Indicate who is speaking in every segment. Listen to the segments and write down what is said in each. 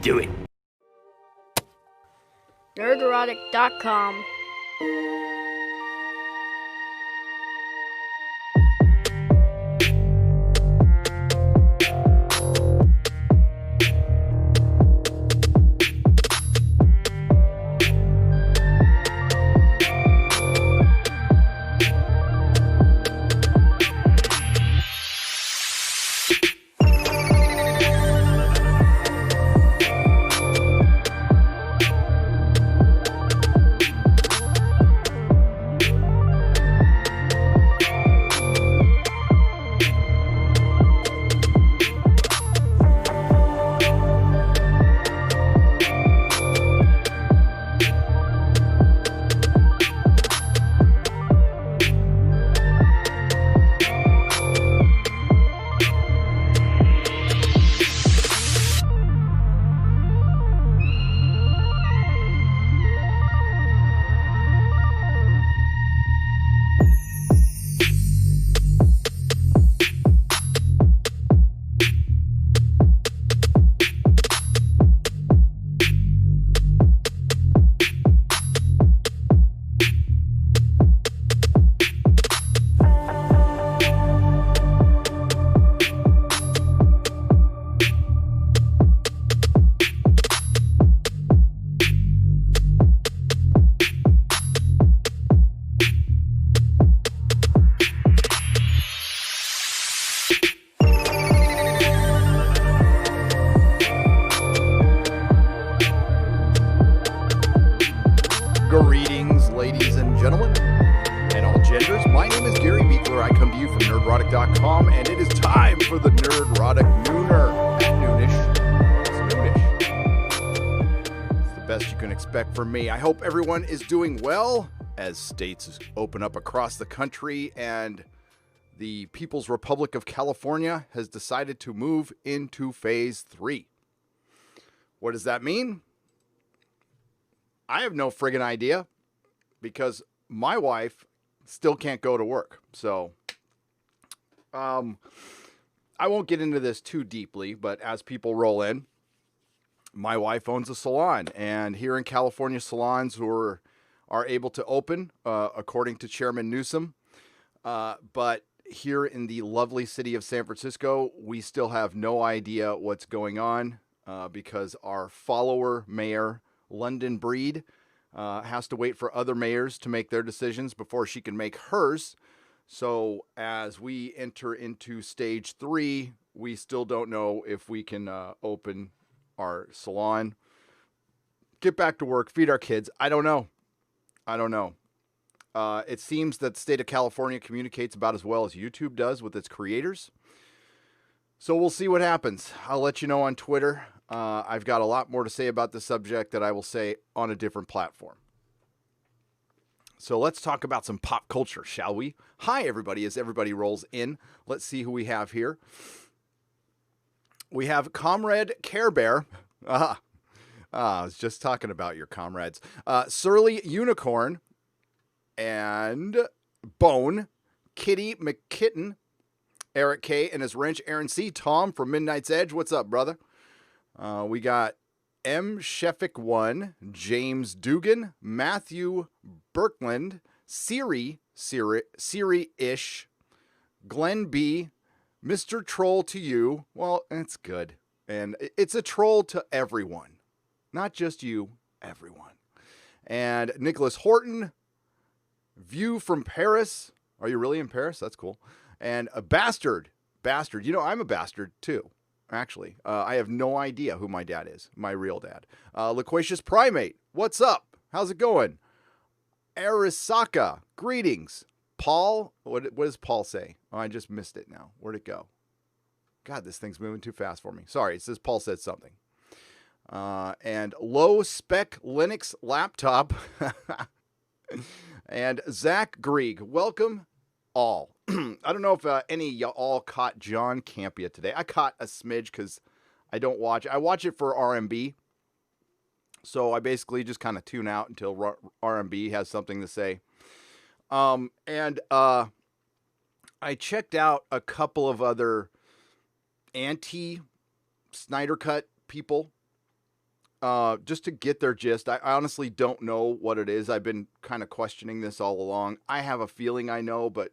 Speaker 1: Do it.
Speaker 2: Nerdrotic.com.
Speaker 3: Greetings, ladies and gentlemen, and all genders. My name is Gary Beekler. I come to you from Nerdrotic.com, and it is time for the Nerdrotic Nooner. At noonish. It's noonish. It's the best you can expect from me. I hope everyone is doing well as states open up across the country, and the People's Republic of California has decided to move into Phase 3. What does that mean? I have no friggin' idea, because my wife still can't go to work. So, I won't get into this too deeply, but as people roll in, my wife owns a salon, and here in California, salons are able to open, according to Chairman Newsom. But here in the lovely city of San Francisco, we still have no idea what's going on, because our follower mayor, London Breed, has to wait for other mayors to make their decisions before she can make hers. So as we enter into stage 3, we still don't know if we can open our salon, get back to work, feed our kids. I don't know. It seems that the state of California communicates about as well as YouTube does with its creators. So we'll see what happens. I'll let you know on Twitter. I've got a lot more to say about the subject that I will say on a different platform. So let's talk about some pop culture, shall we? Hi, everybody, as everybody rolls in. Let's see who we have here. We have Comrade Care Bear. I was just talking about your comrades. Surly Unicorn and Bone, Kitty McKitten, Eric K. and his wrench, Aaron C. Tom from Midnight's Edge. What's up, brother? We got M. Sheffick1, James Dugan, Matthew Birkland, Siri-ish, Glenn B., Mr. Troll to you. Well, it's good. And it's a troll to everyone. Not just you, everyone. And Nicholas Horton, View from Paris. Are you really in Paris? That's cool. And a bastard. You know, I'm a bastard, too. Actually, I have no idea who my dad is, my real dad. Loquacious Primate, what's up? How's it going? Arisaka, greetings. Paul, what does Paul say? Oh, I just missed it now. Where'd it go? God, this thing's moving too fast for me. Sorry, it says Paul said something. And low spec Linux laptop. And Zach Grieg, welcome all. I don't know if any of y'all caught John Campea today. I caught a smidge because I don't watch. I watch it for RMB. So I basically just kind of tune out until RMB has something to say. And I checked out a couple of other anti-Snyder Cut people. just to get their gist. I honestly don't know what it is. I've been kind of questioning this all along. I have a feeling I know, but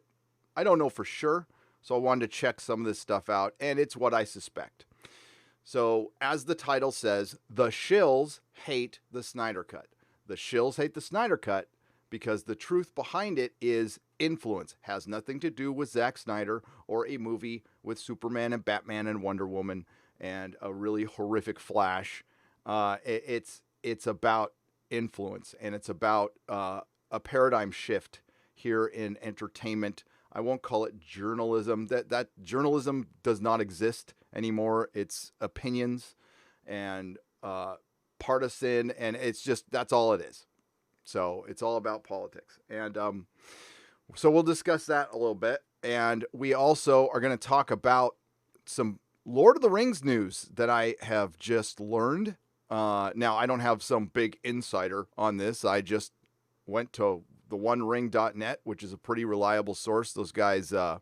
Speaker 3: I don't know for sure. So I wanted to check some of this stuff out, and it's what I suspect. So, as the title says, the Shills hate the Snyder Cut. The Shills hate the Snyder Cut because the truth behind it is influence. Has nothing to do with Zack Snyder or a movie with Superman and Batman and Wonder Woman and a really horrific Flash. It's about influence, and it's about a paradigm shift here in entertainment. I won't call it journalism. That journalism does not exist anymore. It's opinions and partisan, and it's just, that's all it is. So it's all about politics. And so we'll discuss that a little bit. And we also are going to talk about some Lord of the Rings news that I have just learned. Now, I don't have some big insider on this. I just went to theonering.net, which is a pretty reliable source. Those guys have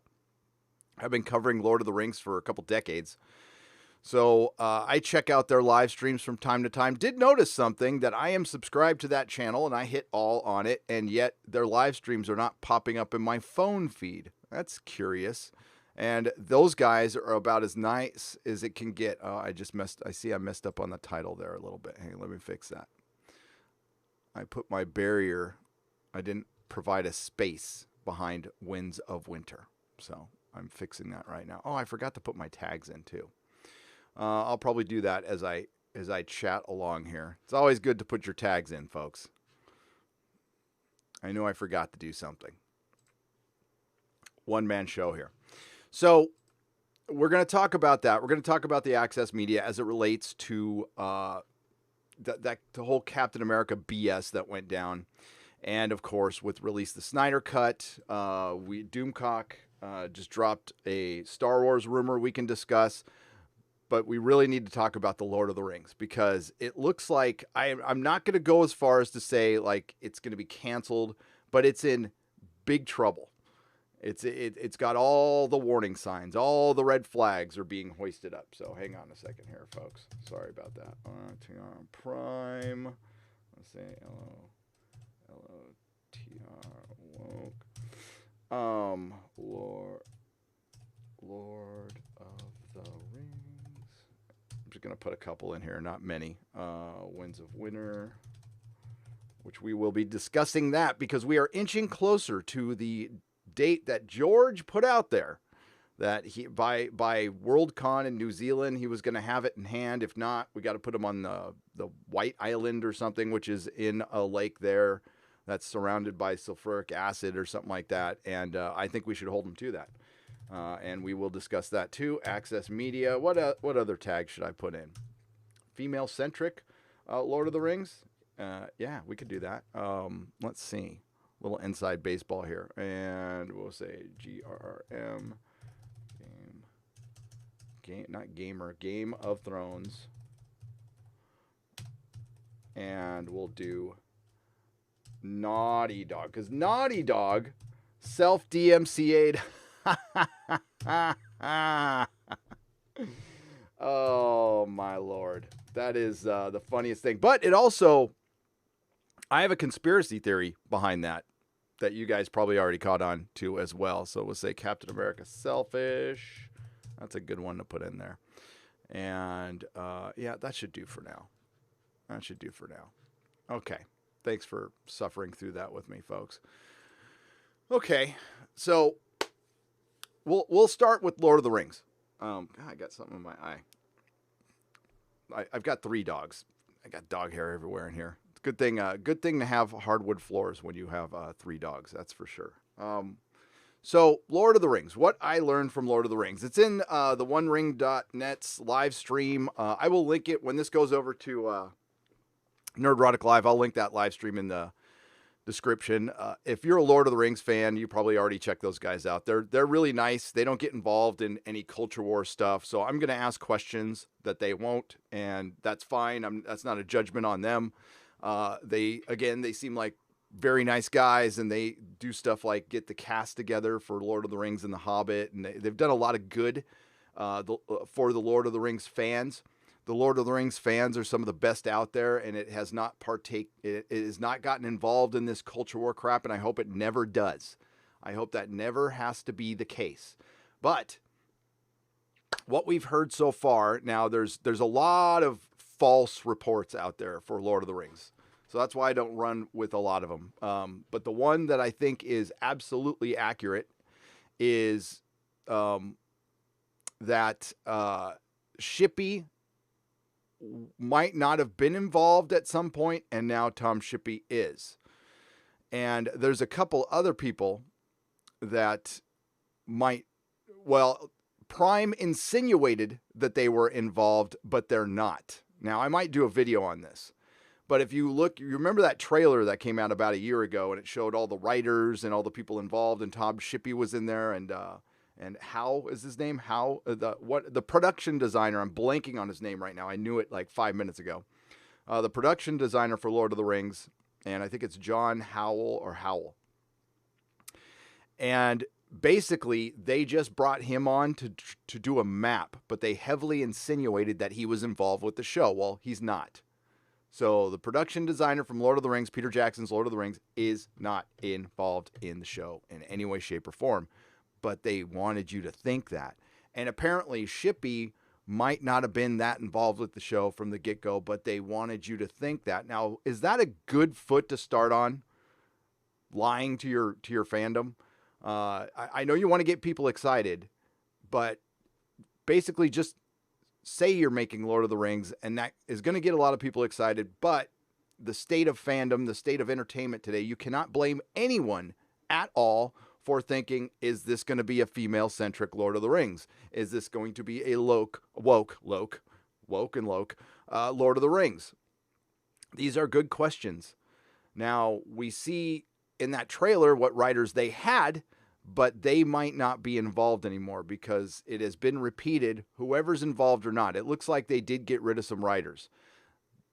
Speaker 3: been covering Lord of the Rings for a couple decades. So I check out their live streams from time to time. Did notice something, that I am subscribed to that channel and I hit all on it, and yet their live streams are not popping up in my phone feed. That's curious. And those guys are about as nice as it can get. Oh, I see I messed up on the title there a little bit. Hang on, let me fix that. I put my barrier, I didn't provide a space behind Winds of Winter. So I'm fixing that right now. Oh, I forgot to put my tags in too. I'll probably do that as I chat along here. It's always good to put your tags in, folks. I know I forgot to do something. One-man show here. So we're going to talk about that. We're going to talk about the Access Media as it relates to the whole Captain America BS that went down. And, of course, with Release the Snyder Cut, Doomcock just dropped a Star Wars rumor we can discuss. But we really need to talk about the Lord of the Rings, because it looks like, I'm not going to go as far as to say like it's going to be canceled, but it's in big trouble. It's got all the warning signs, all the red flags are being hoisted up. So hang on a second here, folks. Sorry about that. LOTR Prime. Let's say LOTR woke. Lord of the Rings. I'm just going to put a couple in here, not many. Winds of Winter, which we will be discussing that because we are inching closer to the date that George put out there, that he by Worldcon in New Zealand, he was going to have it in hand. If not, we got to put him on the White Island or something, which is in a lake there that's surrounded by sulfuric acid or something like that. And I think we should hold him to that. And we will discuss that too. Access Media. What other tag should I put in? Female-centric Lord of the Rings? Yeah, we could do that. Let's see. Little inside baseball here. And we'll say GRRM. Game of Thrones. And we'll do Naughty Dog. Because Naughty Dog self-DMCA'd. Oh my Lord, that is the funniest thing. But it also, I have a conspiracy theory behind that you guys probably already caught on to as well. So we'll say Captain America selfish. That's a good one to put in there. And yeah, that should do for now. Okay, thanks for suffering through that with me, folks. Okay, so we'll start with Lord of the Rings. God, I got something in my eye. I've got 3 dogs. I got dog hair everywhere in here. It's a good thing to have hardwood floors when you have 3 dogs. That's for sure. So Lord of the Rings. What I learned from Lord of the Rings. It's in the onering.net's live stream. I will link it when this goes over to Nerdrotic Live. I'll link that live stream in the description. If you're a Lord of the Rings fan, you probably already checked those guys out. They're really nice. They don't get involved in any culture war stuff. So I'm going to ask questions that they won't, and that's fine. That's not a judgment on them. They seem like very nice guys, and they do stuff like get the cast together for Lord of the Rings and The Hobbit, and they've done a lot of good for the Lord of the Rings fans. the Lord of the Rings fans are some of the best out there, and it has not it has not gotten involved in this culture war crap, and I hope it never does. I hope that never has to be the case. But what we've heard so far, now there's a lot of false reports out there for Lord of the Rings. So that's why I don't run with a lot of them. But the one that I think is absolutely accurate is that Shippey might not have been involved at some point, and now Tom Shippey is. And there's a couple other people that might, well, Prime insinuated that they were involved, but they're not. Now, I might do a video on this. But if you look, you remember that trailer that came out about a year ago, and it showed all the writers and all the people involved, and Tom Shippey was in there, and How is his name? How the production designer? I'm blanking on his name right now. I knew it like 5 minutes ago. The production designer for Lord of the Rings, and I think it's John Howell. And basically, they just brought him on to do a map, but they heavily insinuated that he was involved with the show. Well, he's not. So the production designer from Lord of the Rings, Peter Jackson's Lord of the Rings, is not involved in the show in any way, shape, or form. But they wanted you to think that. And apparently Shippey might not have been that involved with the show from the get-go, but they wanted you to think that. Now, is that a good foot to start on? Lying to your fandom? I know you want to get people excited, but basically just say you're making Lord of the Rings, and that is going to get a lot of people excited. But the state of fandom, the state of entertainment today, you cannot blame anyone at all for thinking, is this going to be a female-centric Lord of the Rings? Is this going to be a woke Lord of the Rings? These are good questions. Now, we see in that trailer what writers they had, but they might not be involved anymore because it has been repeated, whoever's involved or not. It looks like they did get rid of some writers.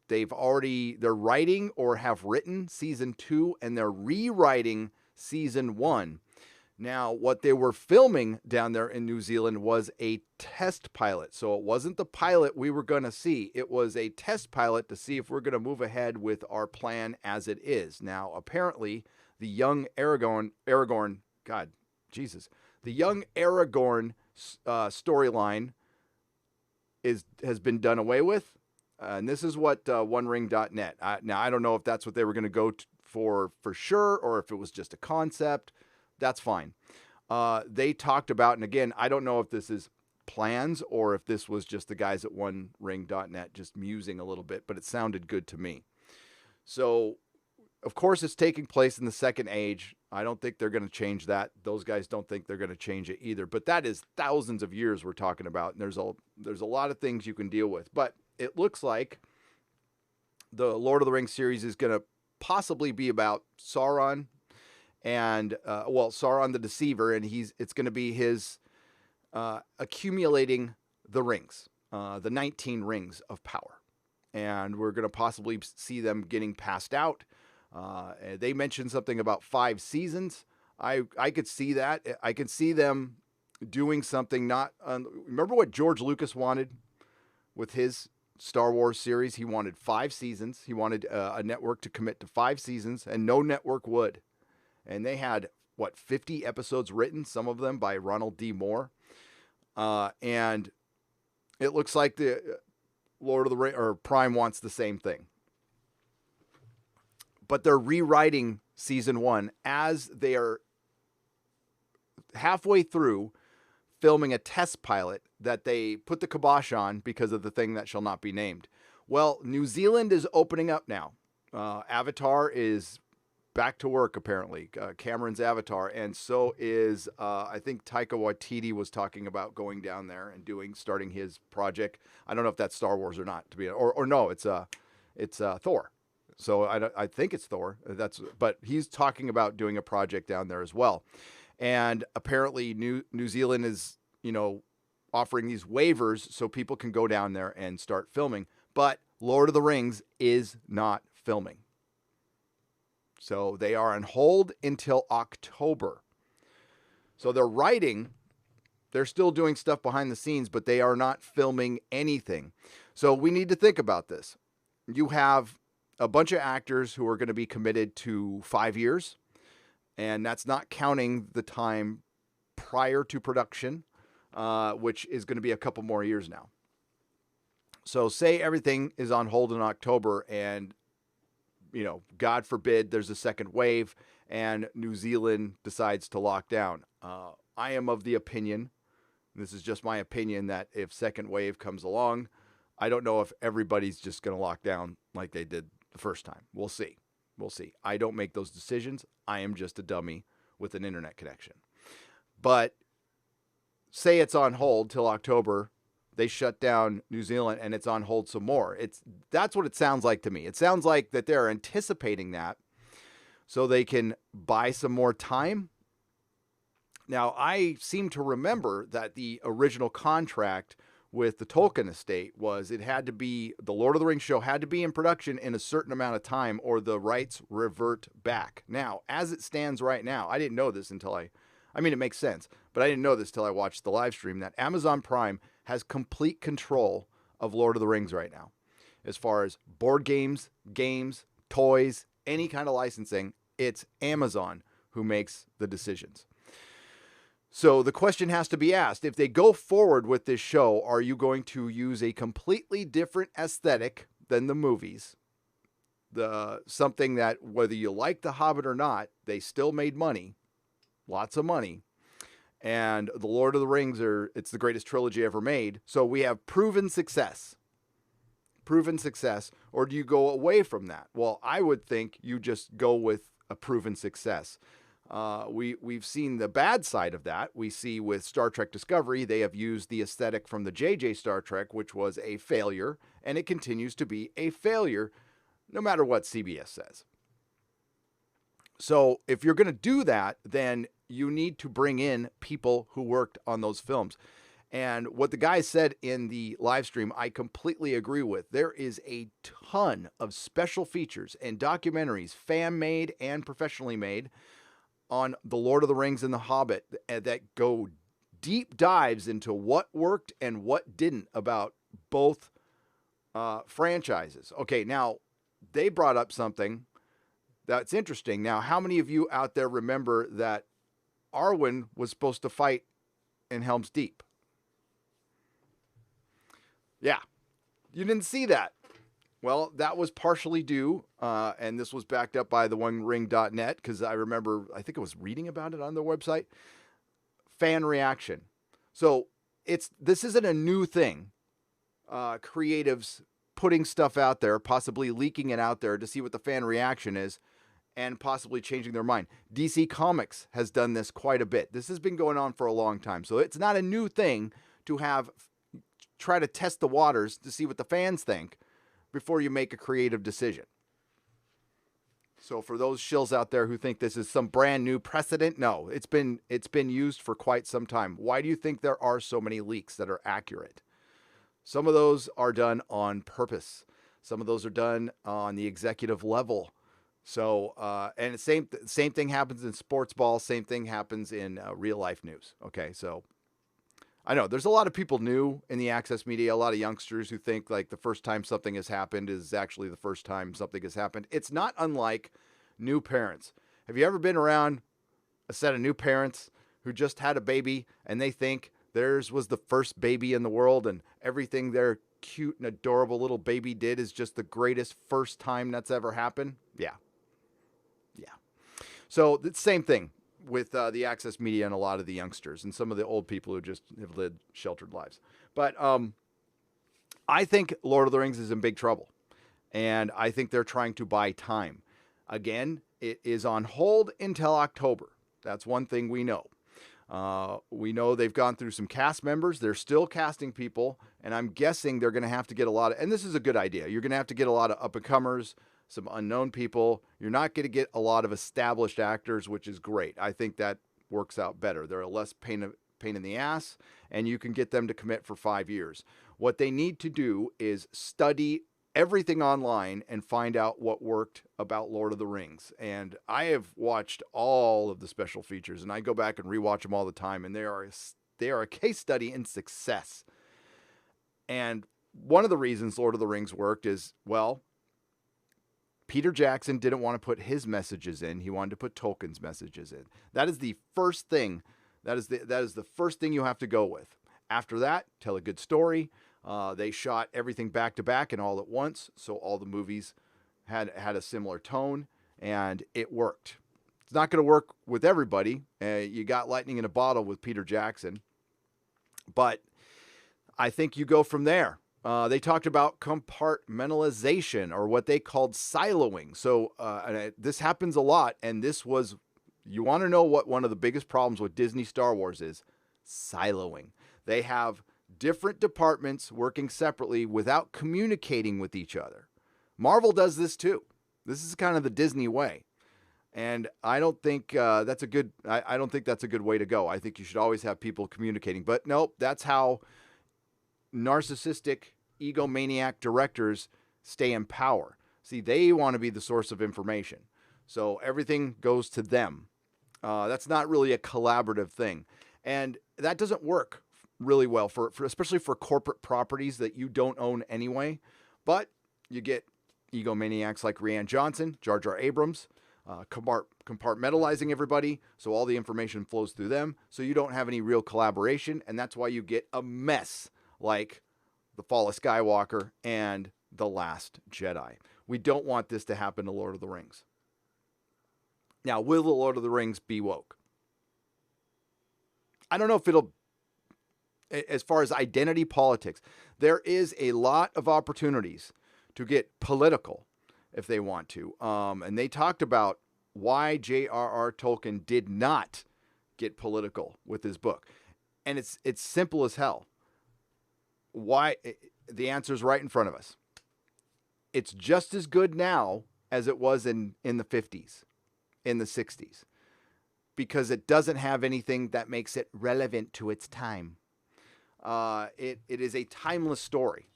Speaker 3: They're writing or have written season 2, and they're rewriting season 1. Now, what they were filming down there in New Zealand was a test pilot. So it wasn't the pilot we were going to see. It was a test pilot to see if we're going to move ahead with our plan as it is. Now, apparently, the young Aragorn, the young Aragorn storyline has been done away with. And this is what OneRing.net. Now, I don't know if that's what they were going to go for sure, or if it was just a concept. That's fine. They talked about, and again, I don't know if this is plans or if this was just the guys at OneRing.net just musing a little bit, but it sounded good to me. So, of course, it's taking place in the Second Age. I don't think they're going to change that. Those guys don't think they're going to change it either. But that is thousands of years we're talking about, and there's a lot of things you can deal with. But it looks like the Lord of the Rings series is going to possibly be about Sauron. And, Sauron the Deceiver, and it's going to be his accumulating the rings, the 19 rings of power. And we're going to possibly see them getting passed out. They mentioned something about 5 seasons. I could see that. I could see them doing something remember what George Lucas wanted with his Star Wars series? He wanted 5 seasons. He wanted a network to commit to 5 seasons, and no network would. And they had, 50 episodes written, some of them by Ronald D. Moore. And it looks like the Lord of the Rings, or Prime wants the same thing. But they're rewriting season 1 as they are halfway through filming a test pilot that they put the kibosh on because of the thing that shall not be named. Well, New Zealand is opening up now. Avatar is back to work, apparently. Cameron's Avatar, and so is I think Taika Waititi was talking about going down there and starting his project. I don't know if that's Star Wars or not, or no, it's Thor. So I think it's Thor. But he's talking about doing a project down there as well. And apparently New Zealand is offering these waivers so people can go down there and start filming. But Lord of the Rings is not filming. So they are on hold until October. So they're writing They're still doing stuff behind the scenes, but they are not filming anything. So we need to think about this. You have a bunch of actors who are going to be committed to 5 years, and that's not counting the time prior to production, which is going to be a couple more years now. So say everything is on hold in October and, God forbid there's a second wave and New Zealand decides to lock down. I am of the opinion, this is just my opinion, that if second wave comes along, I don't know if everybody's just going to lock down like they did the first time. We'll see. I don't make those decisions. I am just a dummy with an internet connection. But say it's on hold till October, they shut down New Zealand and it's on hold some more. That's what it sounds like to me. It sounds like that they're anticipating that so they can buy some more time. Now, I seem to remember that the original contract with the Tolkien estate was the Lord of the Rings show had to be in production in a certain amount of time or the rights revert back. Now, as it stands right now, I didn't know this until it makes sense, but I didn't know this till I watched the live stream, that Amazon Prime has complete control of Lord of the Rings right now. As far as board games, toys, any kind of licensing, it's Amazon who makes the decisions. So the question has to be asked, if they go forward with this show, are you going to use a completely different aesthetic than the movies? Something that, whether you like The Hobbit or not, they still made money, lots of money. And The Lord of the Rings, it's the greatest trilogy ever made. So we have proven success. Or do you go away from that? Well, I would think you just go with a proven success. We've seen the bad side of that. We see with Star Trek Discovery, they have used the aesthetic from the JJ Star Trek, which was a failure, and it continues to be a failure, no matter what CBS says. So if you're going to do that, then you need to bring in people who worked on those films. And what the guy said in the live stream, I completely agree with. There is a ton of special features and documentaries, fan-made and professionally made, on The Lord of the Rings and The Hobbit that go deep dives into what worked and what didn't about both franchises. Okay, now, they brought up something that's interesting. Now, how many of you out there remember that Arwen was supposed to fight in Helm's Deep? Yeah, you didn't see that. Well, that was partially due, and this was backed up by the OneRing.net, because I think I was reading about it on their website, fan reaction. So this isn't a new thing. Creatives putting stuff out there, possibly leaking it out there to see what the fan reaction is, and possibly changing their mind. DC Comics has done this quite a bit. This has been going on for a long time. So it's not a new thing to try to test the waters to see what the fans think before you make a creative decision. So for those shills out there who think this is some brand new precedent, no, it's been used for quite some time. Why do you think there are so many leaks that are accurate? Some of those are done on purpose. Some of those are done on the executive level. So, and same thing happens in sports ball. Same thing happens in real life news. Okay, so I know there's a lot of people new in the access media, a lot of youngsters who think like the first time something has happened is actually the first time something has happened. It's not unlike new parents. Have you ever been around a set of new parents who just had a baby and they think theirs was the first baby in the world and everything their cute and adorable little baby did is just the greatest first time that's ever happened? Yeah. So it's the same thing with the access media and a lot of the youngsters and some of the old people who just have lived sheltered lives. But I think Lord of the Rings is in big trouble. And I think they're trying to buy time. Again, it is on hold until October. That's one thing we know. We know they've gone through some cast members. They're still casting people. And I'm guessing they're going to have to get a lot of, and this is a good idea. You're going to have to get a lot of up-and-comers, some unknown people. You're not going to get a lot of established actors, which is great. I think that works out better. They're a less pain in the ass, and you can get them to commit for 5 years. What they need to do is study everything online and find out what worked about Lord of the Rings. And I have watched all of the special features, and I go back and rewatch them all the time, and they are they are a case study in success. And one of the reasons Lord of the Rings worked is, well, Peter Jackson didn't want to put his messages in. He wanted to put Tolkien's messages in. That is the first thing. That is the first thing you have to go with. After that, tell a good story. They shot everything back to back and all at once, so all the movies had a similar tone, and it worked. It's not going to work with everybody. You got lightning in a bottle with Peter Jackson, but I think you go from there. They talked about compartmentalization, or what they called siloing. So this happens a lot, and this was, you want to know what one of the biggest problems with Disney Star Wars is? Siloing. They have different departments working separately without communicating with each other. Marvel does this too. This is kind of the Disney way. And I don't think that's a good, I don't think that's a good way to go. I think you should always have people communicating. But nope, that's how narcissistic, egomaniac directors stay in power. See, they want to be the source of information. So everything goes to them. That's not really a collaborative thing. And that doesn't work really well for especially for corporate properties that you don't own anyway. But you get egomaniacs like Rian Johnson, Jar Jar Abrams, compartmentalizing everybody so all the information flows through them, so you don't have any real collaboration, and that's why you get a mess like The Fall of Skywalker and The Last Jedi. We don't want this to happen to Lord of the Rings. Now, will the Lord of the Rings be woke? I don't know if it'll, as far as identity politics, there is a lot of opportunities to get political if they want to. And they talked about why J.R.R. Tolkien did not get political with his book. And it's simple as hell. Why? The answer is right in front of us. It's just as good now as it was in the 50s, in the 60s, because it doesn't have anything that makes it relevant to its time. It is a timeless story.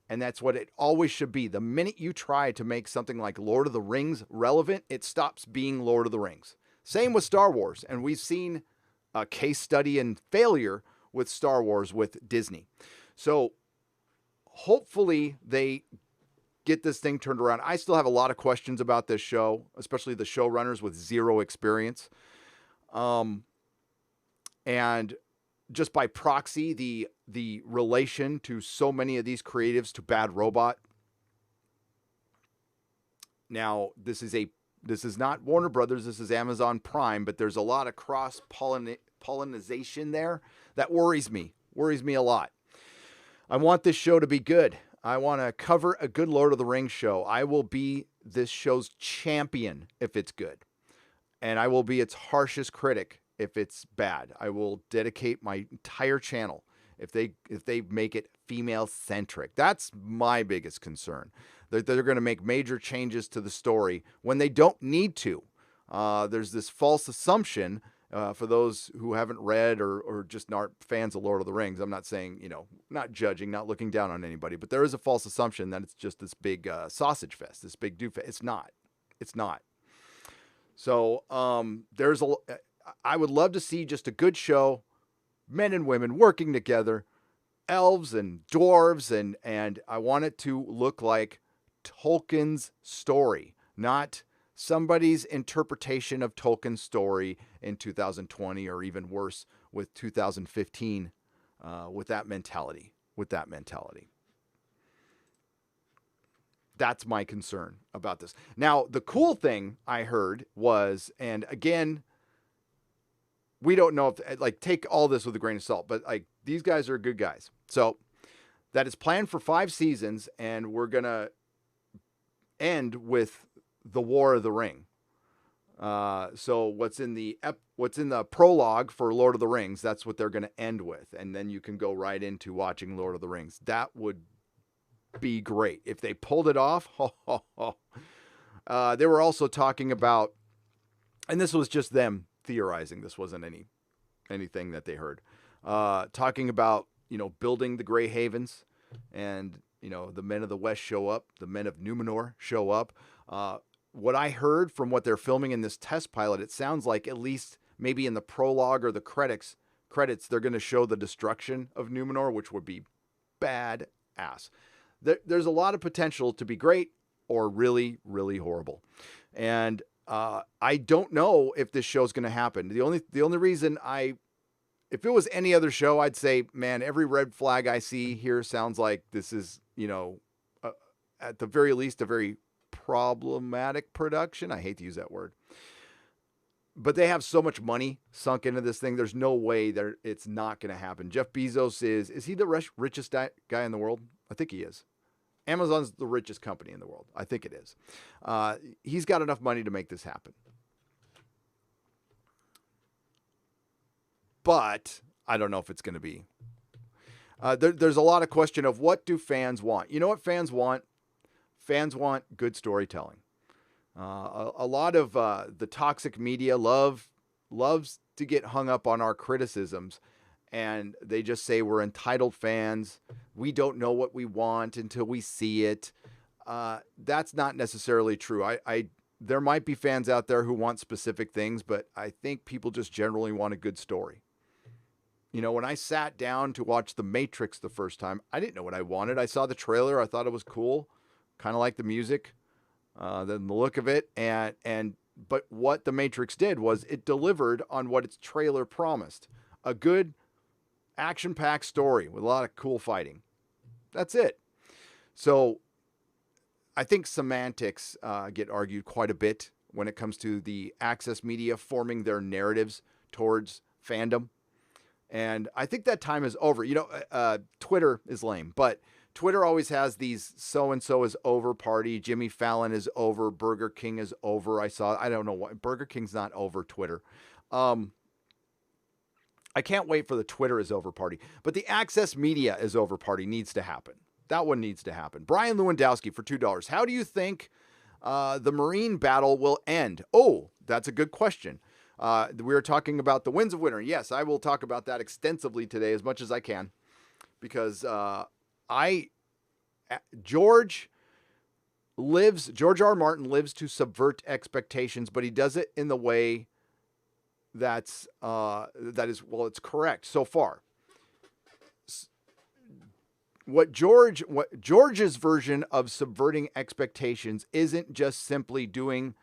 Speaker 3: And that's what it always should be. The minute you try to make something like Lord of the Rings relevant, it stops being Lord of the Rings. Same with Star Wars. And we've seen a case study in failure with Star Wars with Disney. So hopefully they get this thing turned around. I still have a lot of questions about this show, especially the showrunners with zero experience. And just by proxy, the relation to so many of these creatives to Bad Robot. Now, this is not Warner Brothers, this is Amazon Prime, but there's a lot of cross-pollination there that worries me a lot. I want this show to be good. I want to cover a good Lord of the Rings show. I will be this show's champion if it's good. And I will be its harshest critic if it's bad. I will dedicate my entire channel if they make it female centric. That's my biggest concern. They're going to make major changes to the story when they don't need to. There's this false assumption for those who haven't read or just aren't fans of Lord of the Rings. I'm not saying, not judging, not looking down on anybody, but there is a false assumption that it's just this big sausage fest, this big doofus. It's not. It's not. So I would love to see just a good show, men and women working together, elves and dwarves, and I want it to look like Tolkien's story, not somebody's interpretation of Tolkien's story in 2020 or even worse with 2015 with that mentality. That's my concern about this. Now, the cool thing I heard was, and again, we don't know if, take all this with a grain of salt, but these guys are good guys. So that is planned for 5 seasons, and we're going to end with the War of the Ring. So what's in the prologue for Lord of the Rings, that's what they're going to end with. And then you can go right into watching Lord of the Rings. That would be great if they pulled it off. They were also talking about, and this was just them theorizing, this wasn't anything that they heard, talking about building the Grey Havens, and the men of the West show up, the men of Numenor show up. What I heard from what they're filming in this test pilot, it sounds like, at least maybe in the prologue or the credits credits, they're going to show the destruction of Numenor, which would be badass. There's a lot of potential to be great or really, really horrible. And I don't know if this show's going to happen. The only reason if it was any other show, I'd say, man, every red flag I see here sounds like this is, at the very least, a very problematic production. I hate to use that word. But they have so much money sunk into this thing. There's no way it's not going to happen. Jeff Bezos is he the richest guy in the world? I think he is. Amazon's the richest company in the world. I think it is. He's got enough money to make this happen. But I don't know if it's going to be. There's a lot of question of what do fans want? You know what fans want? Fans want good storytelling. A lot of the toxic media loves to get hung up on our criticisms, and they just say we're entitled fans. We don't know what we want until we see it. That's not necessarily true. There might be fans out there who want specific things, but I think people just generally want a good story. When I sat down to watch The Matrix the first time, I didn't know what I wanted. I saw the trailer. I thought it was cool, kind of like the music. Than the look of it, but what The Matrix did was it delivered on what its trailer promised: a good, action-packed story with a lot of cool fighting. That's it. So, I think semantics get argued quite a bit when it comes to the access media forming their narratives towards fandom, and I think that time is over. Twitter is lame, but Twitter always has these so-and-so is over party. Jimmy Fallon is over. Burger King is over. I don't know what. Burger King's not over Twitter. I can't wait for the Twitter is over party. But the access media is over party needs to happen. That one needs to happen. Brian Lewandowski for $2. How do you think the Marine battle will end? Oh, that's a good question. We were talking about the Winds of Winter. Yes, I will talk about that extensively today as much as I can. Because... George R. Martin lives to subvert expectations, but he does it in the way that is, it's correct so far. What George's version of subverting expectations isn't just simply doing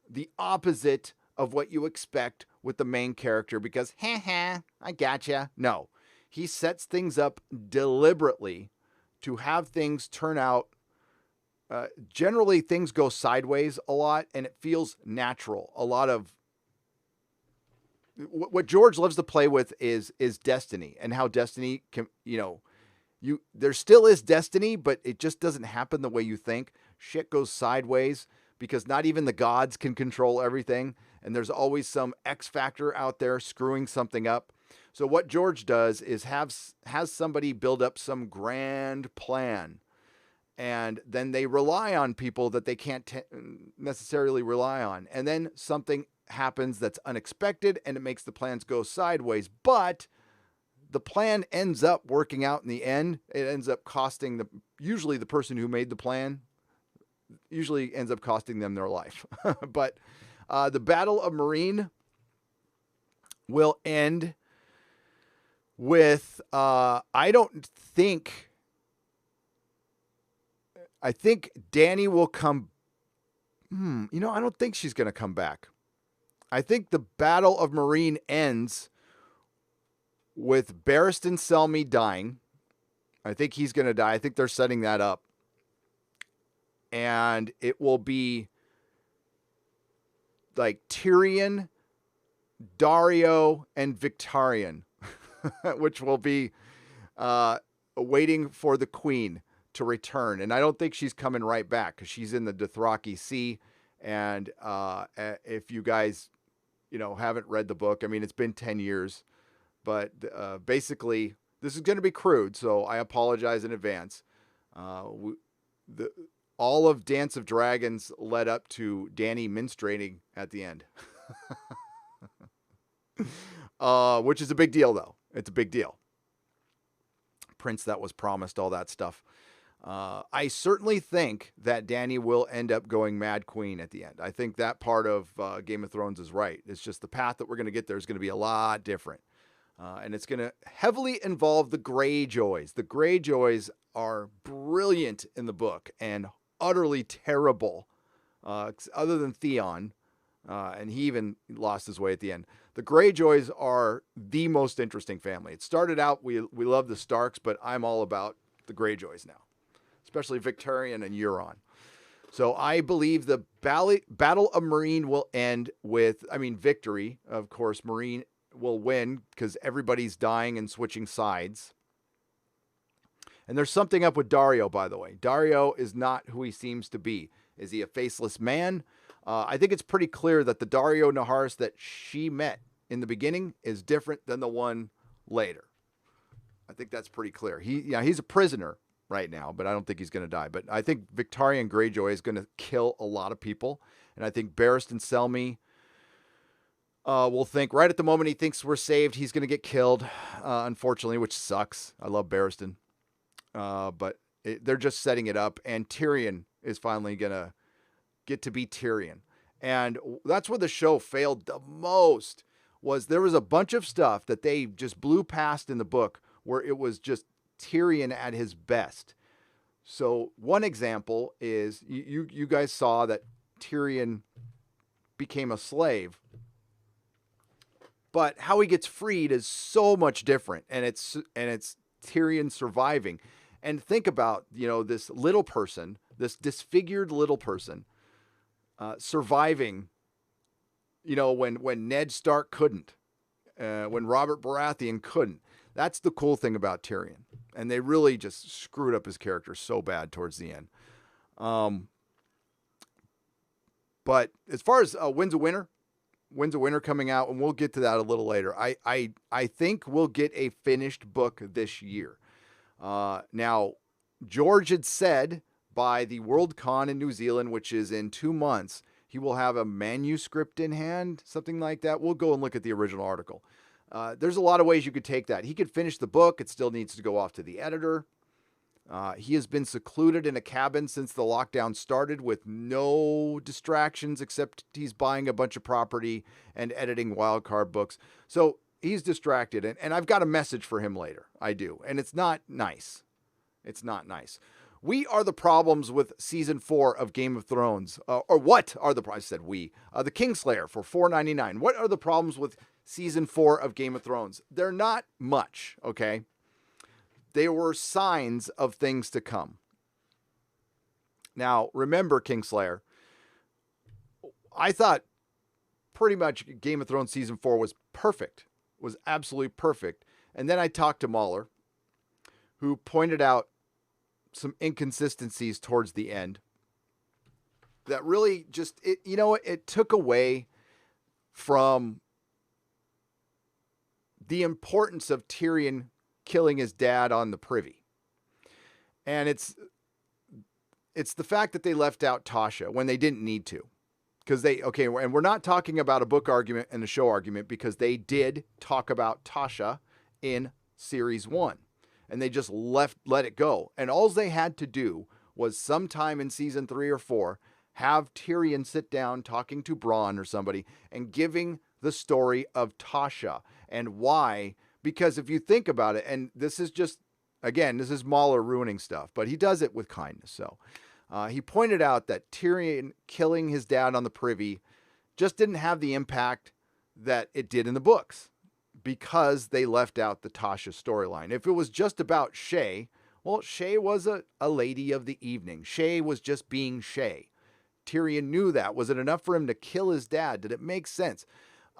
Speaker 3: the opposite of what you expect with the main character because, I gotcha. No, he sets things up deliberately to have things turn out. Generally, things go sideways a lot, and it feels natural. A lot of what George loves to play with is destiny, and how destiny can, there still is destiny, but it just doesn't happen the way you think. Shit goes sideways because not even the gods can control everything, and there's always some X factor out there screwing something up. So what George does is has somebody build up some grand plan, and then they rely on people that they can't necessarily rely on. And then something happens that's unexpected, and it makes the plans go sideways. But the plan ends up working out in the end. It ends up costing usually the person who made the plan, usually ends up costing them their life. But the Battle of Marine will end with, I think Dany will come. I don't think she's going to come back. I think the Battle of Marine ends with Barristan Selmy dying. I think he's going to die. I think they're setting that up. And it will be like Tyrion, Dario, and Victarion, which will be waiting for the queen to return. And I don't think she's coming right back because she's in the Dothraki Sea. And if you guys, haven't read the book, I mean, it's been 10 years. But basically, this is going to be crude, so I apologize in advance. All of Dance of Dragons led up to Dany menstruating at the end. Which is a big deal, though. It's a big deal. Prince that was promised, all that stuff. I certainly think that Dany will end up going Mad Queen at the end. I think that part of Game of Thrones is right. It's just the path that we're going to get there is going to be a lot different. And it's going to heavily involve the Greyjoys. The Greyjoys are brilliant in the book and utterly terrible, other than Theon, and he even lost his way at the end. The Greyjoys are the most interesting family. It started out, we love the Starks, but I'm all about the Greyjoys now, especially Victarion and Euron. So I believe the Battle of Meereen will end with, victory. Of course, Meereen will win because everybody's dying and switching sides. And there's something up with Daario, by the way. Daario is not who he seems to be. Is he a faceless man? I think it's pretty clear that the Daario Naharis that she met in the beginning is different than the one later. I think that's pretty clear. He's a prisoner right now, but I don't think he's going to die. But I think Victarion Greyjoy is going to kill a lot of people. And I think Barristan Selmy will think right at the moment he thinks we're saved, he's going to get killed, unfortunately, which sucks. I love Barristan. But they're just setting it up. And Tyrion is finally going to get to be Tyrion. And that's where the show failed the most. There was a bunch of stuff that they just blew past in the book where it was just Tyrion at his best. So one example is you guys saw that Tyrion became a slave, but how he gets freed is so much different, and it's Tyrion surviving. And think about, this little person, this disfigured little person, surviving, when Ned Stark couldn't, when Robert Baratheon couldn't. That's the cool thing about Tyrion. And they really just screwed up his character so bad towards the end. But as far as Winds of Winter coming out, and we'll get to that a little later. I think we'll get a finished book this year. Now, George had said by the Worldcon in New Zealand, which is in 2 months, he will have a manuscript in hand, something like that. We'll go and look at the original article. There's a lot of ways you could take that. He could finish the book. It still needs to go off to the editor. He has been secluded in a cabin since the lockdown started with no distractions except he's buying a bunch of property and editing wildcard books. So he's distracted. And I've got a message for him later. I do. And it's not nice. It's not nice. We are the problems with season 4 of Game of Thrones. Or what are the problems? I said we. The Kingslayer for $4.99. What are the problems with season 4 of Game of Thrones? They're not much, okay? They were signs of things to come. Now, remember, Kingslayer, I thought pretty much Game of Thrones season 4 was perfect, was absolutely perfect. And then I talked to Mahler, who pointed out some inconsistencies towards the end that really just, it took away from the importance of Tyrion killing his dad on the privy. And it's the fact that they left out Tasha when they didn't need to. Because and we're not talking about a book argument and a show argument, because they did talk about Tasha in series 1. And they just let it go. And all they had to do was sometime in season 3 or 4, have Tyrion sit down talking to Bronn or somebody and giving the story of Tasha and why. Because if you think about it, and this is just, again, this is Mahler ruining stuff, but he does it with kindness. So he pointed out that Tyrion killing his dad on the privy just didn't have the impact that it did in the books, because they left out the Tasha storyline. If it was just about Shae, well, Shae was a lady of the evening. Shae was just being Shae. Tyrion knew that. Was it enough for him to kill his dad? Did it make sense?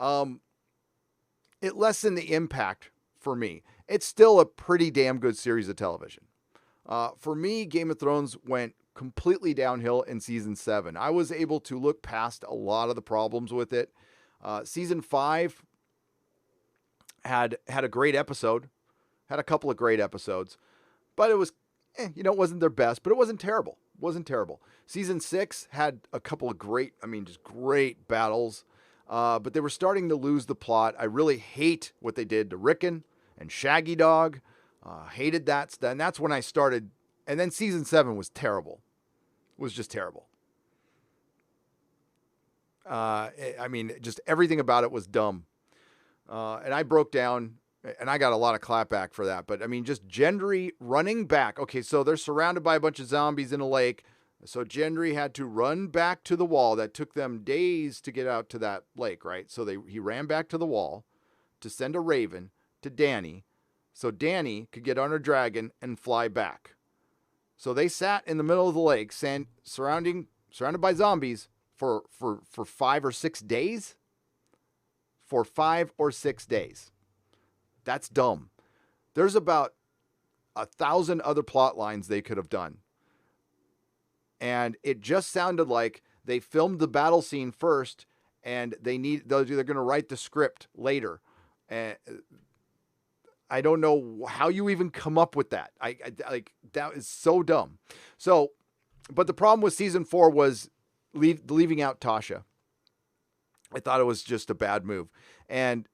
Speaker 3: It lessened the impact for me. It's still a pretty damn good series of television. For me, Game of Thrones went completely downhill in season 7. I was able to look past a lot of the problems with it. Season 5 had a great episode, had a couple of great episodes, but it was, it wasn't their best, but it wasn't terrible. It wasn't terrible. Season 6 had a couple of great battles, but they were starting to lose the plot. I really hate what they did to Rickon and Shaggy Dog. Hated that. And that's when I started. And then season 7 was terrible. It was just terrible. Just everything about it was dumb. And I broke down And I got a lot of clapback for that. But, I mean, just Gendry running back. Okay, so they're surrounded by a bunch of zombies in a lake. So Gendry had to run back to the wall. That took them days to get out to that lake, right? So he ran back to the wall to send a raven to Dany so Dany could get on her dragon and fly back. So they sat in the middle of the lake, surrounded by zombies for 5 or 6 days. For 5 or 6 days. That's dumb. There's about 1,000 other plot lines they could have done. And it just sounded like they filmed the battle scene first, and they're going to write the script later. And I don't know how you even come up with that. I like that is so dumb. So, but the problem with season 4 was leaving out Tasha. I thought it was just a bad move, and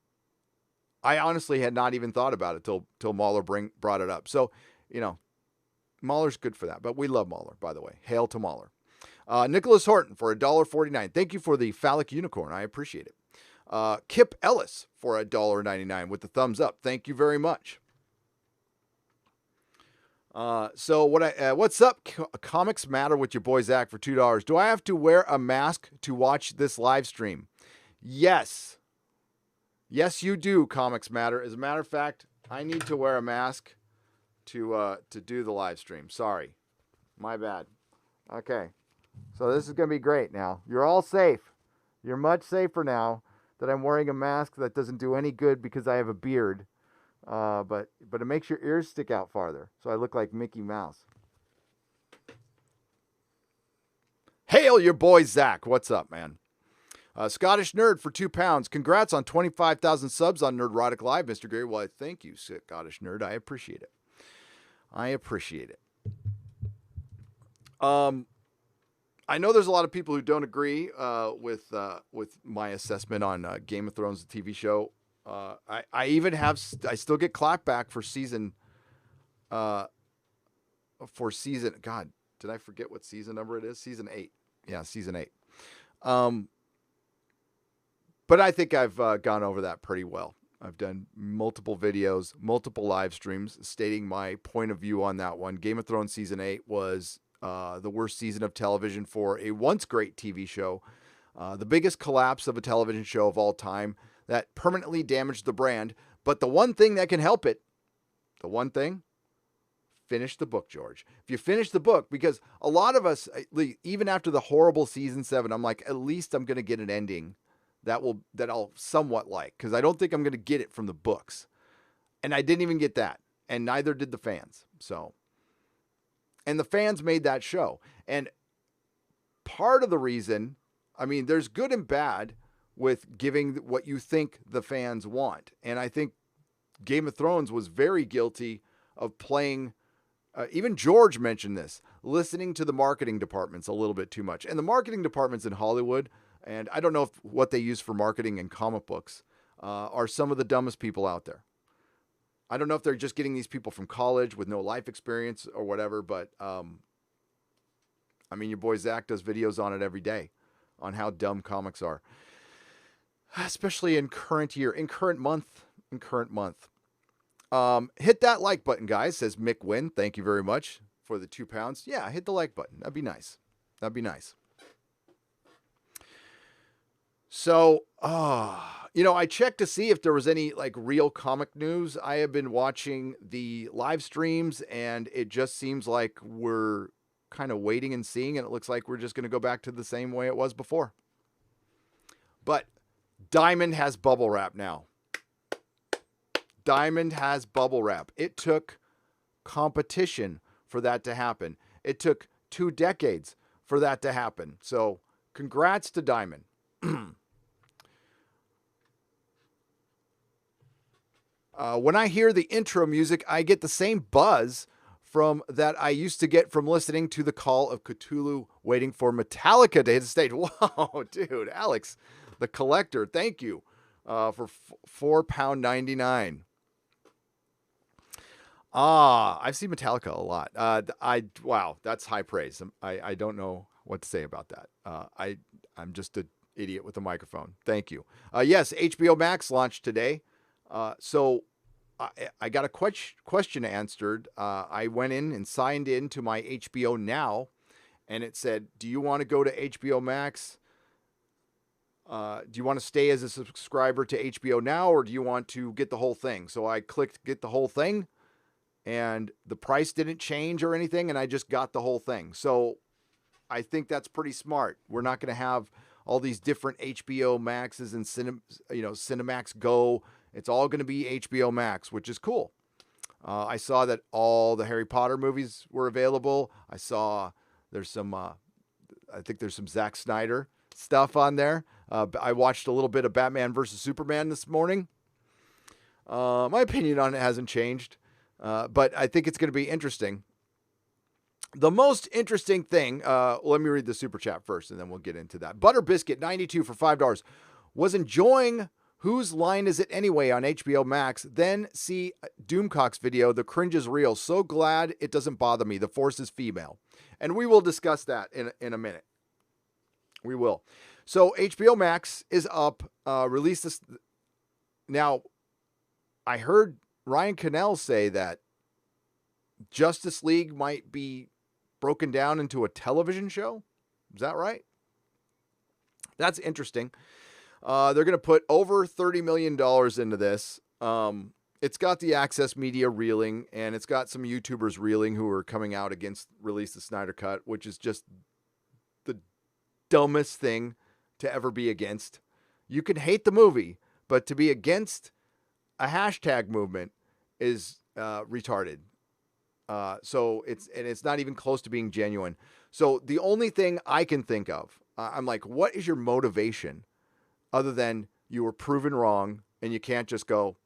Speaker 3: I honestly had not even thought about it till Mauler brought it up. So, Mauler's good for that, but we love Mauler, by the way. Hail to Mauler. Nicholas Horton for $1.49. Thank you for the phallic unicorn. I appreciate it. Kip Ellis for $1.99 with the thumbs up. Thank you very much. So what's up? Comics Matter with your boy Zach for $2. Do I have to wear a mask to watch this live stream? Yes. Yes, you do, Comics Matter. As a matter of fact, I need to wear a mask to do the live stream. Sorry. My bad. Okay. So this is going to be great now. You're all safe. You're much safer now that I'm wearing a mask that doesn't do any good because I have a beard. But it makes your ears stick out farther. So I look like Mickey Mouse. Hail your boy, Zach. What's up, man? Scottish Nerd for £2. Congrats on 25,000 subs on Nerdrotic Live, Mr. Gary. Well, thank you, Scottish Nerd. I appreciate it. I know there's a lot of people who don't agree with my assessment on Game of Thrones, the TV show. I still get clapback for season. God, did I forget what season number it is? Season 8. Yeah, season 8. But I think I've gone over that pretty well. I've done multiple videos, multiple live streams stating my point of view on that one. Game of Thrones season 8 was the worst season of television for a once great TV show. The biggest collapse of a television show of all time that permanently damaged the brand. But the one thing that can help it, finish the book, George. If you finish the book, because a lot of us, even after the horrible season 7, I'm like, at least I'm going to get an ending that I'll somewhat like, because I don't think I'm going to get it from the books. And I didn't even get that. And neither did the fans. And the fans made that show. And part of the reason, I mean, there's good and bad with giving what you think the fans want. And I think Game of Thrones was very guilty of playing, even George mentioned this, listening to the marketing departments a little bit too much. And the marketing departments in Hollywood, and I don't know if what they use for marketing in comic books, are some of the dumbest people out there. I don't know if they're just getting these people from college with no life experience or whatever, but I mean, your boy Zach does videos on it every day on how dumb comics are, especially in current month. Hit that like button, guys, says Mick Wynn. Thank you very much for the £2. Yeah, hit the like button. That'd be nice. So, I checked to see if there was any real comic news. I have been watching the live streams, and it just seems like we're kind of waiting and seeing, and it looks like we're just going to go back to the same way it was before. But Diamond has bubble wrap now. Diamond has bubble wrap. It took competition for that to happen. It took 2 decades for that to happen. So, congrats to Diamond. When I hear the intro music, I get the same buzz from that I used to get from listening to the Call of Cthulhu waiting for Metallica to hit the stage. Wow, dude, Alex, the collector, thank you for £4.99. I've seen Metallica a lot. Wow, that's high praise. I don't know what to say about that. I'm just an idiot with a microphone. Thank you. Yes, HBO Max launched today. So I got a question answered. I went in and signed in to my HBO Now, and it said, do you want to go to HBO Max? Do you want to stay as a subscriber to HBO Now, or do you want to get the whole thing? So I clicked get the whole thing, and the price didn't change or anything, and I just got the whole thing. So I think that's pretty smart. We're not going to have all these different HBO Maxes and Cinemax Go. It's all going to be HBO Max, which is cool. I saw that all the Harry Potter movies were available. I saw there's some, I think there's some Zack Snyder stuff on there. I watched a little bit of Batman versus Superman this morning. My opinion on it hasn't changed, but I think it's going to be interesting. The most interesting thing, let me read the super chat first, and then we'll get into that. Butter Biscuit 92 for $5 was enjoying Whose Line Is It Anyway on HBO Max. Then see Doomcock's video. The cringe is real. So glad it doesn't bother me. The Force is female, and we will discuss that in a minute. We will. So HBO Max is up. Released this now. I heard Ryan Cannell say that Justice League might be broken down into a television show. Is that right? That's interesting. They're going to put over $30 million into this. It's got the Access Media reeling, and it's got some YouTubers reeling who are coming out against release the Snyder Cut, which is just the dumbest thing to ever be against. You can hate the movie, but to be against a hashtag movement is retarded. So it's not even close to being genuine. So the only thing I can think of, I'm like, what is your motivation other than you were proven wrong and you can't just go,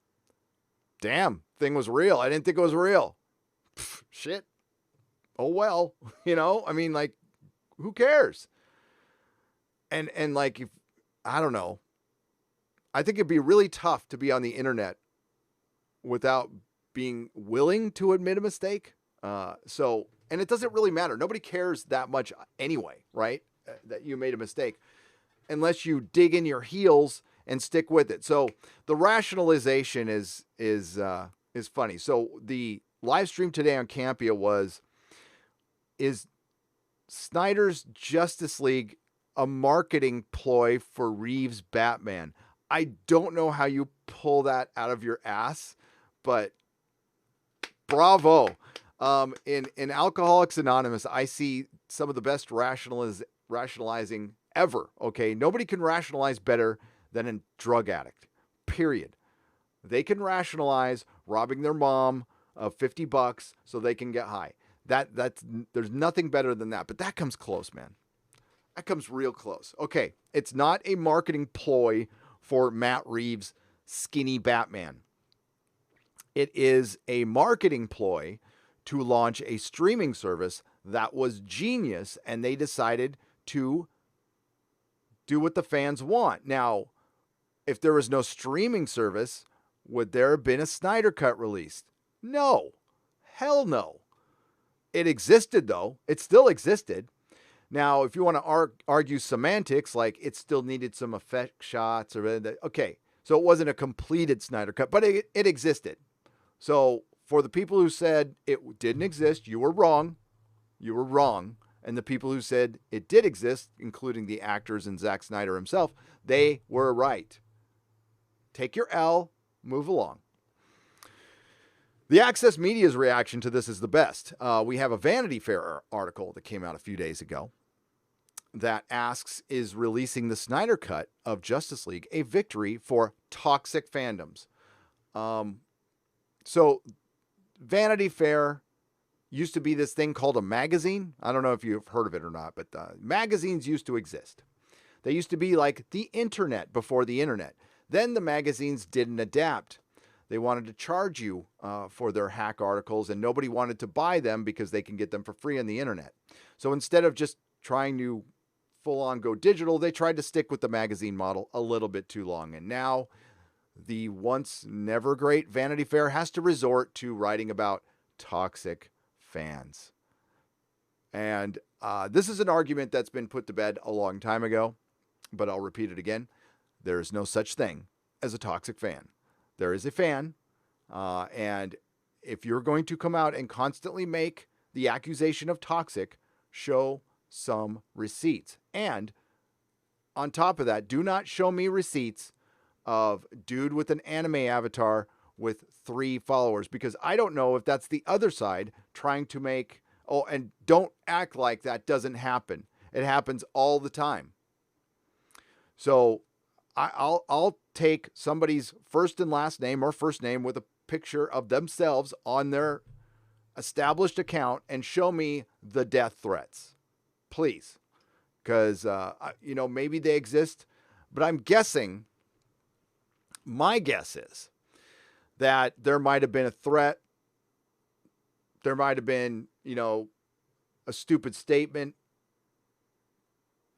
Speaker 3: damn, thing was real. I didn't think it was real. Pff, shit. Oh, well, I mean, like, who cares? And like, if, I don't know, I think it'd be really tough to be on the internet without being willing to admit a mistake. And it doesn't really matter. Nobody cares that much anyway, right? That you made a mistake, unless you dig in your heels and stick with it. So the rationalization is funny. So the live stream today on Campia is Snyder's Justice League a marketing ploy for Reeves' Batman? I don't know how you pull that out of your ass, but bravo. In Alcoholics Anonymous, I see some of the best rationalizing ever. Okay. Nobody can rationalize better than a drug addict, period. They can rationalize robbing their mom of $50 so they can get high. There's nothing better than that, but that comes close, man. That comes real close. Okay. It's not a marketing ploy for Matt Reeves' skinny Batman. It is a marketing ploy to launch a streaming service that was genius, and they decided to do what the fans want. Now, if there was no streaming service, would there have been a Snyder Cut released? No. Hell no. It existed, though. It still existed. Now, if you want to argue semantics, like it still needed some effect shots, okay, so it wasn't a completed Snyder Cut, but it existed. So for the people who said it didn't exist, you were wrong. You were wrong. And the people who said it did exist, including the actors and Zack Snyder himself, they were right. Take your L, move along. The Access Media's reaction to this is the best. We have a Vanity Fair article that came out a few days ago that asks, is releasing the Snyder Cut of Justice League a victory for toxic fandoms? So Vanity Fair used to be this thing called a magazine. I don't know if you've heard of it or not, but magazines used to exist. They used to be like the internet before the internet. Then the magazines didn't adapt. They wanted to charge you for their hack articles, and nobody wanted to buy them because they can get them for free on the internet. So instead of just trying to full on go digital, they tried to stick with the magazine model a little bit too long. And now the once never great Vanity Fair has to resort to writing about toxic fans. And this is an argument that's been put to bed a long time ago, but I'll repeat it again. There is no such thing as a toxic fan. There is a fan And if you're going to come out and constantly make the accusation of toxic, show some receipts. And on top of that, do not show me receipts of dude with an anime avatar with 3 followers, because I don't know if that's the other side trying to make, oh, and don't act like that doesn't happen. It happens all the time. So I'll take somebody's first and last name or first name with a picture of themselves on their established account and show me the death threats, please. Because, maybe they exist, but I'm guessing, my guess is that there might have been a threat. There might have been, a stupid statement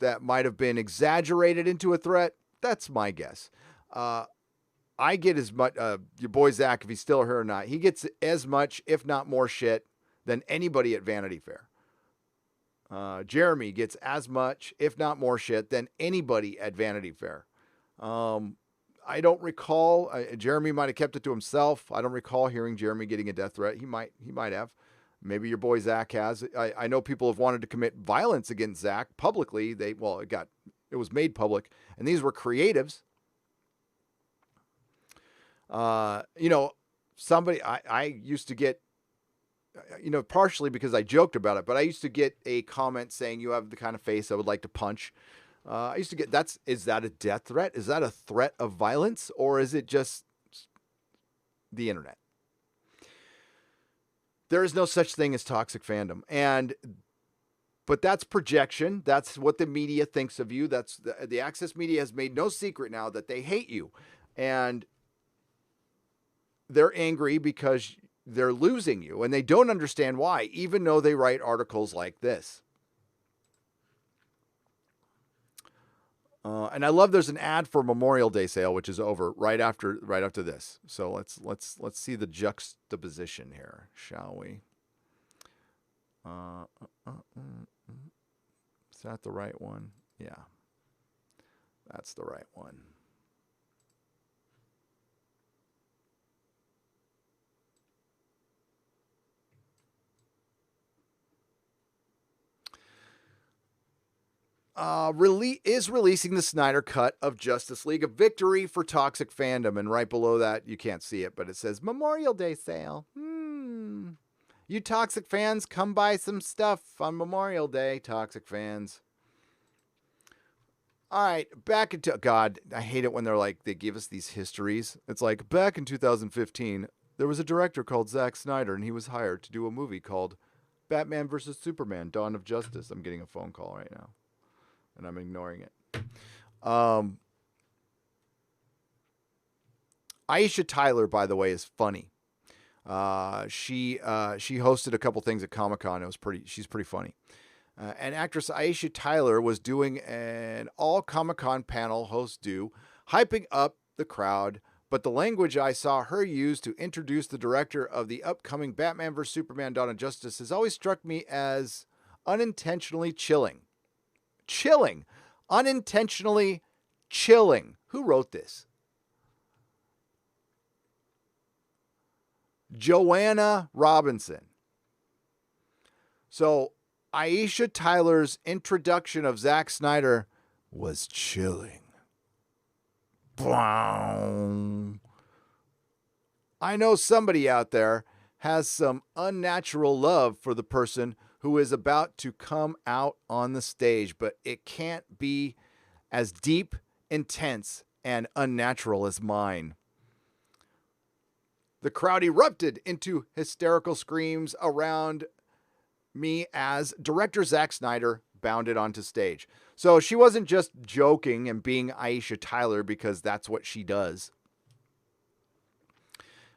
Speaker 3: that might have been exaggerated into a threat. That's my guess. I get as much, your boy Zach, if he's still here or not, he gets as much, if not more shit than anybody at Vanity Fair. Jeremy gets as much, if not more shit than anybody at Vanity Fair. I don't recall, Jeremy might have kept it to himself. I don't recall hearing Jeremy getting a death threat. He might have. Maybe your boy Zach has. I know people have wanted to commit violence against Zach publicly. It was made public, and these were creatives. Somebody, I used to get, partially because I joked about it, but I used to get a comment saying, "You have the kind of face I would like to punch." I used to get, is that a death threat? Is that a threat of violence? Or is it just the internet? There is no such thing as toxic fandom. But that's projection. That's what the media thinks of you. That's the Access media has made no secret now that they hate you. And they're angry because they're losing you. And they don't understand why, even though they write articles like this. And I love there's an ad for Memorial Day sale, which is over right after this. So let's see the juxtaposition here, shall we? Is that the right one? Yeah, that's the right one. Releasing the Snyder cut of Justice League, a victory for toxic fandom. And right below that, you can't see it, but it says Memorial Day sale. You toxic fans, come buy some stuff on Memorial Day, toxic fans. All right, back into, God, I hate it when they give us these histories. It's like, back in 2015, there was a director called Zack Snyder, and he was hired to do a movie called Batman vs. Superman, Dawn of Justice. I'm getting a phone call right now, and I'm ignoring it. Aisha Tyler, by the way, is funny. She hosted a couple things at Comic-Con. She's pretty funny. And actress Aisha Tyler was doing an all Comic-Con panel hosts do, hyping up the crowd. But the language I saw her use to introduce the director of the upcoming Batman vs. Superman Dawn of Justice has always struck me as unintentionally chilling. Chilling. Unintentionally chilling. Who wrote this? Joanna Robinson. So Aisha Tyler's introduction of Zack Snyder was chilling. I know somebody out there has some unnatural love for the person who is about to come out on the stage, but it can't be as deep, intense, and unnatural as mine. The crowd erupted into hysterical screams around me as director Zack Snyder bounded onto stage. So she wasn't just joking and being Aisha Tyler because that's what she does.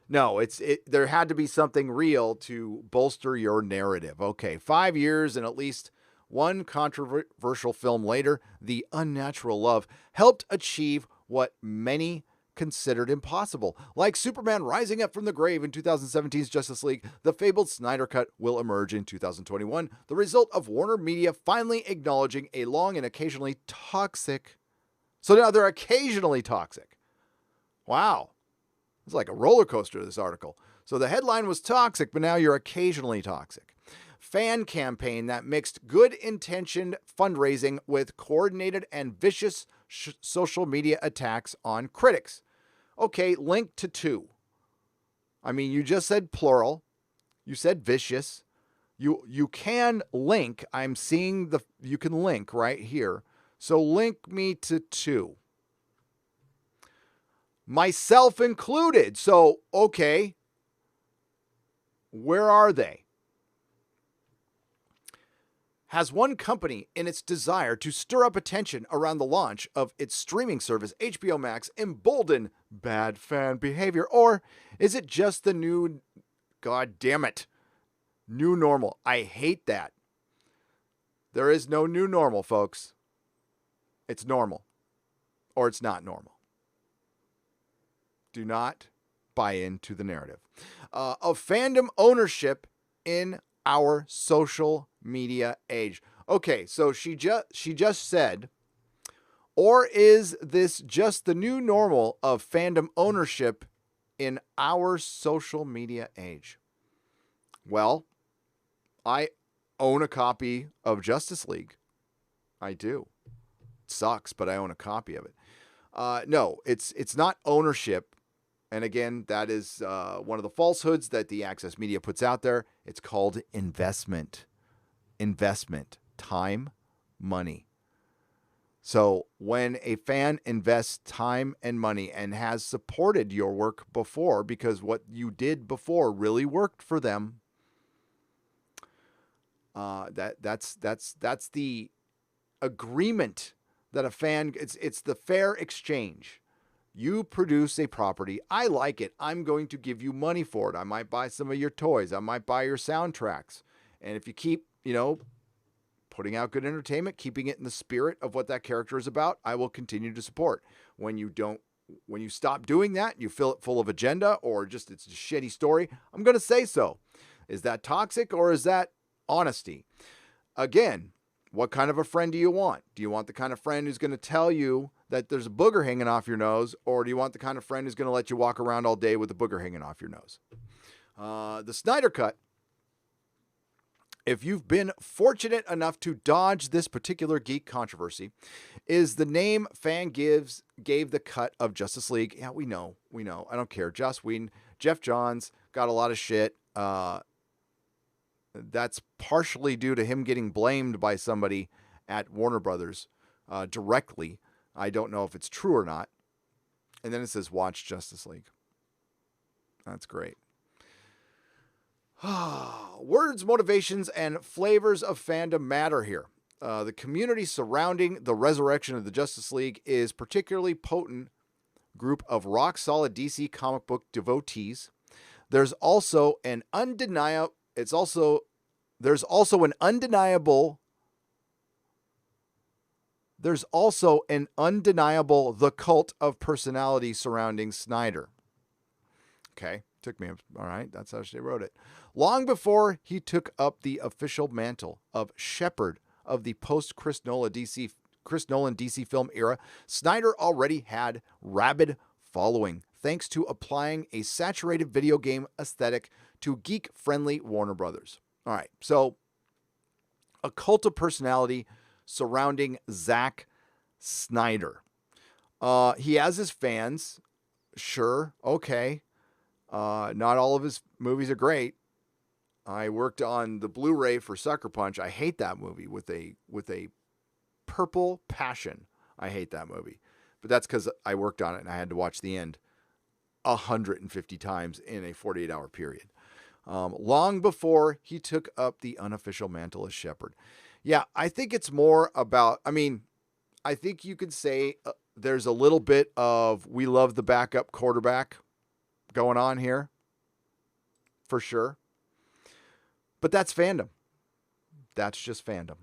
Speaker 3: No, there had to be something real to bolster your narrative. Okay, 5 years and at least one controversial film later, The Unnatural Love helped achieve what many considered impossible. Like Superman rising up from the grave in 2017's Justice League, the fabled Snyder Cut will emerge in 2021, the result of Warner Media finally acknowledging a long and occasionally toxic. So now they're occasionally toxic. Wow. It's like a roller coaster, this article. So the headline was toxic, but now you're occasionally toxic. Fan campaign that mixed good-intentioned fundraising with coordinated and vicious social media attacks on critics. Okay, link to 2. I mean, you just said plural. You said vicious. You can link. I'm seeing you can link right here. So link me to 2. Myself included. So, okay. Where are they? Has one company, in its desire to stir up attention around the launch of its streaming service, HBO Max, emboldened bad fan behavior? Or is it just the new, god damn it, new normal? I hate that. There is no new normal, folks. It's normal. Or it's not normal. Do not buy into the narrative of fandom ownership in our social media age. Okay, so she just said, or is this just the new normal of fandom ownership in our social media age? Well, I own a copy of Justice League. I do. It sucks, but I own a copy of it. No, it's not ownership. And again, that is one of the falsehoods that the Access Media puts out there. It's called investment. Investment. Time, money. So when a fan invests time and money and has supported your work before because what you did before really worked for them, that's the agreement that a fan, it's the fair exchange. You produce a property. I like it. I'm going to give you money for it. I might buy some of your toys. I might buy your soundtracks. And if you keep, putting out good entertainment, keeping it in the spirit of what that character is about, I will continue to support. When you stop doing that, you fill it full of agenda or just it's a shitty story, I'm going to say so. Is that toxic or is that honesty? Again, what kind of a friend do you want? Do you want the kind of friend who's going to tell you that there's a booger hanging off your nose, or do you want the kind of friend who's going to let you walk around all day with a booger hanging off your nose? The Snyder Cut. If you've been fortunate enough to dodge this particular geek controversy, is the name fan gave the cut of Justice League. Yeah, we know. I don't care. Joss Whedon, Jeff Johns got a lot of shit. That's partially due to him getting blamed by somebody at Warner Brothers directly. I don't know if it's true or not. And then it says, watch Justice League. That's great. Words, motivations, and flavors of fandom matter here. The community surrounding the resurrection of the Justice League is particularly potent group of rock-solid DC comic book devotees. There's also an undeniable the cult of personality surrounding Snyder. Okay, took me, all right, that's how she wrote it. Long before he took up the official mantle of shepherd of the post-Chris Nolan DC film era, Snyder already had rabid following, thanks to applying a saturated video game aesthetic to geek-friendly Warner Brothers. All right, so a cult of personality surrounding Zack Snyder. He has his fans. Sure. Okay. Not all of his movies are great. I worked on the Blu-ray for Sucker Punch. I hate that movie with a purple passion. I hate that movie. But that's because I worked on it and I had to watch the end 150 times in a 48-hour period. Long before he took up the unofficial mantle as shepherd. Yeah, I think it's more about, I think you could say there's a little bit of we love the backup quarterback going on here. For sure. But that's fandom. That's just fandom.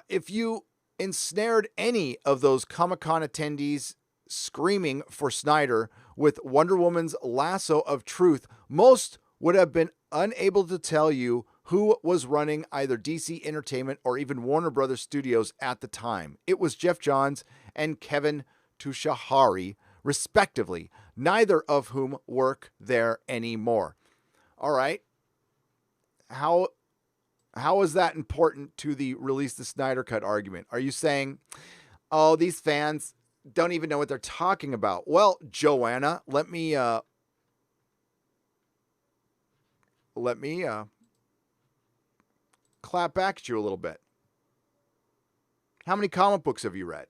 Speaker 3: If you ensnared any of those Comic-Con attendees screaming for Snyder with Wonder Woman's lasso of truth, most would have been unable to tell you who was running either DC Entertainment or even Warner Brothers Studios at the time. It was Jeff Johns and Kevin Tushahari, respectively, neither of whom work there anymore. All right. How is that important to the release the Snyder Cut argument? Are you saying, oh, these fans don't even know what they're talking about? Well, Joanna, let me clap back at you a little bit. How many comic books have you read?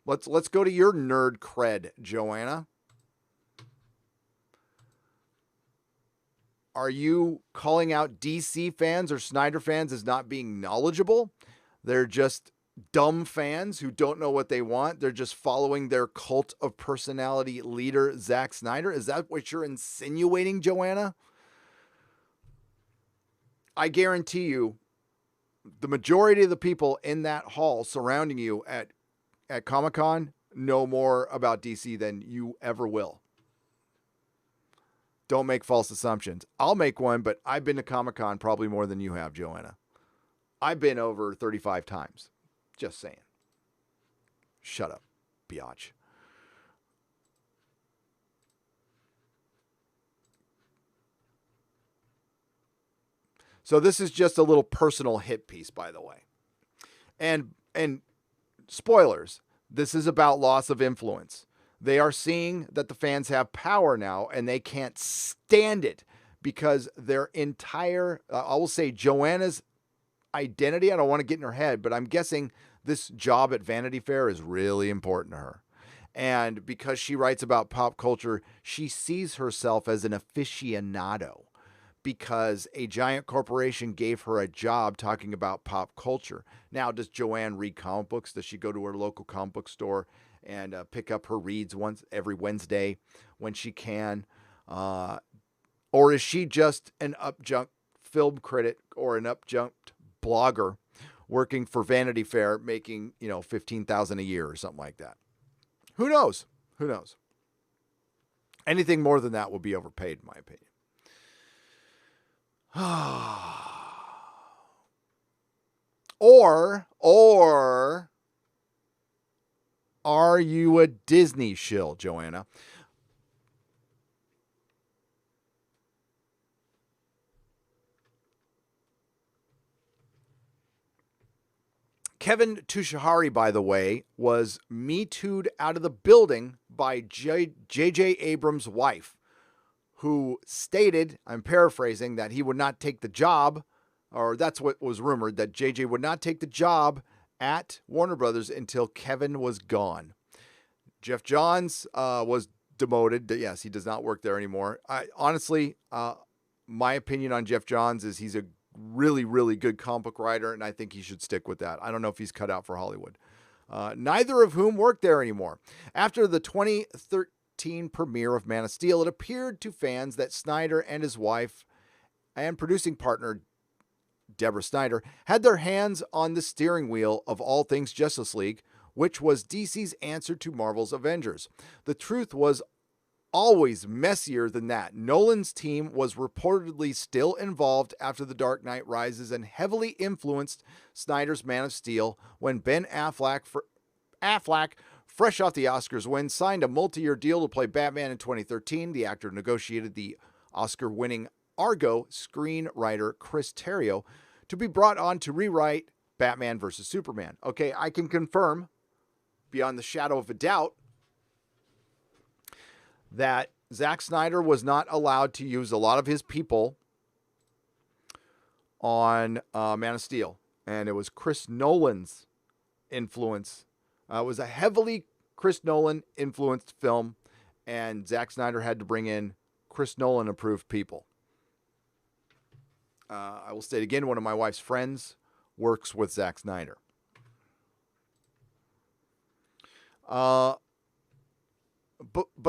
Speaker 3: Let's go to your nerd cred, Joanna. Are you calling out DC fans or Snyder fans as not being knowledgeable? They're just dumb fans who don't know what they want. They're just following their cult of personality leader, Zack Snyder. Is that what you're insinuating, Joanna? I guarantee you, the majority of the people in that hall surrounding you at Comic-Con know more about DC than you ever will. Don't make false assumptions. I'll make one, but I've been to Comic-Con probably more than you have, Joanna. I've been over 35 times. Just saying. Shut up, biatch. So this is just a little personal hit piece, by the way. And spoilers, this is about loss of influence. They are seeing that the fans have power now, and they can't stand it because their entire, I will say, Joanna's identity, I don't want to get in her head, but I'm guessing this job at Vanity Fair is really important to her. And because she writes about pop culture, she sees herself as an aficionado because a giant corporation gave her a job talking about pop culture. Now, does Joanne read comic books? Does she go to her local comic book store and pick up her reads once every Wednesday when she can? Or is she just an upjumped film critic or an upjumped blogger working for Vanity Fair making, $15,000 a year or something like that? Who knows? Who knows? Anything more than that will be overpaid, in my opinion. Or are you a Disney shill, Joanna? Kevin Tushahari, by the way, was Me Too'd out of the building by J.J. Abrams' wife, who stated, I'm paraphrasing, that he would not take the job, or that's what was rumored, that J.J. would not take the job at Warner Brothers until Kevin was gone. Jeff Johns was demoted. Yes, he does not work there anymore. Honestly, my opinion on Jeff Johns is he's a really, really good comic book writer, and I think he should stick with that. I don't know if he's cut out for Hollywood. Neither of whom work there anymore. After the 2013 premiere of Man of Steel, it appeared to fans that Snyder and his wife and producing partner Deborah Snyder had their hands on the steering wheel of all things Justice League, which was DC's answer to Marvel's Avengers. The truth was always messier than that. Nolan's team was reportedly still involved after The Dark Knight Rises and heavily influenced Snyder's Man of Steel when Ben Affleck, fresh off the Oscars win, signed a multi-year deal to play Batman in 2013. The actor negotiated the Oscar-winning Argo screenwriter Chris Terrio to be brought on to rewrite Batman vs. Superman. Okay, I can confirm, beyond the shadow of a doubt, that Zack Snyder was not allowed to use a lot of his people on Man of Steel. And it was Chris Nolan's influence. It was a heavily Chris Nolan influenced film, and Zack Snyder had to bring in Chris Nolan approved people. I will state again, one of my wife's friends works with Zack Snyder. But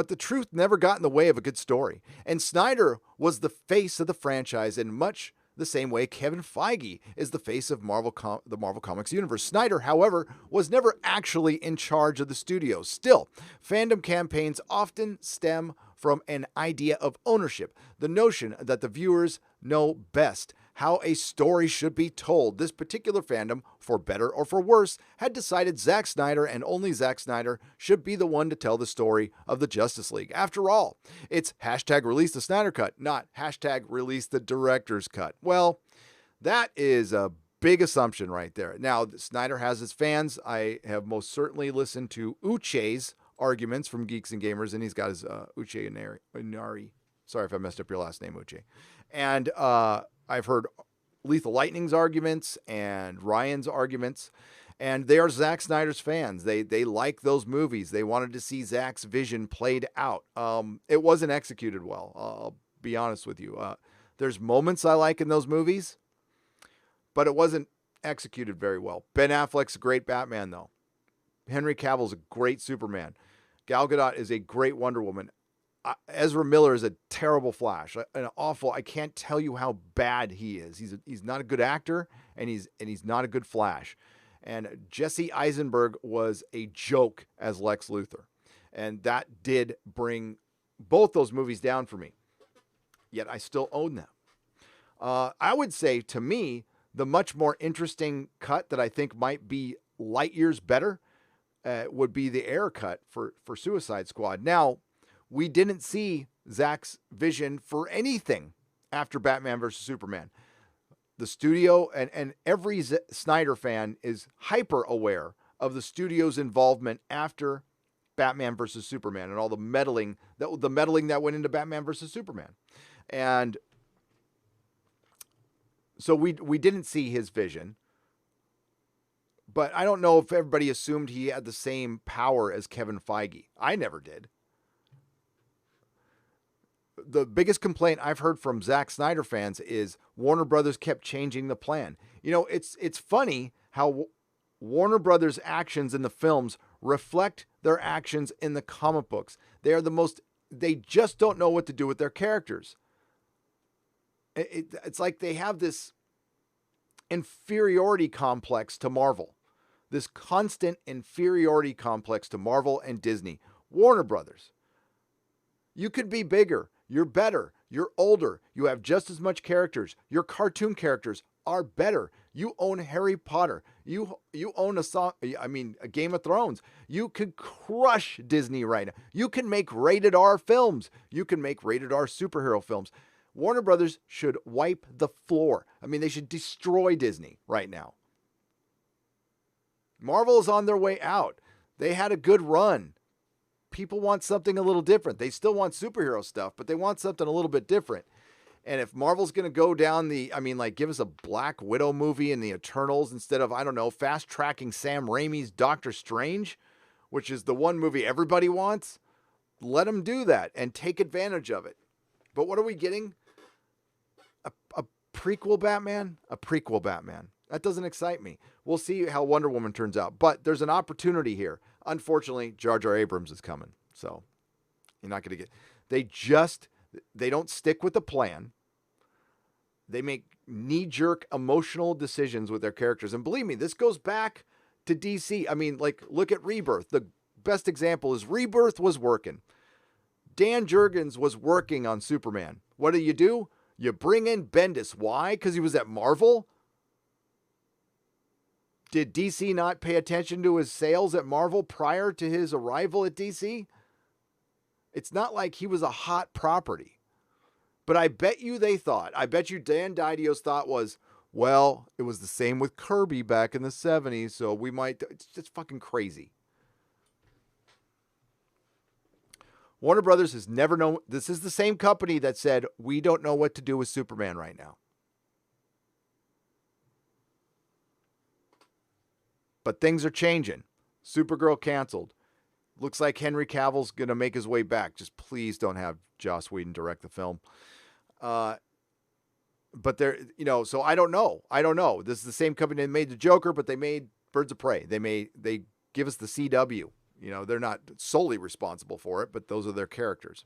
Speaker 3: the truth never got in the way of a good story. And Snyder was the face of the franchise in much the same way Kevin Feige is the face of the Marvel Comics universe. Snyder, however, was never actually in charge of the studio. Still, fandom campaigns often stem from an idea of ownership, the notion that the viewers know best how a story should be told. This particular fandom, for better or for worse, had decided Zack Snyder and only Zack Snyder should be the one to tell the story of the Justice League. After all, it's hashtag release the Snyder Cut, not hashtag release the director's cut. Well, that is a big assumption right there. Now, Snyder has his fans. I have most certainly listened to Uche's arguments from Geeks and Gamers, and he's got his Uche Inari. Sorry if I messed up your last name, Uche. And I've heard Lethal Lightning's arguments and Ryan's arguments, and they are Zack Snyder's fans. They like those movies. They wanted to see Zack's vision played out. It wasn't executed well. I'll be honest with you. There's moments I like in those movies, but it wasn't executed very well. Ben Affleck's a great Batman, though. Henry Cavill's a great Superman. Gal Gadot is a great Wonder Woman. Ezra Miller is a terrible Flash, an awful. I can't tell you how bad he is. He's not a good actor, and he's not a good Flash. And Jesse Eisenberg was a joke as Lex Luthor, and that did bring both those movies down for me. Yet I still own them. I would say, to me, the much more interesting cut that I think might be light years better would be the Ayer cut for Suicide Squad. Now, we didn't see Zack's vision for anything after Batman vs. Superman. The studio and every Snyder fan is hyper aware of the studio's involvement after Batman vs. Superman and all the meddling that went into Batman vs. Superman. And so we didn't see his vision. But I don't know if everybody assumed he had the same power as Kevin Feige. I never did. The biggest complaint I've heard from Zack Snyder fans is Warner Brothers kept changing the plan. You know, it's funny how Warner Brothers' actions in the films reflect their actions in the comic books. They just don't know what to do with their characters. It's like they have this inferiority complex to Marvel. This constant inferiority complex to Marvel and Disney. Warner Brothers, you could be bigger. You're better. You're older. You have just as much characters. Your cartoon characters are better. You own Harry Potter. You own a Game of Thrones. You could crush Disney right now. You can make rated R films. You can make rated R superhero films. Warner Brothers should wipe the floor. I mean, they should destroy Disney right now. Marvel is on their way out. They had a good run. People want something a little different. They still want superhero stuff, but they want something a little bit different. And if Marvel's going to go down give us a Black Widow movie in the Eternals instead of, fast-tracking Sam Raimi's Doctor Strange, which is the one movie everybody wants, let them do that and take advantage of it. But what are we getting? A prequel Batman? A prequel Batman. That doesn't excite me. We'll see how Wonder Woman turns out. But there's an opportunity here. Unfortunately, Jar Jar Abrams is coming. So you're not going to get... They don't stick with the plan. They make knee-jerk emotional decisions with their characters. And believe me, this goes back to DC. I mean, look at Rebirth. The best example is Rebirth was working. Dan Jurgens was working on Superman. What do? You bring in Bendis. Why? Because he was at Marvel? Did DC not pay attention to his sales at Marvel prior to his arrival at DC? It's not like he was a hot property. But I bet you Dan Didio's thought was, well, it was the same with Kirby back in the 70s, so we might... It's just fucking crazy. Warner Brothers has never known... This is the same company that said, we don't know what to do with Superman right now. But things are changing. Supergirl canceled. Looks like Henry Cavill's going to make his way back. Just please don't have Joss Whedon direct the film. But so I don't know. This is the same company that made The Joker, but they made Birds of Prey. They give us the CW. They're not solely responsible for it, but those are their characters.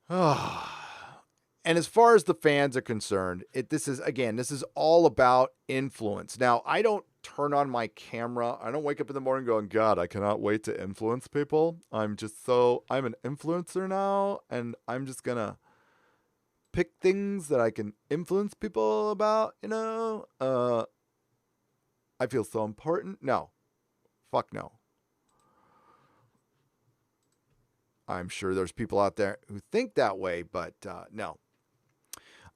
Speaker 3: And as far as the fans are concerned, this is all about influence. Now, I don't turn on my camera. I don't wake up in the morning going, God, I cannot wait to influence people. I'm an influencer now, and I'm just going to pick things that I can influence people about, I feel so important. No. Fuck no. I'm sure there's people out there who think that way, but no.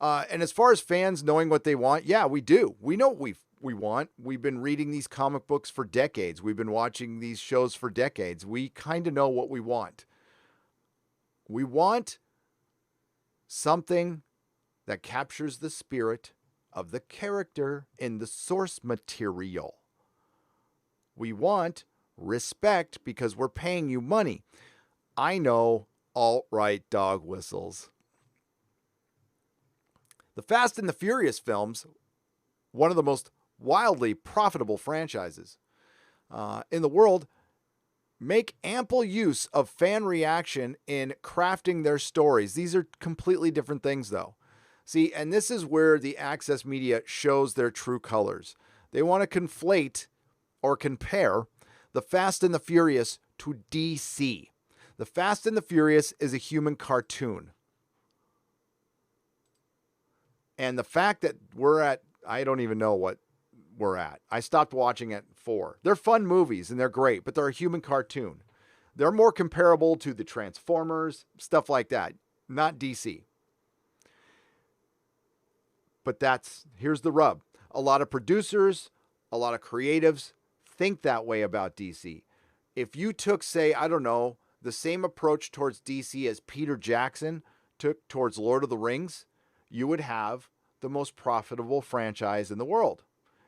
Speaker 3: And as far as fans knowing what they want, yeah, we do. We know what we want. We've been reading these comic books for decades. We've been watching these shows for decades. We kind of know what we want. We want something that captures the spirit of the character in the source material. We want respect because we're paying you money. I know, alt-right dog whistles. The Fast and the Furious films, one of the most wildly profitable franchises in the world, make ample use of fan reaction in crafting their stories. These are completely different things, though. See, and this is where the access media shows their true colors. They want to conflate or compare the Fast and the Furious to DC. The Fast and the Furious is a human cartoon. And the fact that we're at, I don't even know what we're at. I stopped watching at 4. They're fun movies and they're great, but they're a human cartoon. They're more comparable to the Transformers, stuff like that, not DC. But here's the rub. A lot of producers, a lot of creatives think that way about DC. If you took, say, I don't know, the same approach towards DC as Peter Jackson took towards Lord of the Rings, you would have the most profitable franchise in the world.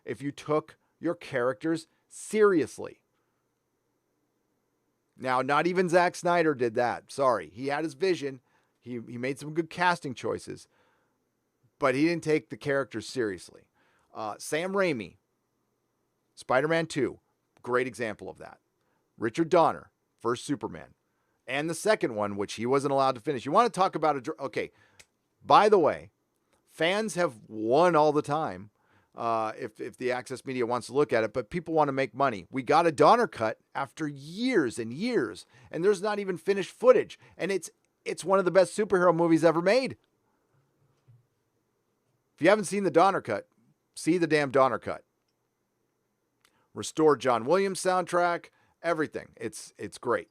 Speaker 3: If you took your characters seriously. Now, not even Zack Snyder did that. Sorry. He had his vision. He made some good casting choices. But he didn't take the characters seriously. Sam Raimi, Spider-Man 2, great example of that. Richard Donner, first Superman. And the second one, which he wasn't allowed to finish. You want to talk about okay. By the way, fans have won all the time if the access media wants to look at it, but people want to make money. We got a Donner cut after years and years, and there's not even finished footage. And it's one of the best superhero movies ever made. If you haven't seen the Donner cut, see the damn Donner cut. Restored John Williams soundtrack, everything. It's great.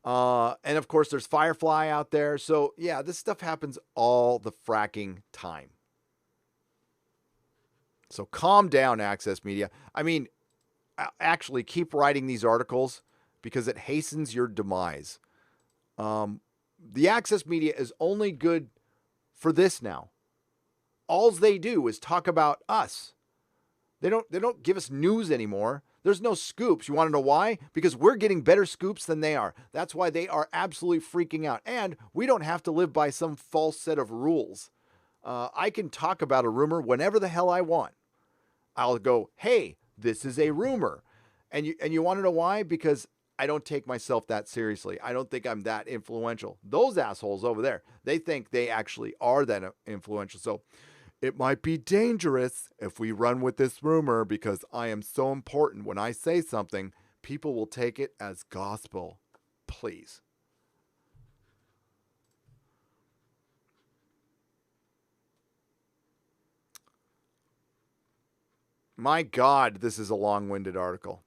Speaker 3: And of course, there's Firefly out there. So yeah, this stuff happens all the fracking time. So calm down, access media. I mean, actually keep writing these articles because it hastens your demise. The access media is only good for this now. All they do is talk about us. They don't give us news anymore. There's no scoops. You want to know why? Because we're getting better scoops than they are. That's why they are absolutely freaking out. And we don't have to live by some false set of rules. I can talk about a rumor whenever the hell I want. I'll go, hey, this is a rumor. And you want to know why? Because I don't take myself that seriously. I don't think I'm that influential. Those assholes over there, they think they actually are that influential. So it might be dangerous if we run with this rumor because I am so important. When I say something, people will take it as gospel. Please. My God, this is a long-winded article.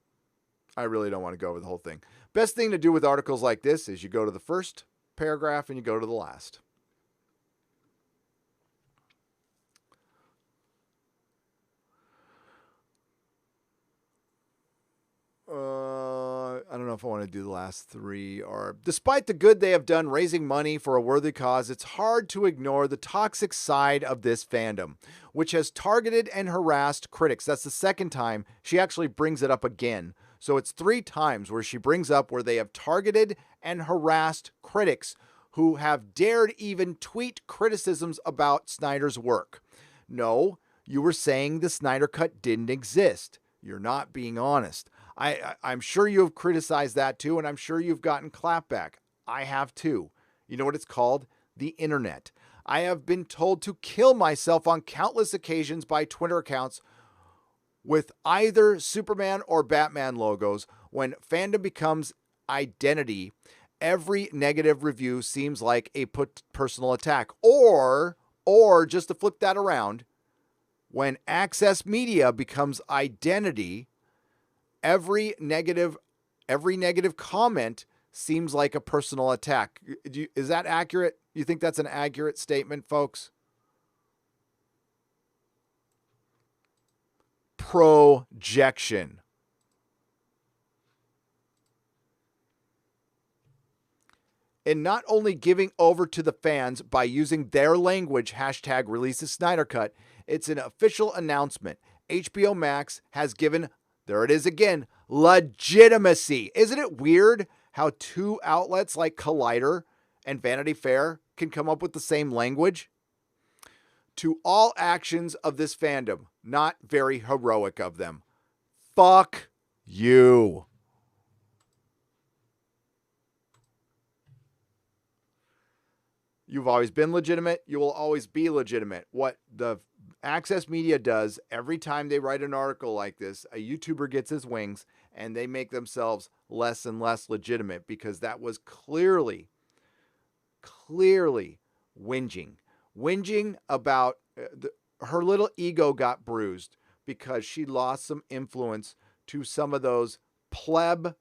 Speaker 3: I really don't want to go over the whole thing. Best thing to do with articles like this is you go to the first paragraph and you go to the last. I don't know if I want to do the last three. Despite the good they have done raising money for a worthy cause, it's hard to ignore the toxic side of this fandom, which has targeted and harassed critics. That's the second time she actually brings it up again. So it's 3 times where she brings up where they have targeted and harassed critics who have dared even tweet criticisms about Snyder's work. No, you were saying the Snyder Cut didn't exist. You're not being honest. I'm sure you have criticized that too, and I'm sure you've gotten clapback. I have too. You know what it's called? The internet. I have been told to kill myself on countless occasions by Twitter accounts with either Superman or Batman logos when fandom becomes identity every negative review seems like a personal attack. Or just to flip that around, when access media becomes identity, every negative comment seems like a personal attack. Is that accurate? You think that's an accurate statement, folks? Projection. And not only giving over to the fans by using their language, hashtag release the Snyder Cut, it's an official announcement. HBO Max has given, there it is again, legitimacy. Isn't it weird how two outlets like Collider and Vanity Fair can come up with the same language? To all actions of this fandom, not very heroic of them. Fuck you. You've always been legitimate. You will always be legitimate. What the access media does every time they write an article like this, a YouTuber gets his wings and they make themselves less and less legitimate, because that was clearly whinging about her little ego got bruised because she lost some influence to some of those pleb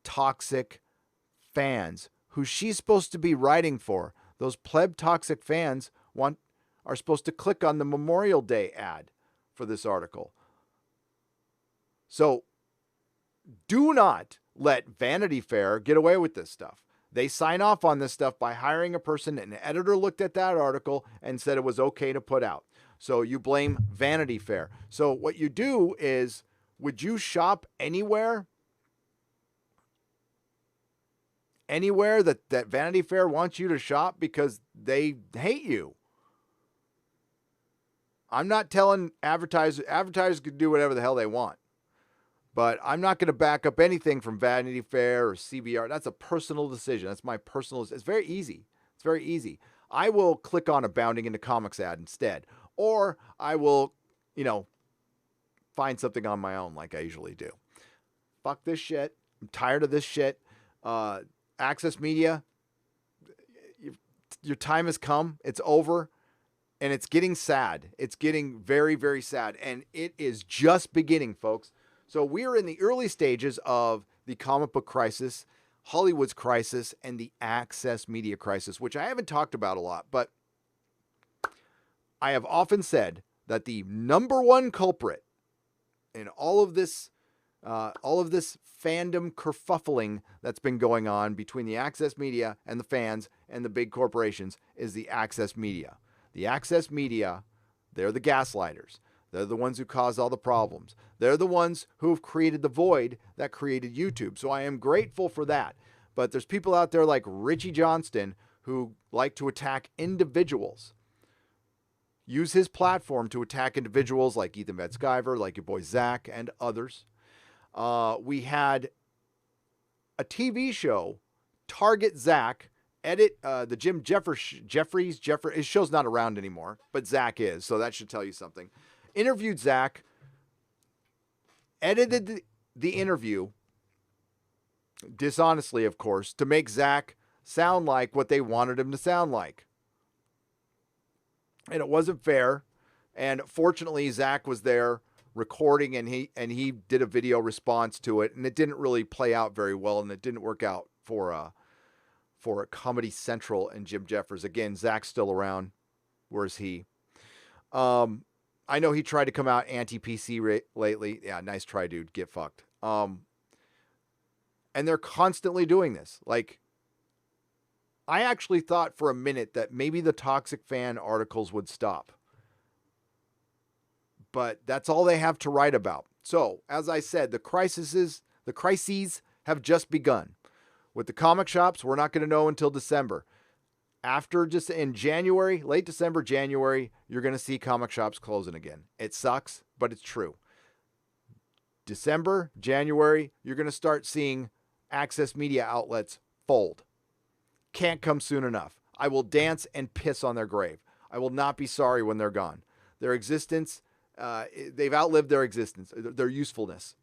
Speaker 3: toxic fans who she's supposed to be writing for. Those pleb toxic fans are supposed to click on the Memorial Day ad for this article. So do not let Vanity Fair get away with this stuff. They sign off on this stuff by hiring a person. An editor looked at that article and said it was okay to put out. So you blame Vanity Fair. So what you do is, would you shop anywhere that Vanity Fair wants you to shop because they hate you? I'm not telling advertisers can do whatever the hell they want, but I'm not going to back up anything from Vanity Fair or CBR. That's a personal decision. That's my personal. It's very easy. I will click on a Bounding Into Comics ad instead, or I will, find something on my own like I usually do. Fuck this shit. I'm tired of this shit. Access media, your time has come. It's over, and it's getting sad. It's getting very, very sad, and it is just beginning, folks. So we are in the early stages of the comic book crisis, Hollywood's crisis, and the access media crisis, which I haven't talked about a lot, but I have often said that the number one culprit in all of this fandom kerfuffling that's been going on between the access media and the fans and the big corporations is the access media. The access media, they're the gaslighters. They're the ones who cause all the problems. They're the ones who have created the void that created YouTube. So I am grateful for that. But there's people out there like Richie Johnston who like to attack individuals. Use his platform to attack individuals like Ethan Van Sciver, like your boy Zach, and others. We had a TV show target Zach, edit the Jim Jeffries. His show's not around anymore, but Zach is, so that should tell you something. Interviewed Zach, edited the interview, dishonestly, of course, to make Zach sound like what they wanted him to sound like. And it wasn't fair. And fortunately, Zach was there recording, and he did a video response to it, and it didn't really play out very well, and it didn't work out for Comedy Central and Jim Jeffers. Again, Zach's still around. Where's he? I know he tried to come out anti-PC lately. Yeah, nice try, dude. Get fucked. And they're constantly doing this. Like, I actually thought for a minute that maybe the toxic fan articles would stop. But that's all they have to write about. So, as I said, the crises have just begun. With the comic shops, we're not going to know until December. After just in January, late December, January, you're going to see comic shops closing again. It sucks, but it's true. December, January, you're going to start seeing access media outlets fold. Can't come soon enough. I will dance and piss on their grave. I will not be sorry when they're gone. Their existence, they've outlived their existence, their usefulness.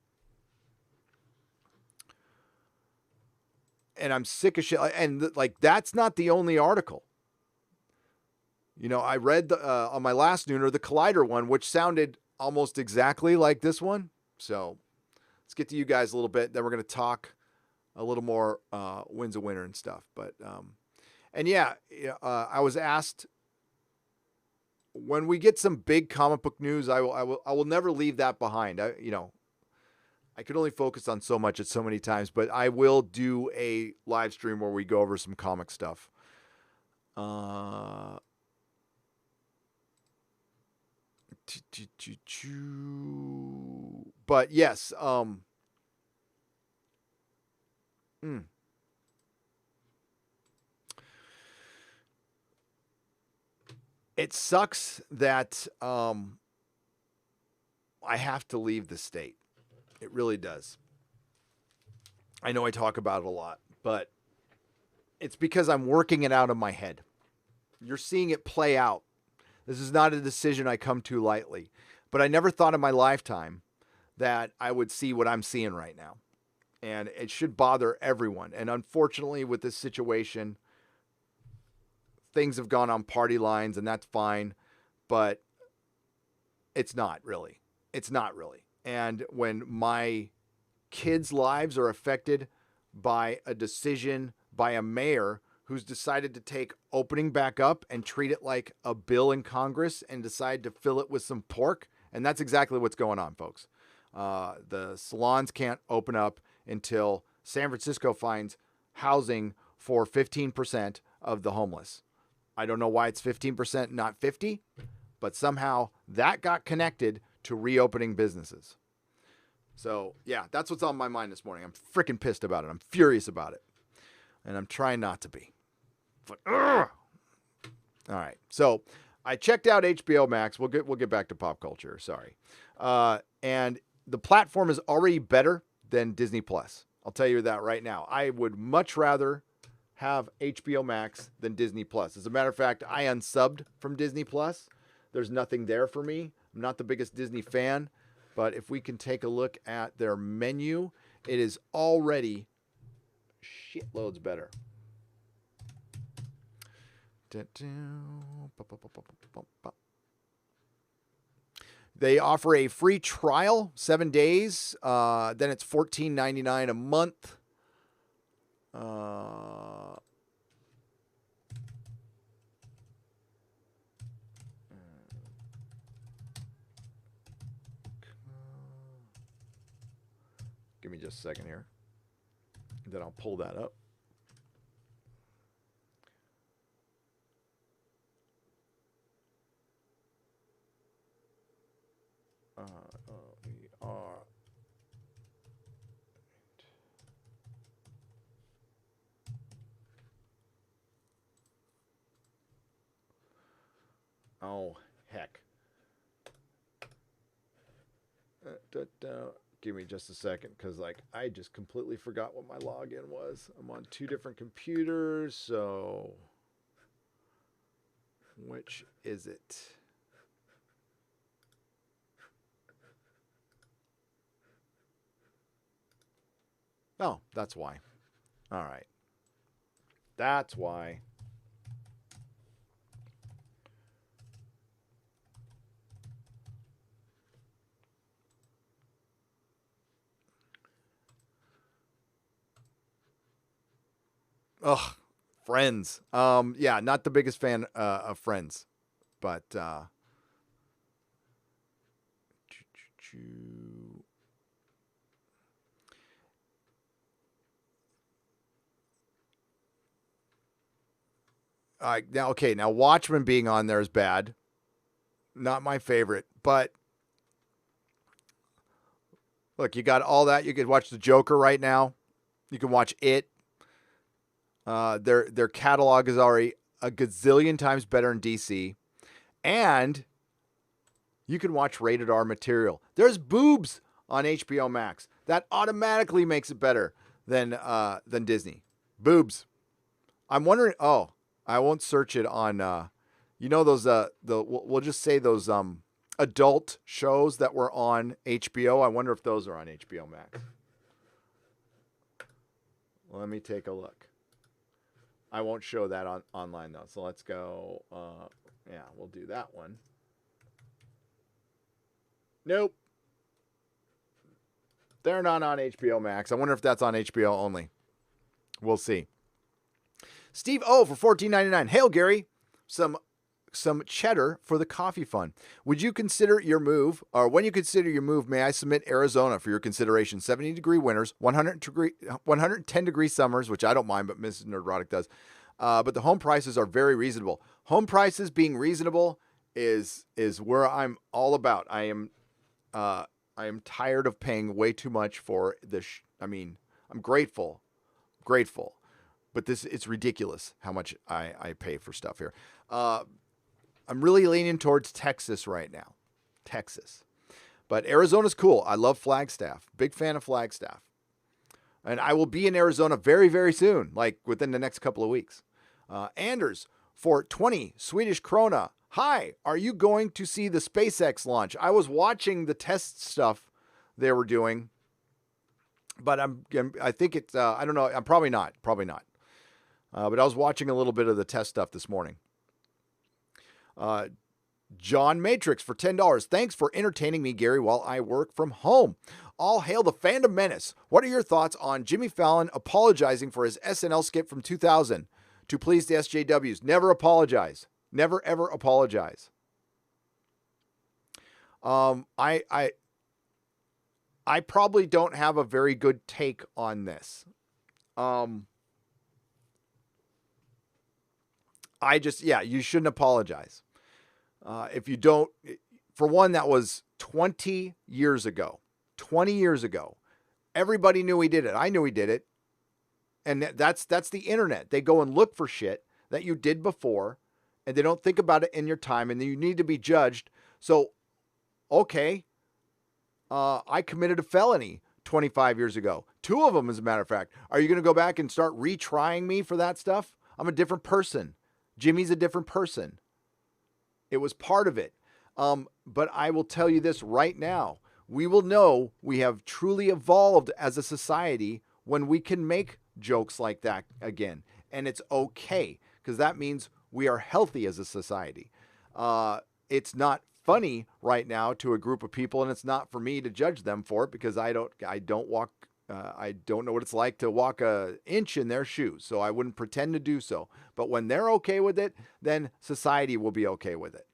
Speaker 3: and I'm sick of shit. And like, that's not the only article. You know, I read on my last Nooner, the Collider one, which sounded almost exactly like this one. So let's get to you guys a little bit. Then we're going to talk a little more wins a winner and stuff. But, and yeah, I was asked, when we get some big comic book news, I will never leave that behind. I could only focus on so much at so many times, but I will do a live stream where we go over some comic stuff. But yes, it sucks that I have to leave the state. It really does. I know I talk about it a lot, but it's because I'm working it out in my head. You're seeing it play out. This is not a decision I come to lightly, but I never thought in my lifetime that I would see what I'm seeing right now. And it should bother everyone. And unfortunately, with this situation, things have gone on party lines, and that's fine, but it's not really. It's not really. And when my kids' lives are affected by a decision by a mayor who's decided to take opening back up and treat it like a bill in Congress and decide to fill it with some pork, and that's exactly what's going on, folks. The salons can't open up until San Francisco finds housing for 15% of the homeless. I don't know why it's 15%, not 50%, but somehow that got connected to reopening businesses. So, yeah, that's what's on my mind this morning. I'm freaking pissed about it. I'm furious about it. And I'm trying not to be. But, all right. So, I checked out HBO Max. We'll get back to pop culture. Sorry. And the platform is already better than Disney Plus. I'll tell you that right now. I would much rather have HBO Max than Disney Plus. As a matter of fact, I unsubbed from Disney Plus. There's nothing there for me. I'm not the biggest Disney fan, but if we can take a look at their menu, it is already shitloads better. They offer a free trial, 7 days. Then it's $14.99 a month. Give me just a second here. Then I'll pull that up. LOTR. Oh, heck. Give me just a second, because I just completely forgot what my login was. I'm on two different computers, so which is it? Oh, that's why. All right. That's why. Ugh, Friends. Yeah, not the biggest fan of Friends, but now Watchmen being on there is bad. Not my favorite, but look, you got all that. You could watch The Joker right now. You can watch It. Their catalog is already a gazillion times better in DC, and you can watch rated R material. There's boobs on HBO Max. That automatically makes it better than Disney. Boobs. I'm wondering. Oh, I won't search it on. Those we'll just say those adult shows that were on HBO. I wonder if those are on HBO Max. Let me take a look. I won't show that online though. So let's go. Yeah, we'll do that one. Nope. They're not on HBO Max. I wonder if that's on HBO only. We'll see. Steve O for $14.99. Hail, Gary. Some cheddar for the coffee fund. Would you consider your move, or when you consider your move, may I submit Arizona for your consideration? 70-degree winters, 110-degree summers, which I don't mind, but Mrs. Nerdrotic does. But the home prices are very reasonable. Home prices being reasonable is where I'm all about. I am tired of paying way too much for this. I'm grateful, but it's ridiculous how much I pay for stuff here. I'm really leaning towards Texas right now. Texas. But Arizona's cool. I love Flagstaff. Big fan of Flagstaff. And I will be in Arizona very, very soon, like within the next couple of weeks. Anders for 20 Swedish krona. Hi, are you going to see the SpaceX launch? I was watching the test stuff they were doing, but I think it's, I don't know. I'm probably not. But I was watching a little bit of the test stuff this morning. John Matrix for $10. Thanks for entertaining me, Gary, while I work from home. All hail the fandom menace. What are your thoughts on Jimmy Fallon apologizing for his SNL skit from 2000 to please the SJWs? Never apologize. Never, ever apologize. I probably don't have a very good take on this. You shouldn't apologize. If you don't, for one, that was 20 years ago. 20 years ago. Everybody knew he did it. I knew he did it. And that's the internet. They go and look for shit that you did before, and they don't think about it in your time, and then you need to be judged. So, okay, I committed a felony 25 years ago. 2 of them, as a matter of fact. Are you going to go back and start retrying me for that stuff? I'm a different person. Jimmy's a different person. It was part of it. But I will tell you this right now. We will know we have truly evolved as a society when we can make jokes like that again. And it's okay, because that means we are healthy as a society. It's not funny right now to a group of people, and it's not for me to judge them for it, because I don't know what it's like to walk an inch in their shoes, so I wouldn't pretend to do so. But when they're okay with it, then society will be okay with it.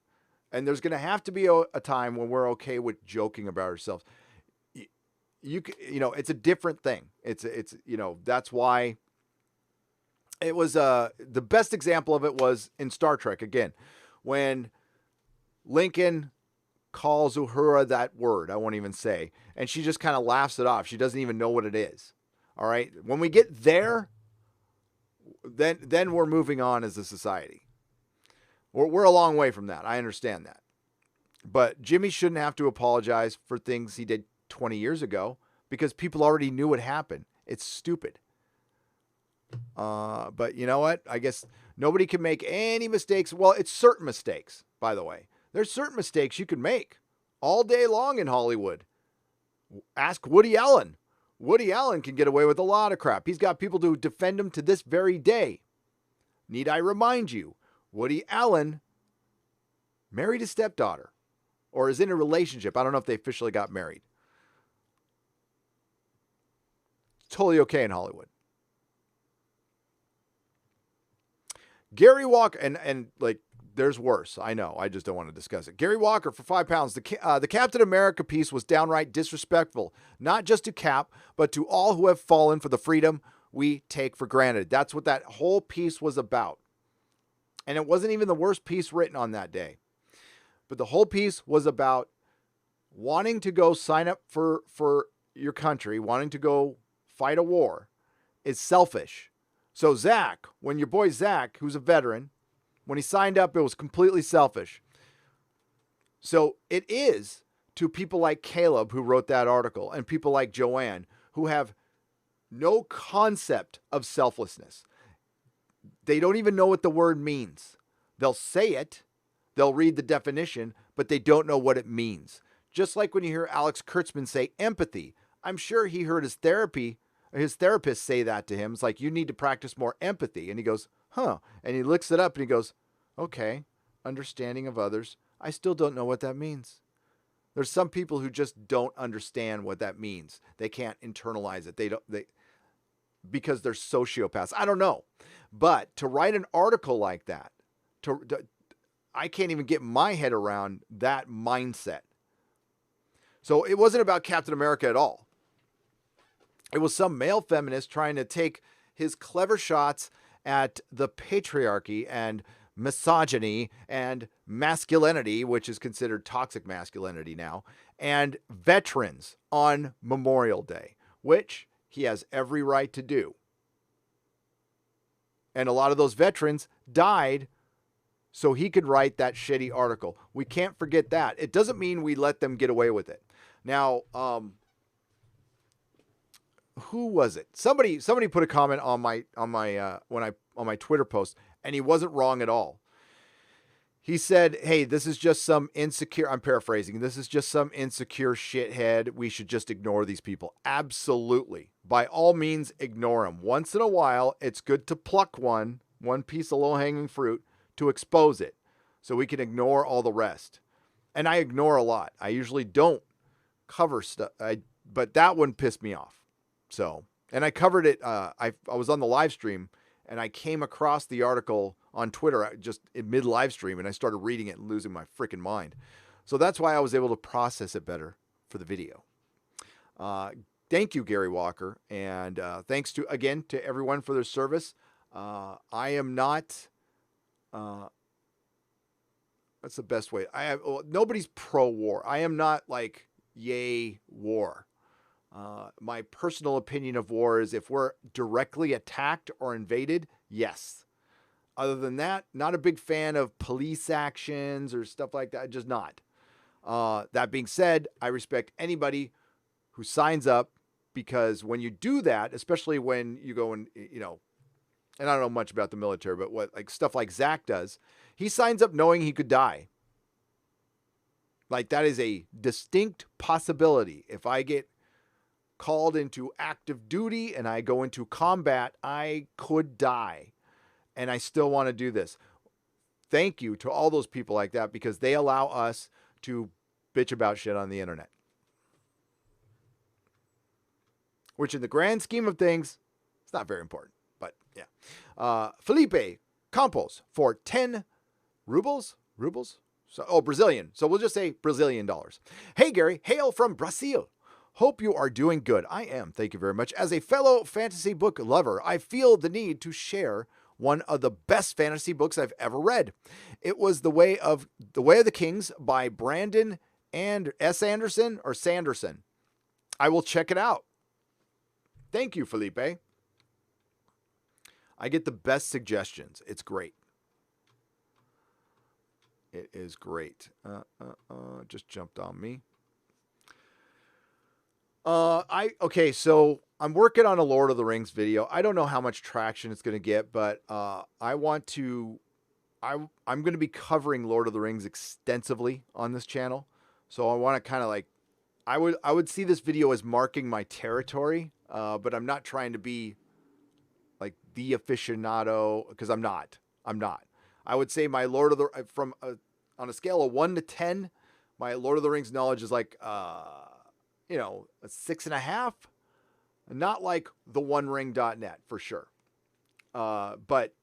Speaker 3: And there's going to have to be a time when we're okay with joking about ourselves. It's a different thing. That's why it was, the best example of it was in Star Trek again, when Lincoln calls Uhura that word, I won't even say, and she just kind of laughs it off. She doesn't even know what it is. All right. When we get there, then we're moving on as a society. We're a long way from that. I understand that. But Jimmy shouldn't have to apologize for things he did 20 years ago, because people already knew what happened. It's stupid. But you know what? I guess nobody can make any mistakes. Well, it's certain mistakes, by the way. There's certain mistakes you can make all day long in Hollywood. Ask Woody Allen. Woody Allen can get away with a lot of crap. He's got people to defend him to this very day. Need I remind you, Woody Allen married his stepdaughter, or is in a relationship. I don't know if they officially got married. Totally okay in Hollywood. Gary Walker, and like, there's worse. I know. I just don't want to discuss it. Gary Walker for £5. The Captain America piece was downright disrespectful, not just to Cap, but to all who have fallen for the freedom we take for granted. That's what that whole piece was about. And it wasn't even the worst piece written on that day. But the whole piece was about wanting to go sign up for your country, wanting to go fight a war, is selfish. So Zach, when your boy Zach, who's a veteran, when he signed up, it was completely selfish. So it is to people like Caleb, who wrote that article, and people like Joanne, who have no concept of selflessness. They don't even know what the word means. They'll say it, they'll read the definition, but they don't know what it means. Just like when you hear Alex Kurtzman say empathy. I'm sure he heard his therapy his therapists say that to him. It's like, you need to practice more empathy. And he goes, huh. And he looks it up and he goes, okay, understanding of others. I still don't know what that means. There's some people who just don't understand what that means. They can't internalize it. Because they're sociopaths. I don't know. But to write an article like that, I can't even get my head around that mindset. So it wasn't about Captain America at all. It was some male feminist trying to take his clever shots at the patriarchy and misogyny and masculinity, which is considered toxic masculinity now, and veterans on Memorial Day, which he has every right to do. And a lot of those veterans died so he could write that shitty article. We can't forget that. It doesn't mean we let them get away with it. Now, who was it? Somebody put a comment on my Twitter post, and he wasn't wrong at all. He said, hey, this is just some insecure, I'm paraphrasing, this is just some insecure shithead. We should just ignore these people. Absolutely. By all means, ignore them. Once in a while, it's good to pluck one piece of low-hanging fruit to expose it so we can ignore all the rest. And I ignore a lot. I usually don't cover stuff, but that one pissed me off. So, and I covered it. I was on the live stream and I came across the article on Twitter just in mid live stream, and I started reading it and losing my freaking mind. So that's why I was able to process it better for the video. Thank you, Gary Walker. And thanks to everyone for their service. I am not, that's the best way. Nobody's pro-war. I am not like, yay, war. My personal opinion of war is if we're directly attacked or invaded, yes. Other than that, not a big fan of police actions or stuff like that. Just not. That being said, I respect anybody who signs up, because when you do that, especially when you go and, and I don't know much about the military, but what stuff like Zach does, he signs up knowing he could die. Like, that is a distinct possibility. If I get called into active duty and I go into combat, I could die. And I still want to do this. Thank you to all those people like that, because they allow us to bitch about shit on the internet. Which in the grand scheme of things, it's not very important. But yeah. Felipe Campos for 10 rubles? So, Brazilian. So we'll just say Brazilian dollars. Hey, Gary. Hail from Brazil. Hope you are doing good. I am. Thank you very much. As a fellow fantasy book lover, I feel the need to share one of the best fantasy books I've ever read. It was The Way of the Kings by Brandon and S. Anderson or Sanderson. I will check it out. Thank you, Felipe. I get the best suggestions. It's great. It is great. Just jumped on me. Okay, so I'm working on a Lord of the Rings video. I don't know how much traction it's going to get, but I'm going to be covering Lord of the Rings extensively on this channel. So I want to kind of I would see this video as marking my territory, but I'm not trying to be like the aficionado, because I'm not. I would say my Lord of the on a scale of 1 to 10, my Lord of the Rings knowledge is like a 6.5, not like the OneRing.net for sure. But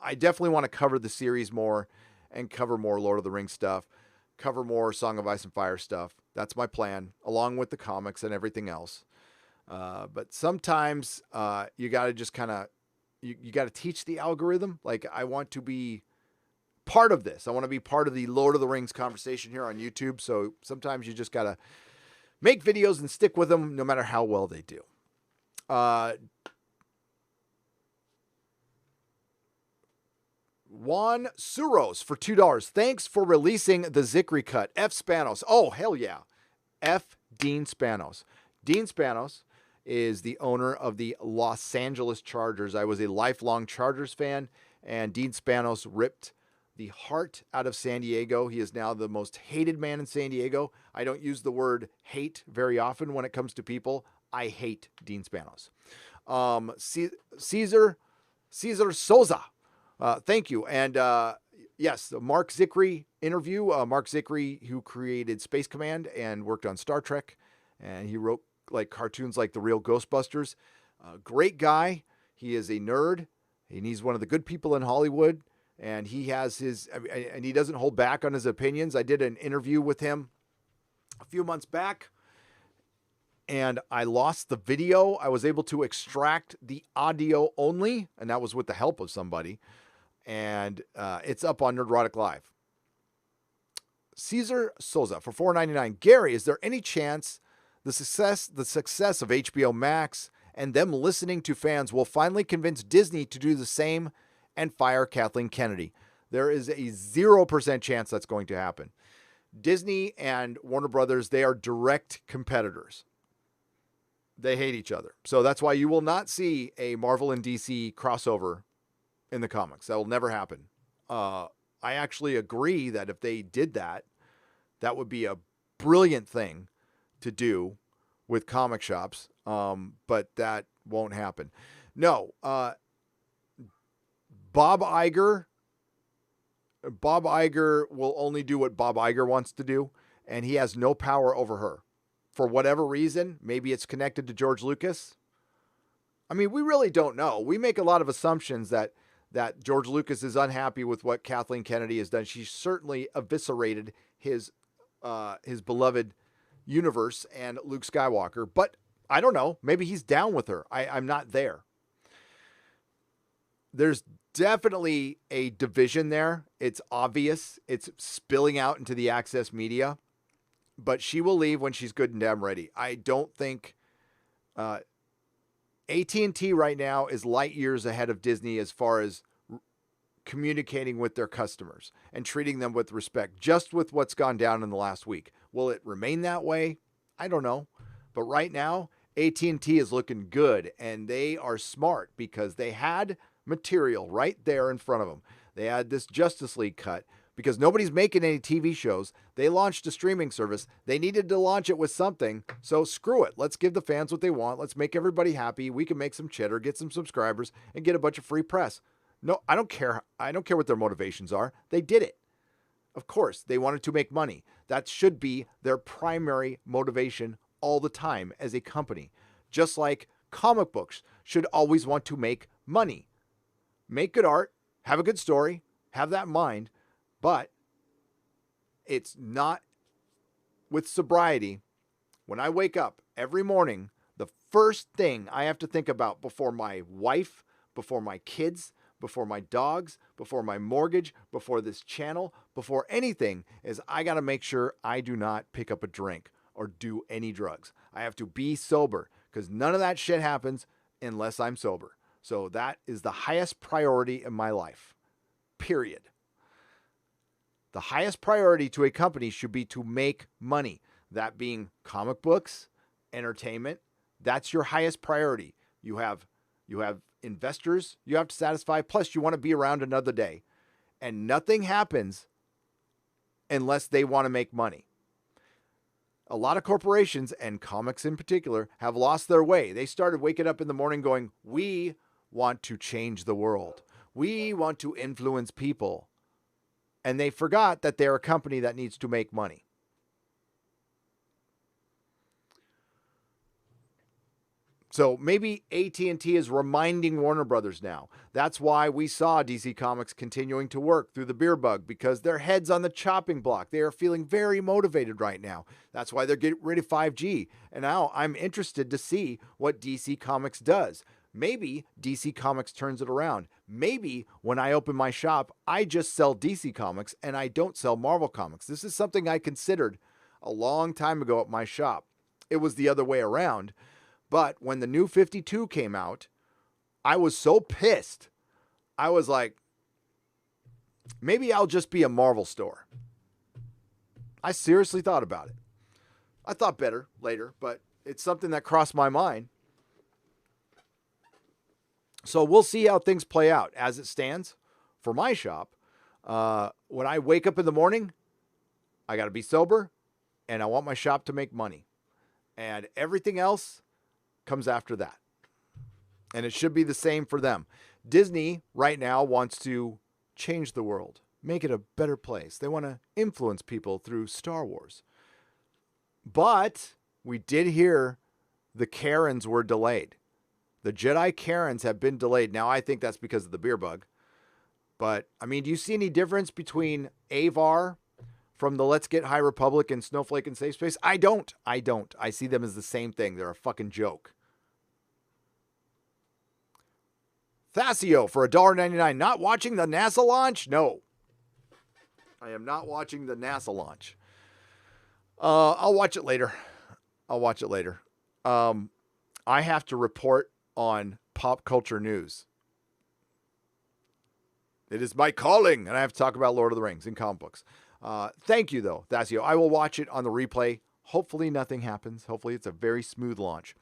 Speaker 3: I definitely want to cover the series more and cover more Lord of the Rings stuff, cover more Song of Ice and Fire stuff. That's my plan, along with the comics and everything else. But sometimes you got to just kind of, you got to teach the algorithm. Like, I want to be part of this. I want to be part of the Lord of the Rings conversation here on YouTube. So sometimes you just got to make videos and stick with them no matter how well they do. Juan Suros for $2. Thanks for releasing the Zikri cut. F. Spanos. Oh, hell yeah. F. Dean Spanos. Dean Spanos is the owner of the Los Angeles Chargers. I was a lifelong Chargers fan, and Dean Spanos ripped the heart out of San Diego. He is now the most hated man in San Diego. I don't use the word hate very often when it comes to people. I hate Dean Spanos. Caesar Souza, thank you. And yes, the Mark Zicree interview. Mark Zicree, who created Space Command and worked on Star Trek, and he wrote like cartoons like The Real Ghostbusters. Great guy. He is a nerd, and he's one of the good people in Hollywood. And he has and he doesn't hold back on his opinions. I did an interview with him a few months back, and I lost the video. I was able to extract the audio only, and that was with the help of somebody. And it's up on Nerdrotic Live. Caesar Souza for $4.99. Gary, is there any chance the success of HBO Max and them listening to fans will finally convince Disney to do the same and fire Kathleen Kennedy? There is a 0% chance that's going to happen. Disney and Warner Brothers, they are direct competitors. They hate each other. So that's why you will not see a Marvel and DC crossover in the comics. That will never happen. I actually agree that if they did that, that would be a brilliant thing to do with comic shops. But that won't happen. No, Bob Iger will only do what Bob Iger wants to do, and he has no power over her. For whatever reason, maybe it's connected to George Lucas. I mean, we really don't know. We make a lot of assumptions that George Lucas is unhappy with what Kathleen Kennedy has done. She certainly eviscerated his beloved universe and Luke Skywalker, but I don't know. Maybe he's down with her. I'm not there. There's definitely a division there. It's obvious. It's spilling out into the access media, but she will leave when she's good and damn ready. I don't think AT&T right now is light years ahead of Disney as far as communicating with their customers and treating them with respect, just with what's gone down in the last week. Will it remain that way? I don't know. But right now, AT&T is looking good, and they are smart because they had material right there in front of them. They had this Justice League cut because nobody's making any TV shows. They launched a streaming service. They needed to launch it with something. So screw it. Let's give the fans what they want. Let's make everybody happy. We can make some cheddar, get some subscribers, and get a bunch of free press. No, I don't care. I don't care what their motivations are. They did it. Of course, they wanted to make money. That should be their primary motivation all the time as a company. Just like comic books should always want to make money. Make good art, have a good story, have that in mind, but it's not with sobriety. When I wake up every morning, the first thing I have to think about before my wife, before my kids, before my dogs, before my mortgage, before this channel, before anything is I got to make sure I do not pick up a drink or do any drugs. I have to be sober because none of that shit happens unless I'm sober. So that is the highest priority in my life, period. The highest priority to a company should be to make money. That being comic books, entertainment, that's your highest priority. You have investors you have to satisfy, plus you want to be around another day. And nothing happens unless they want to make money. A lot of corporations, and comics in particular, have lost their way. They started waking up in the morning going, we want to change the world. We want to influence people. And they forgot that they're a company that needs to make money. So maybe AT&T is reminding Warner Brothers now. That's why we saw DC Comics continuing to work through the beer bug, because their head's on the chopping block. They are feeling very motivated right now. That's why they're getting rid of 5G. And now I'm interested to see what DC Comics does. Maybe DC Comics turns it around. Maybe when I open my shop, I just sell DC Comics and I don't sell Marvel Comics. This is something I considered a long time ago at my shop. It was the other way around. But when the new 52 came out, I was so pissed. I was like, maybe I'll just be a Marvel store. I seriously thought about it. I thought better later, but it's something that crossed my mind. So we'll see how things play out. As it stands, for my shop, when I wake up in the morning, I got to be sober, and I want my shop to make money. And everything else, comes after that. And it should be the same for them. Disney right now wants to change the world, make it a better place. They want to influence people through Star Wars. But we did hear the Karens were delayed. The Jedi Karens have been delayed. Now, I think that's because of the beer bug. But, I mean, do you see any difference between Avar from the Let's Get High Republic and Snowflake and Safe Space? I don't. I see them as the same thing. They're a fucking joke. Thassio for $1.99. Not watching the NASA launch? No. I am not watching the NASA launch. I'll watch it later. I have to report on pop culture news. It is my calling, and I have to talk about Lord of the Rings and comic books. Thank you, though, Thassio. I will watch it on the replay. Hopefully nothing happens. Hopefully it's a very smooth launch.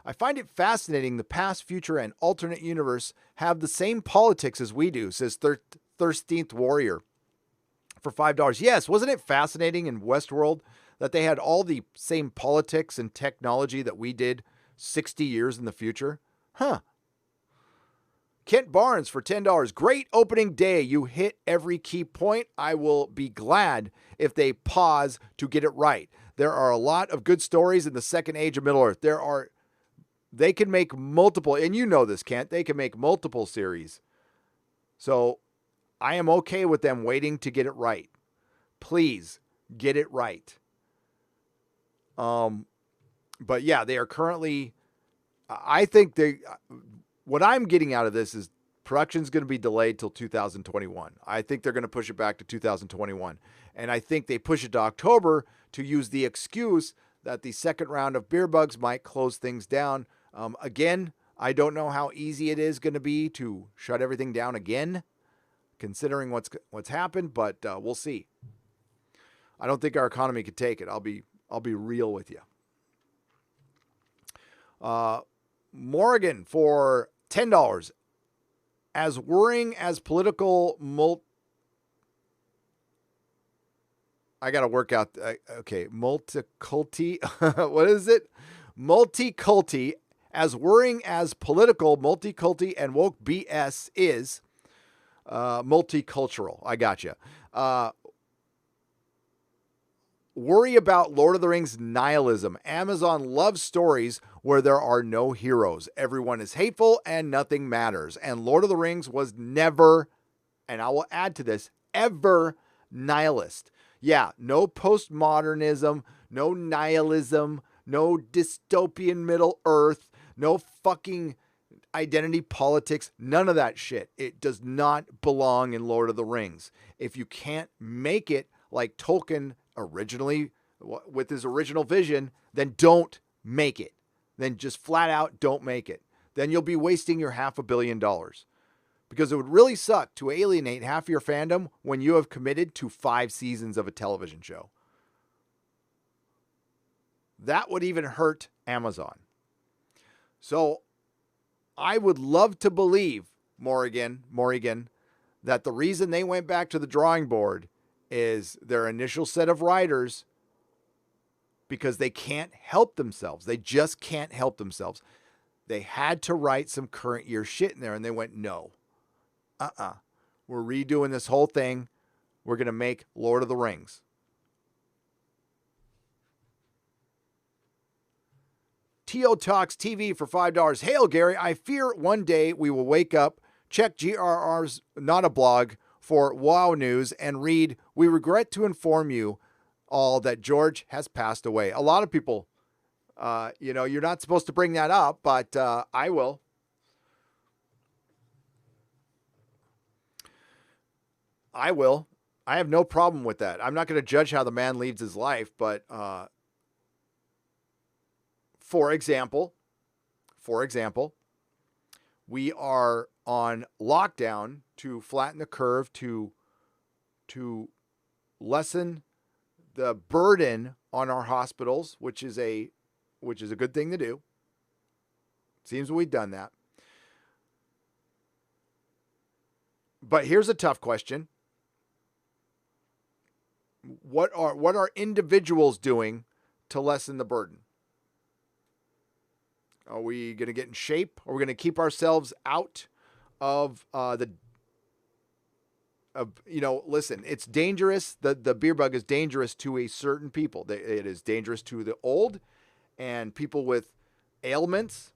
Speaker 3: I find it fascinating the past, future, and alternate universe have the same politics as we do, says 13th Warrior for $5. Yes, wasn't it fascinating in Westworld that they had all the same politics and technology that we did 60 years in the future? Huh. Kent Barnes for $10. Great opening day. You hit every key point. I will be glad if they pause to get it right. There are a lot of good stories in the second age of Middle Earth. They can make multiple, and you know this, Kent, they can make multiple series. So I am okay with them waiting to get it right. Please get it right. But yeah, they are currently, I think what I'm getting out of this is production's going to be delayed till 2021. I think they're going to push it back to 2021. And I think they push it to October to use the excuse that the second round of beer bugs might close things down. Again, I don't know how easy it is going to be to shut everything down again, considering what's happened, but we'll see. I don't think our economy could take it. I'll be real with you. Morgan for $10. As worrying as political I got to work out. Okay. Multiculti. What is it? Multiculti. As worrying as political, multiculti, and woke BS is multicultural. I got you. Worry about Lord of the Rings nihilism. Amazon loves stories where there are no heroes. Everyone is hateful and nothing matters. And Lord of the Rings was never, and I will add to this, ever nihilist. Yeah, no postmodernism, no nihilism, no dystopian Middle Earth, no fucking identity politics, none of that shit. It does not belong in Lord of the Rings. If you can't make it like Tolkien originally, with his original vision, then don't make it. Then just flat out don't make it. Then you'll be wasting your $500 million. Because it would really suck to alienate half your fandom when you have committed to 5 seasons of a television show. That would even hurt Amazon. So I would love to believe, Morrigan, that the reason they went back to the drawing board is their initial set of writers, because they can't help themselves. They just can't help themselves. They had to write some current year shit in there, and they went, no. We're redoing this whole thing. We're going to make Lord of the Rings. T.O. Talks TV for $5. Hail, Gary. I fear one day we will wake up, check GRR's Not a Blog for WoW News, and read, we regret to inform you all that George has passed away. A lot of people, you're not supposed to bring that up, but I will. I have no problem with that. I'm not going to judge how the man leads his life, but for example, we are on lockdown to flatten the curve, to lessen the burden on our hospitals, which is a good thing to do. Seems we've done that. But here's a tough question. What are individuals doing to lessen the burden? Are we going to get in shape? Are we going to keep ourselves out of listen, it's dangerous. The beer bug is dangerous to a certain people. It is dangerous to the old and people with ailments.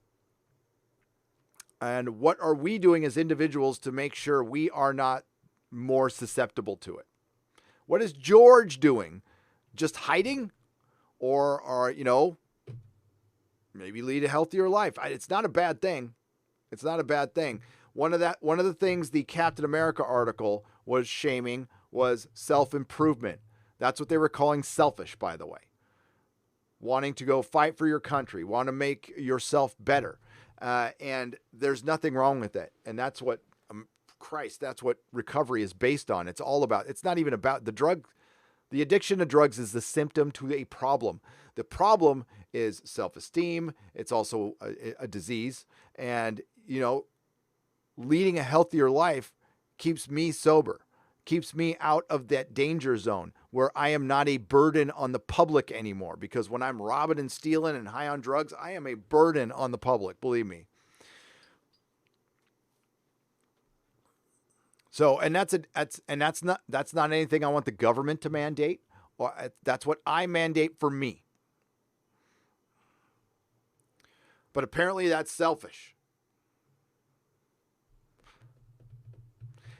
Speaker 3: And what are we doing as individuals to make sure we are not more susceptible to it? What is George doing? Just hiding? Or maybe lead a healthier life. It's not a bad thing. It's not a bad thing. One of the things the Captain America article was shaming was self-improvement. That's what they were calling selfish, by the way. Wanting to go fight for your country, want to make yourself better. And there's nothing wrong with it. And that's what, that's what recovery is based on. It's all about, it's not even about the drug. The addiction to drugs is the symptom to a problem. The problem is self-esteem. It's also a disease. And, leading a healthier life keeps me sober, keeps me out of that danger zone where I am not a burden on the public anymore. Because when I'm robbing and stealing and high on drugs, I am a burden on the public, believe me. So, and that's not anything I want the government to mandate. Or that's what I mandate for me. But apparently that's selfish.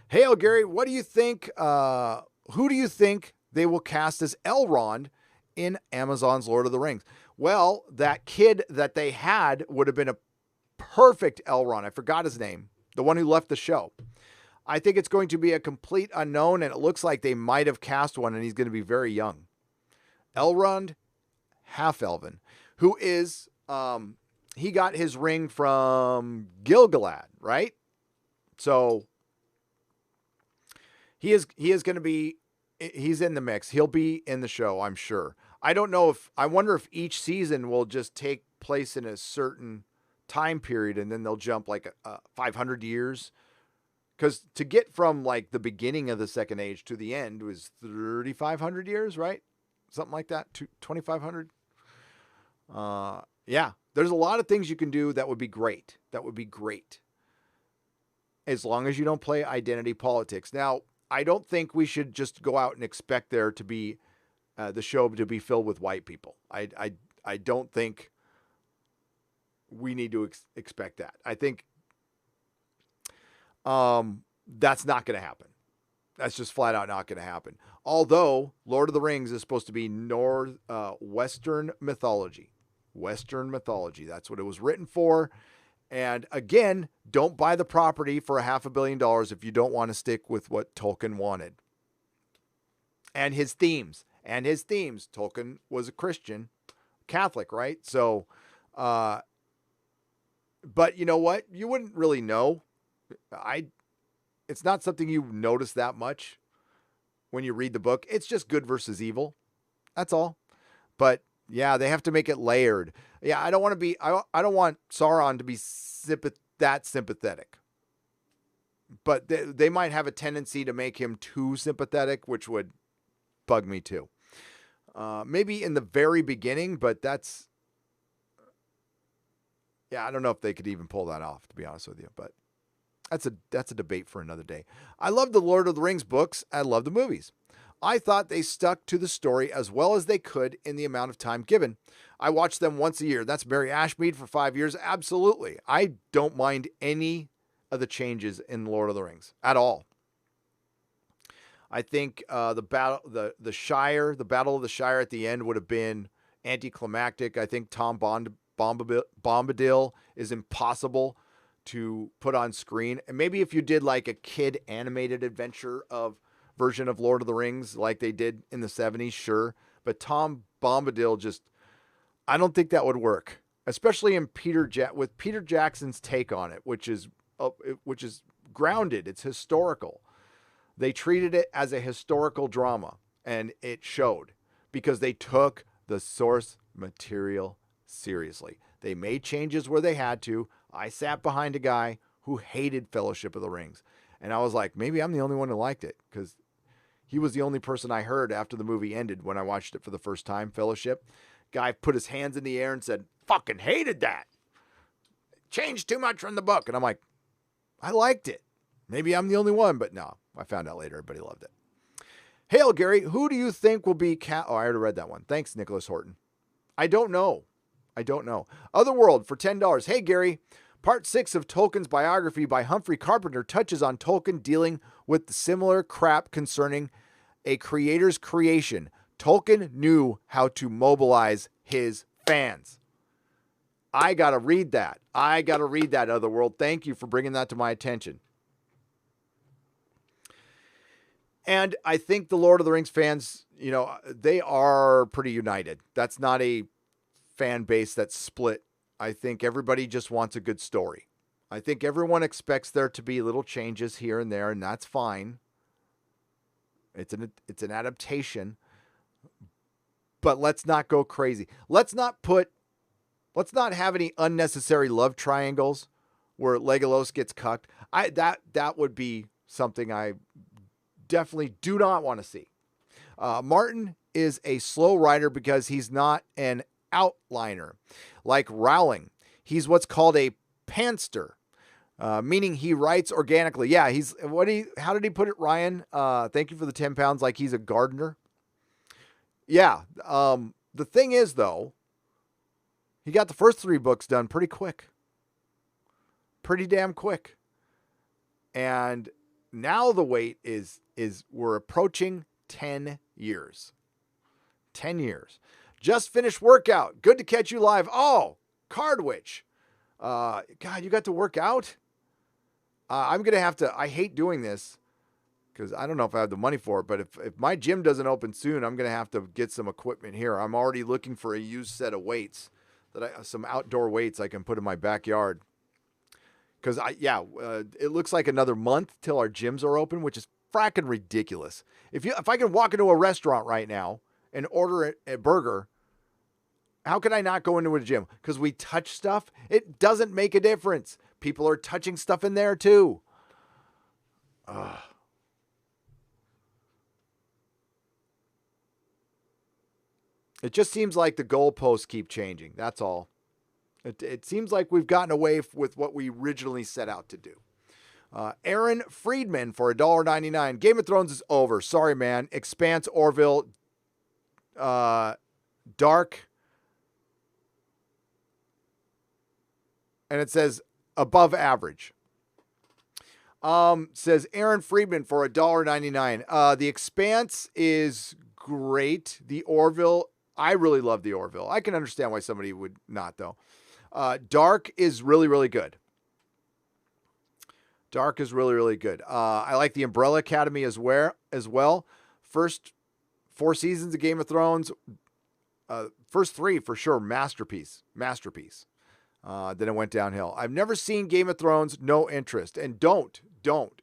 Speaker 3: Hey, Gary, what do you think? Who do you think they will cast as Elrond in Amazon's Lord of the Rings? Well, that kid that they had would have been a perfect Elrond. I forgot his name. The one who left the show. I think it's going to be a complete unknown, and it looks like they might have cast one, and he's going to be very young. Elrond, half-elven, who is, he got his ring from Gil-galad, right? So he is going to be, he's in the mix. He'll be in the show, I'm sure. I wonder if each season will just take place in a certain time period, and then they'll jump like 500 years. Because to get from like the beginning of the Second Age to the end was 3,500 years, right? Something like that, 2,500. Yeah, there's a lot of things you can do that would be great. That would be great. As long as you don't play identity politics. Now, I don't think we should just go out and expect there to be the show to be filled with white people. I don't think we need to expect that. I think that's not going to happen. That's just flat out not going to happen. Although Lord of the Rings is supposed to be Western mythology. Western mythology. That's what it was written for. And again, don't buy the property for $500 million if you don't want to stick with what Tolkien wanted. And his themes. Tolkien was a Christian, Catholic, right? So, but you know what? You wouldn't really know. It's not something you notice that much when you read the book. It's just good versus evil. That's all. But yeah, they have to make it layered. Yeah, I don't want Sauron to be that sympathetic. But they might have a tendency to make him too sympathetic, which would bug me too. Maybe in the very beginning, but that's, yeah, I don't know if they could even pull that off, to be honest with you, but that's a debate for another day. I love the Lord of the Rings books. I love the movies. I thought they stuck to the story as well as they could in the amount of time given. I watch them once a year. That's Mary Ashmead for 5 years. Absolutely. I don't mind any of the changes in Lord of the Rings at all. I think the Battle of the Shire at the end would have been anticlimactic. I think Tom Bombadil is impossible to put on screen. And maybe if you did like a kid animated adventure version of Lord of the Rings, like they did in the 70s, sure. But Tom Bombadil I don't think that would work, especially with Peter Jackson's take on it, which is grounded. It's historical. They treated it as a historical drama, and it showed because they took the source material seriously. They made changes where they had to. I sat behind a guy who hated Fellowship of the Rings. And I was like, maybe I'm the only one who liked it, because he was the only person I heard after the movie ended when I watched it for the first time, Fellowship. Guy put his hands in the air and said, fucking hated that. changed too much from the book. And I'm like, I liked it. Maybe I'm the only one, but no. I found out later everybody loved it. Hail, Gary. Who do you think will be Oh, I already read that one. Thanks, Nicholas Horton. I don't know. Otherworld for $10. Hey, Gary. Part 6 of Tolkien's biography by Humphrey Carpenter touches on Tolkien dealing with the similar crap concerning a creator's creation. Tolkien knew how to mobilize his fans. I got to read that. Otherworld. Thank you for bringing that to my attention. And I think the Lord of the Rings fans, they are pretty united. That's not a fan base that's split. I think everybody just wants a good story. I think everyone expects there to be little changes here and there, and that's fine. It's an adaptation. But let's not go crazy. Let's not have any unnecessary love triangles where Legolas gets cucked. That would be something I definitely do not want to see. Martin is a slow writer because he's not an outliner like Rowling. He's what's called a pantster, meaning he writes organically. Yeah, how did he put it, Ryan? Thank you for the 10 pounds, like he's a gardener. Yeah. The thing is, though, he got the first 3 books done pretty quick. Pretty damn quick. And now the wait is we're approaching 10 years. 10 years. Just finished workout. Good to catch you live. Oh, Cardwitch. God, you got to work out? I'm going to have to, I hate doing this because I don't know if I have the money for it, but if my gym doesn't open soon, I'm going to have to get some equipment here. I'm already looking for a used set of weights, some outdoor weights I can put in my backyard. Because it looks like another month till our gyms are open, which is fracking ridiculous. If I can walk into a restaurant right now and order a burger, how can I not go into a gym? Because we touch stuff. It doesn't make a difference. People are touching stuff in there too. It just seems like the goalposts keep changing. That's all. It seems like we've gotten away with what we originally set out to do. Aaron Friedman for $1.99. Game of Thrones is over. Sorry, man. Expanse, Orville, Dark. And it says above average. Says Aaron Friedman for $1.99. The Expanse is great. The Orville, I really love the Orville. I can understand why somebody would not, though. Dark is really, really good. Dark is really, really good. I like the Umbrella Academy as well. First 4 seasons of Game of Thrones. First 3 for sure. Masterpiece. Then it went downhill. I've never seen Game of Thrones. No interest. And don't.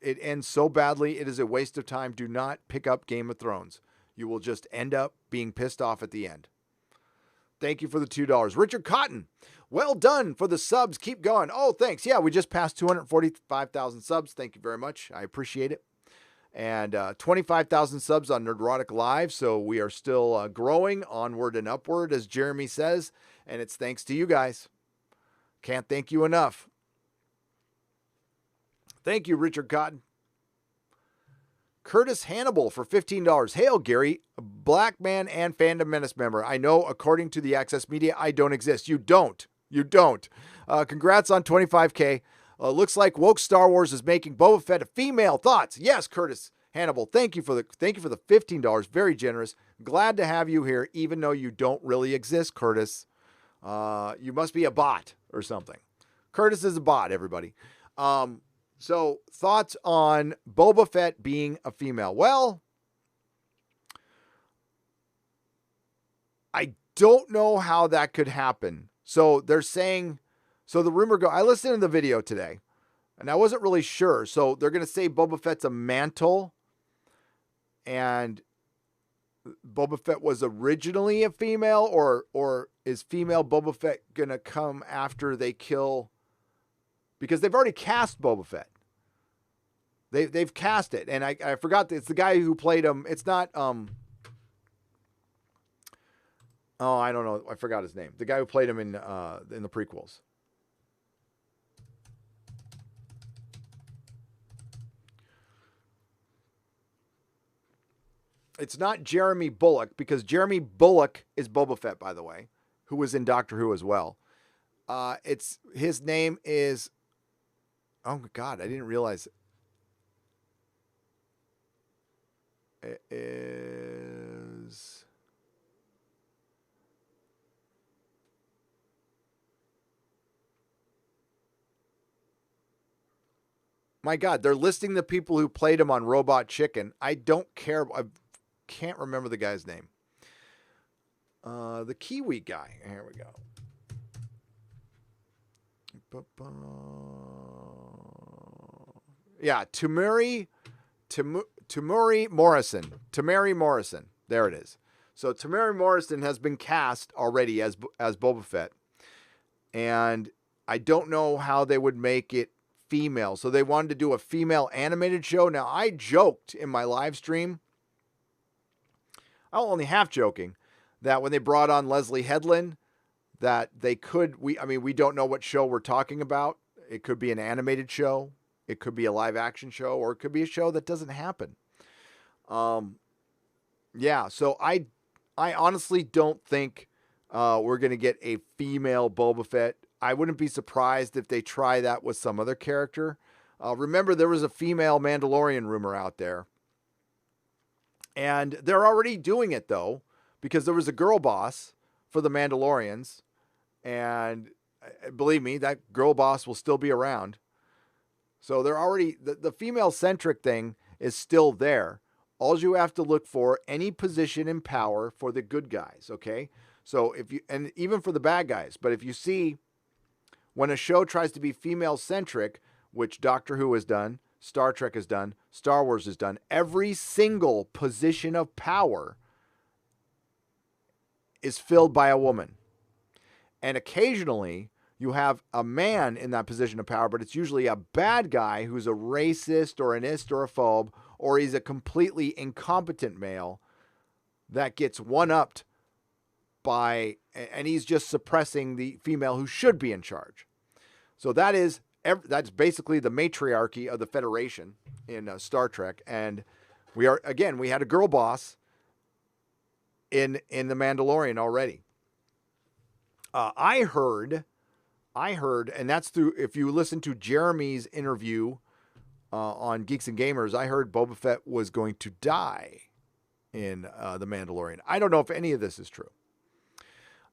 Speaker 3: It ends so badly. It is a waste of time. Do not pick up Game of Thrones. You will just end up being pissed off at the end. Thank you for the $2. Richard Cotton. Well done for the subs. Keep going. Oh, thanks. Yeah, we just passed 245,000 subs. Thank you very much. I appreciate it. And 25,000 subs on Nerdrotic Live. So we are still growing onward and upward, as Jeremy says. And it's thanks to you guys. Can't thank you enough. Thank you, Richard Cotton. Curtis Hannibal for $15. Hail, Gary, a black man and Fandom Menace member. I know, according to the Access Media, I don't exist. You don't. Congrats on 25K. Looks like woke Star Wars is making Boba Fett a female. Thoughts? Yes, Curtis Hannibal. Thank you for the $15. Very generous. Glad to have you here, even though you don't really exist, Curtis. You must be a bot or something. Curtis is a bot, everybody. So thoughts on Boba Fett being a female? Well, I don't know how that could happen. So they're saying, so the rumor I listened to the video today and I wasn't really sure. So they're going to say Boba Fett's a mantle and Boba Fett was originally a female, or is female Boba Fett going to come after they kill, because they've already cast Boba Fett. They've cast it, and I forgot it's the guy who played him. It's not I don't know. I forgot his name. The guy who played him in the prequels. It's not Jeremy Bulloch, because Jeremy Bulloch is Boba Fett, by the way, who was in Doctor Who as well. His name is, oh my God, I didn't realize it is. My God, they're listing the people who played him on Robot Chicken. I don't care. I can't remember the guy's name. The Kiwi guy. Here we go. Yeah, Tamuri Morrison. Tamuri Morrison. There it is. So Tamuri Morrison has been cast already as Boba Fett. And I don't know how they would make it female. So they wanted to do a female animated show. Now, I joked in my live stream, I'm only half joking, that when they brought on Leslie Headland, that they could, we don't know what show we're talking about. It could be an animated show. It could be a live action show, or it could be a show that doesn't happen. Yeah, so I honestly don't think we're going to get a female Boba Fett. I wouldn't be surprised if they try that with some other character. Remember, there was a female Mandalorian rumor out there. And they're already doing it, though, because there was a girl boss for the Mandalorians. And believe me, that girl boss will still be around. So they're already, the female-centric thing is still there. All you have to look for, any position in power for the good guys, okay? So if you, and even for the bad guys, but if you see, when a show tries to be female-centric, which Doctor Who has done, Star Trek has done, Star Wars has done, every single position of power is filled by a woman. And occasionally, you have a man in that position of power, but it's usually a bad guy who's a racist or an ist or a phobe, or he's a completely incompetent male that gets one-upped by, and he's just suppressing the female who should be in charge. So that's basically the matriarchy of the Federation in Star Trek. And we had a girl boss in The Mandalorian already. I heard, and that's through, if you listen to Jeremy's interview on Geeks and Gamers, I heard Boba Fett was going to die in The Mandalorian. I don't know if any of this is true.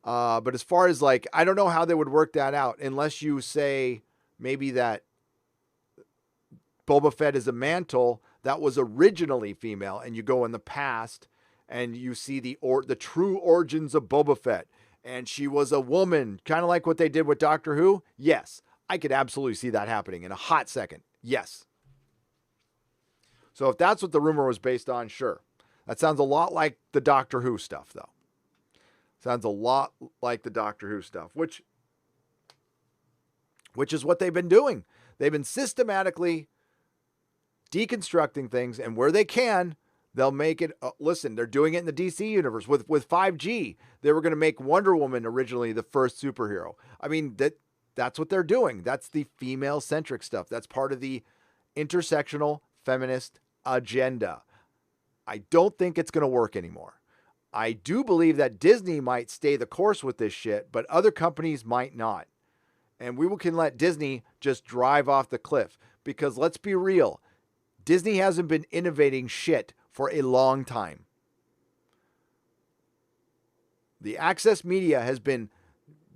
Speaker 3: But as far as I don't know how they would work that out, unless you say maybe that Boba Fett is a mantle that was originally female, and you go in the past and you see the true origins of Boba Fett, and she was a woman, kind of like what they did with Doctor Who. Yes, I could absolutely see that happening in a hot second. Yes. So if that's what the rumor was based on, sure. That sounds a lot like the Doctor Who stuff, though. Sounds a lot like the Doctor Who stuff, which is what they've been doing. They've been systematically deconstructing things, and where they can, they'll make it. Listen, they're doing it in the DC universe with 5G. They were going to make Wonder Woman originally the first superhero. I mean, that's what they're doing. That's the female-centric stuff. That's part of the intersectional feminist agenda. I don't think it's going to work anymore. I do believe that Disney might stay the course with this shit, but other companies might not. And we can let Disney just drive off the cliff, because let's be real, Disney hasn't been innovating shit for a long time. The access media has been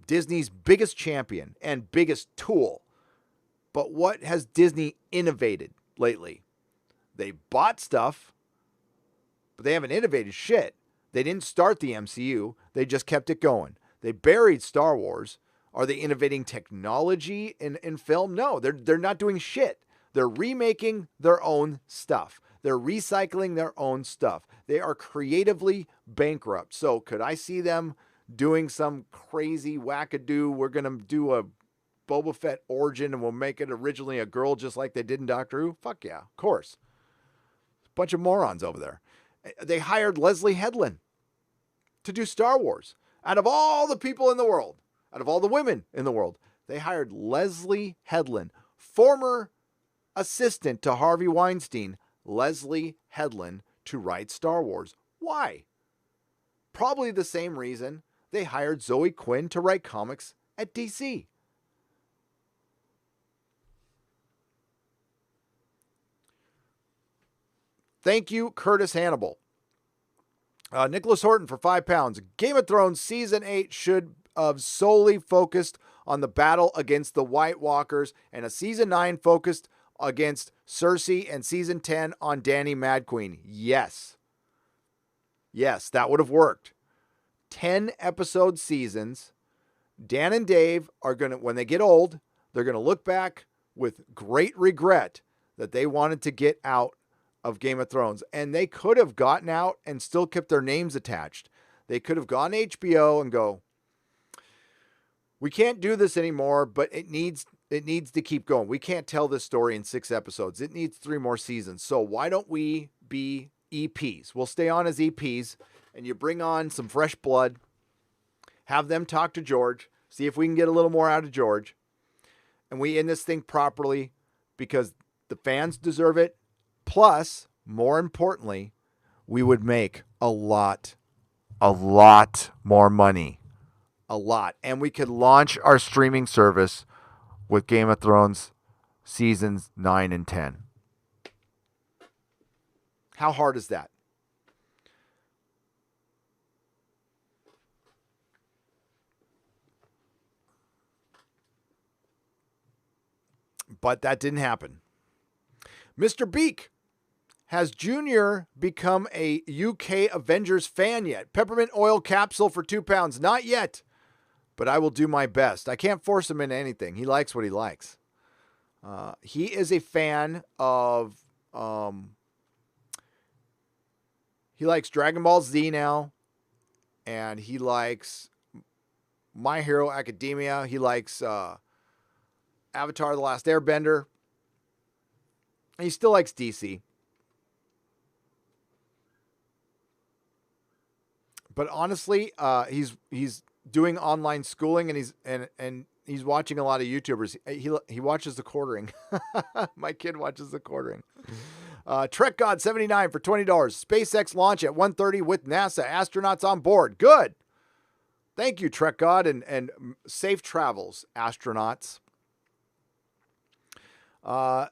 Speaker 3: Disney's biggest champion and biggest tool. But what has Disney innovated lately? They bought stuff, but they haven't innovated shit. They didn't start the MCU. They just kept it going. They buried Star Wars. Are they innovating technology in film? No, they're not doing shit. They're remaking their own stuff. They're recycling their own stuff. They are creatively bankrupt. So could I see them doing some crazy wackadoo? We're going to do a Boba Fett origin and we'll make it originally a girl just like they did in Doctor Who? Fuck yeah, of course. Bunch of morons over there. They hired Leslie Headland to do Star Wars. Out of all the people in the world, out of all the women in the world, they hired Leslie Headland, former assistant to Harvey Weinstein, Leslie Headland, to write Star Wars. Why? Probably the same reason they hired Zoe Quinn to write comics at DC. Thank you, Curtis Hannibal. Nicholas Horton for £5. Game of Thrones Season 8 should have solely focused on the battle against the White Walkers, and a Season 9 focused against Cersei, and Season 10 on Dany Mad Queen. Yes. Yes, that would have worked. 10 episode seasons. Dan and Dave are going to, when they get old, they're going to look back with great regret that they wanted to get out of Game of Thrones. And they could have gotten out and still kept their names attached. They could have gone to HBO and go, we can't do this anymore, but it needs to keep going. We can't tell this story in 6 episodes. It needs 3 more seasons. So why don't we be EPs? We'll stay on as EPs, and you bring on some fresh blood, have them talk to George, see if we can get a little more out of George, and we end this thing properly because the fans deserve it. Plus, more importantly, we would make a lot more money. A lot. And we could launch our streaming service with Game of Thrones seasons 9 and 10. How hard is that? But that didn't happen. Mr. Beak, has Junior become a UK Avengers fan yet? Peppermint oil capsule for £2. Not yet, but I will do my best. I can't force him into anything. He likes what he likes. He is a fan of... he likes Dragon Ball Z now, and he likes My Hero Academia. He likes Avatar: The Last Airbender. And he still likes DC. But honestly, he's doing online schooling, and he's watching a lot of YouTubers. He watches the quartering. My kid watches the quartering. Trek God 79 for $20. SpaceX launch at 1:30 with NASA astronauts on board. Good. Thank you, Trek God, and safe travels, astronauts.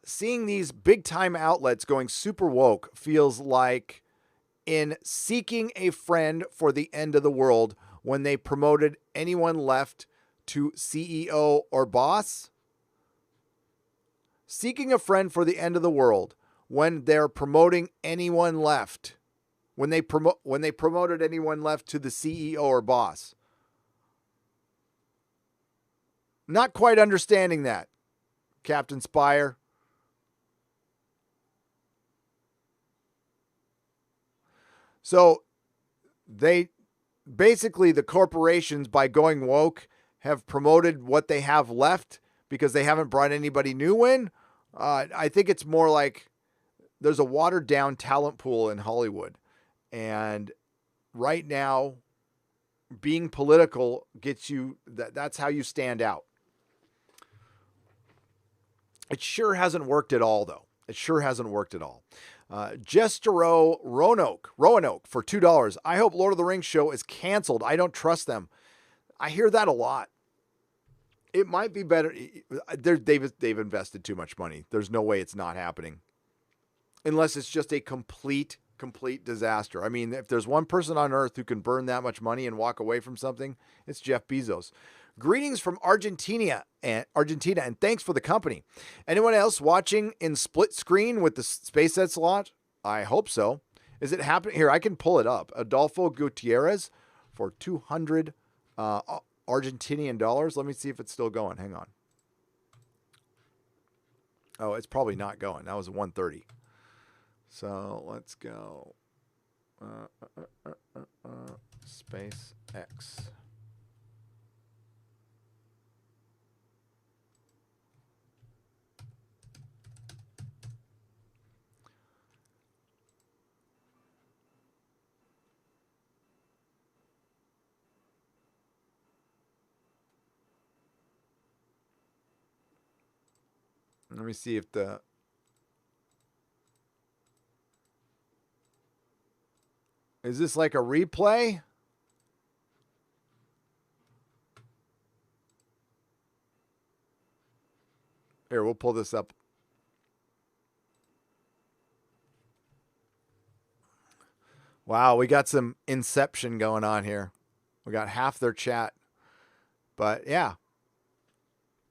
Speaker 3: Seeing these big time outlets going super woke feels like in Seeking a Friend for the End of the World when they promoted anyone left to CEO or boss. Seeking a Friend for the End of the World when they're promoting anyone left. When they promoted anyone left to the CEO or boss. Not quite understanding that, Captain Spire. So they basically, the corporations, by going woke, have promoted what they have left because they haven't brought anybody new in. I think it's more like there's a watered down talent pool in Hollywood. And right now, being political gets you, that's how you stand out. It sure hasn't worked at all, though. It sure hasn't worked at all. Jestero Roanoke for $2. I hope Lord of the Rings show is canceled. I don't trust them. I hear that a lot. It might be better. They've invested too much money. There's no way it's not happening. Unless it's just a complete disaster. I mean, if there's one person on earth who can burn that much money and walk away from something, it's Jeff Bezos. Greetings from Argentina, and thanks for the company. Anyone else watching in split screen with the SpaceX launch? I hope so. Is it happening? Here, I can pull it up. Adolfo Gutierrez for 200 Argentinian dollars. Let me see if it's still going. Hang on. Oh, it's probably not going. That was 130. So let's go. SpaceX. Let me see if the... Is this like a replay? Here, we'll pull this up. Wow, we got some inception going on here. We got half their chat. But yeah.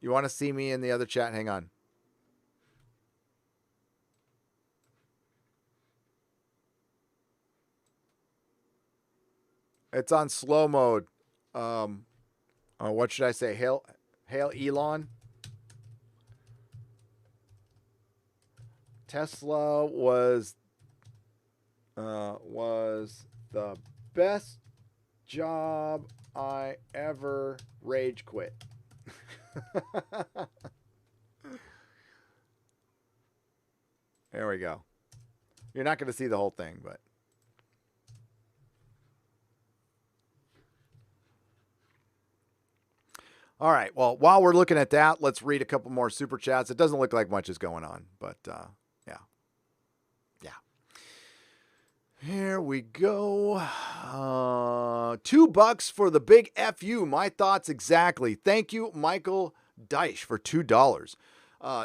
Speaker 3: You want to see me in the other chat? Hang on. It's on slow mode. What should I say? Hail Elon. Tesla was the best job I ever rage quit. There we go. You're not going to see the whole thing, but all right. Well, while we're looking at that, let's read a couple more super chats. It doesn't look like much is going on, but yeah. Here we go. $2 for the big FU. My thoughts exactly. Thank you, Michael Deich, for $2.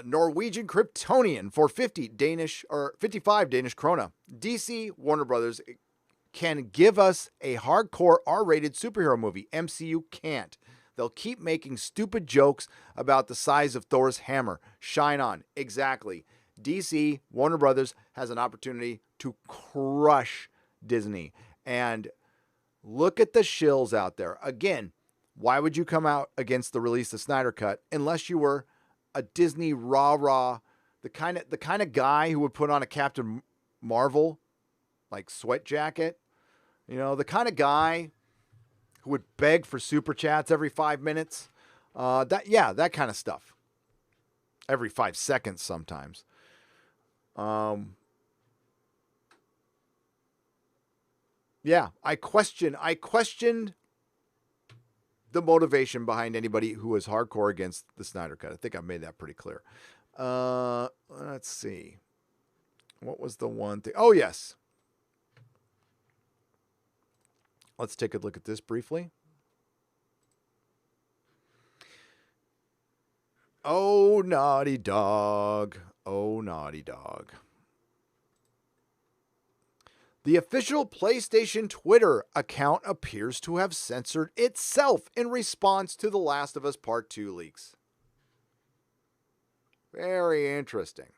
Speaker 3: Norwegian Kryptonian for 55 Danish krona. DC Warner Brothers can give us a hardcore R-rated superhero movie. MCU can't. They'll keep making stupid jokes about the size of Thor's hammer. Shine on. Exactly. DC, Warner Brothers, has an opportunity to crush Disney. And look at the shills out there. Again, why would you come out against the release of Snyder Cut unless you were a Disney rah-rah, the kind of guy who would put on a Captain Marvel, like, sweat jacket? You know, the kind of guy who would beg for super chats every 5 minutes? That kind of stuff. Every 5 seconds sometimes. Yeah, I questioned the motivation behind anybody who was hardcore against the Snyder Cut. I think I made that pretty clear. Let's see. What was the one thing? Oh, yes. Let's take a look at this briefly. Oh, naughty dog. Oh, naughty dog. The official PlayStation Twitter account appears to have censored itself in response to The Last of Us Part 2 leaks. Very interesting.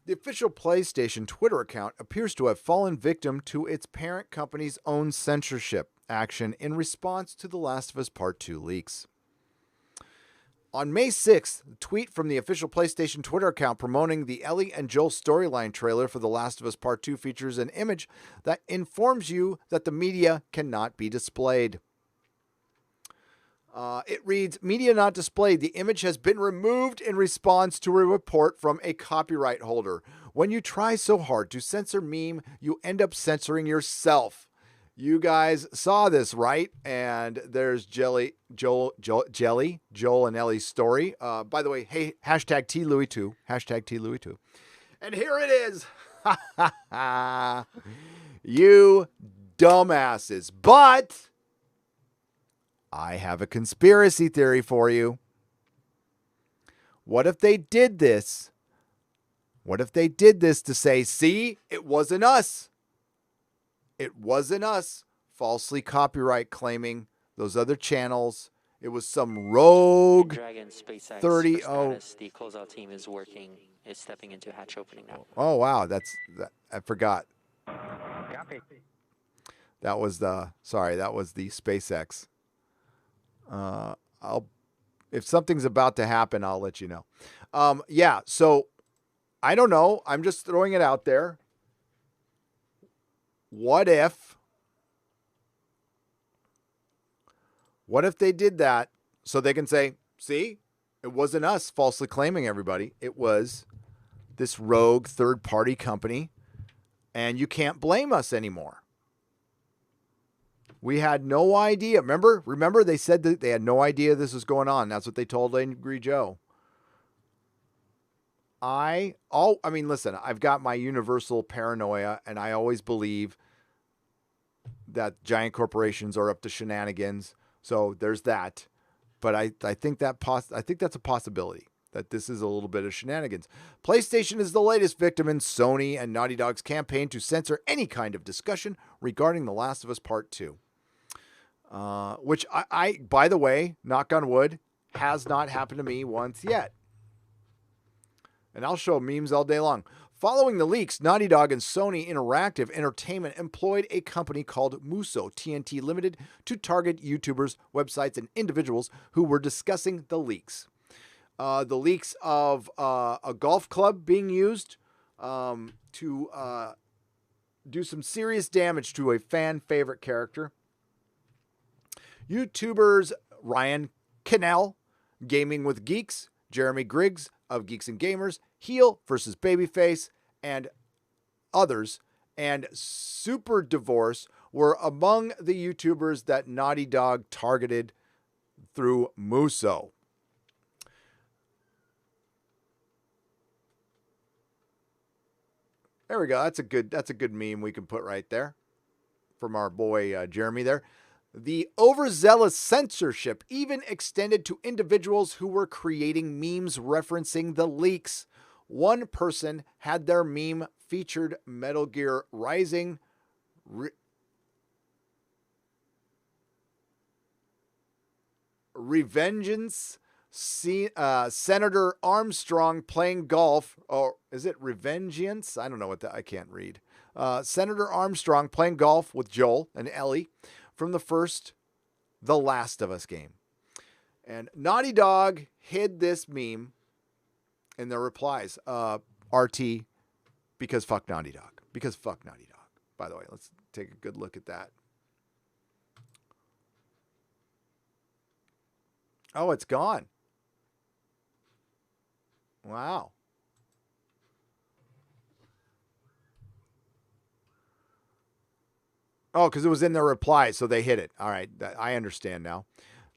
Speaker 3: The official PlayStation Twitter account appears to have fallen victim to its parent company's own censorship action in response to The Last of Us Part 2 leaks. On May 6th, a tweet from the official PlayStation Twitter account promoting the Ellie and Joel storyline trailer for The Last of Us Part 2 features an image that informs you that the media cannot be displayed. It reads, "Media not displayed. The image has been removed in response to a report from a copyright holder. When you try so hard to censor meme, you end up censoring yourself." You guys saw this, right? And there's Joel and Ellie's story. By the way, hey, hashtag #TLouis2. Hashtag #TLouis2. And here it is. You dumbasses. But I have a conspiracy theory for you. What if they did this? What if they did this to say, see, it wasn't us. It wasn't us falsely copyright claiming those other channels. It was some rogue
Speaker 1: Dragon SpaceX
Speaker 3: 30.
Speaker 1: The closeout team is stepping into hatch opening now.
Speaker 3: Oh wow, I forgot.
Speaker 4: Copy.
Speaker 3: That was the SpaceX. If something's about to happen, I'll let you know. Yeah, so I don't know. I'm just throwing it out there. What if they did that so they can say, see, it wasn't us falsely claiming everybody. It was this rogue third-party company, and you can't blame us anymore. We had no idea. Remember they said that they had no idea this was going on. That's what they told Angry Joe. Listen, I've got my universal paranoia, and I always believe that giant corporations are up to shenanigans. So there's that. But I think that's a possibility, that this is a little bit of shenanigans. PlayStation is the latest victim in Sony and Naughty Dog's campaign to censor any kind of discussion regarding The Last of Us Part 2. Which I, by the way, knock on wood, has not happened to me once yet. And I'll show memes all day long. Following the leaks, Naughty Dog and Sony Interactive Entertainment employed a company called Muso TNT Limited to target YouTubers, websites, and individuals who were discussing the leaks. The leaks of a golf club being used to do some serious damage to a fan favorite character. YouTubers Ryan Cannell, Gaming with Geeks, Jeremy Griggs of Geeks and Gamers, Heel versus Babyface, and others, and Super Divorce were among the YouTubers that Naughty Dog targeted through Muso. There we go. That's a good meme we can put right there from our boy Jeremy there. The overzealous censorship even extended to individuals who were creating memes referencing the leaks. One person had their meme featured Metal Gear Rising Revengeance, Senator Armstrong playing golf, or is it Revengeance? I don't know what that, I can't read. Senator Armstrong playing golf with Joel and Ellie from the first The Last of Us game. And Naughty Dog hid this meme in their replies. RT, because fuck Naughty Dog. Because fuck Naughty Dog. By the way, let's take a good look at that. Oh, it's gone. Wow. Oh, because it was in their reply, so they hit it. All right, I understand now.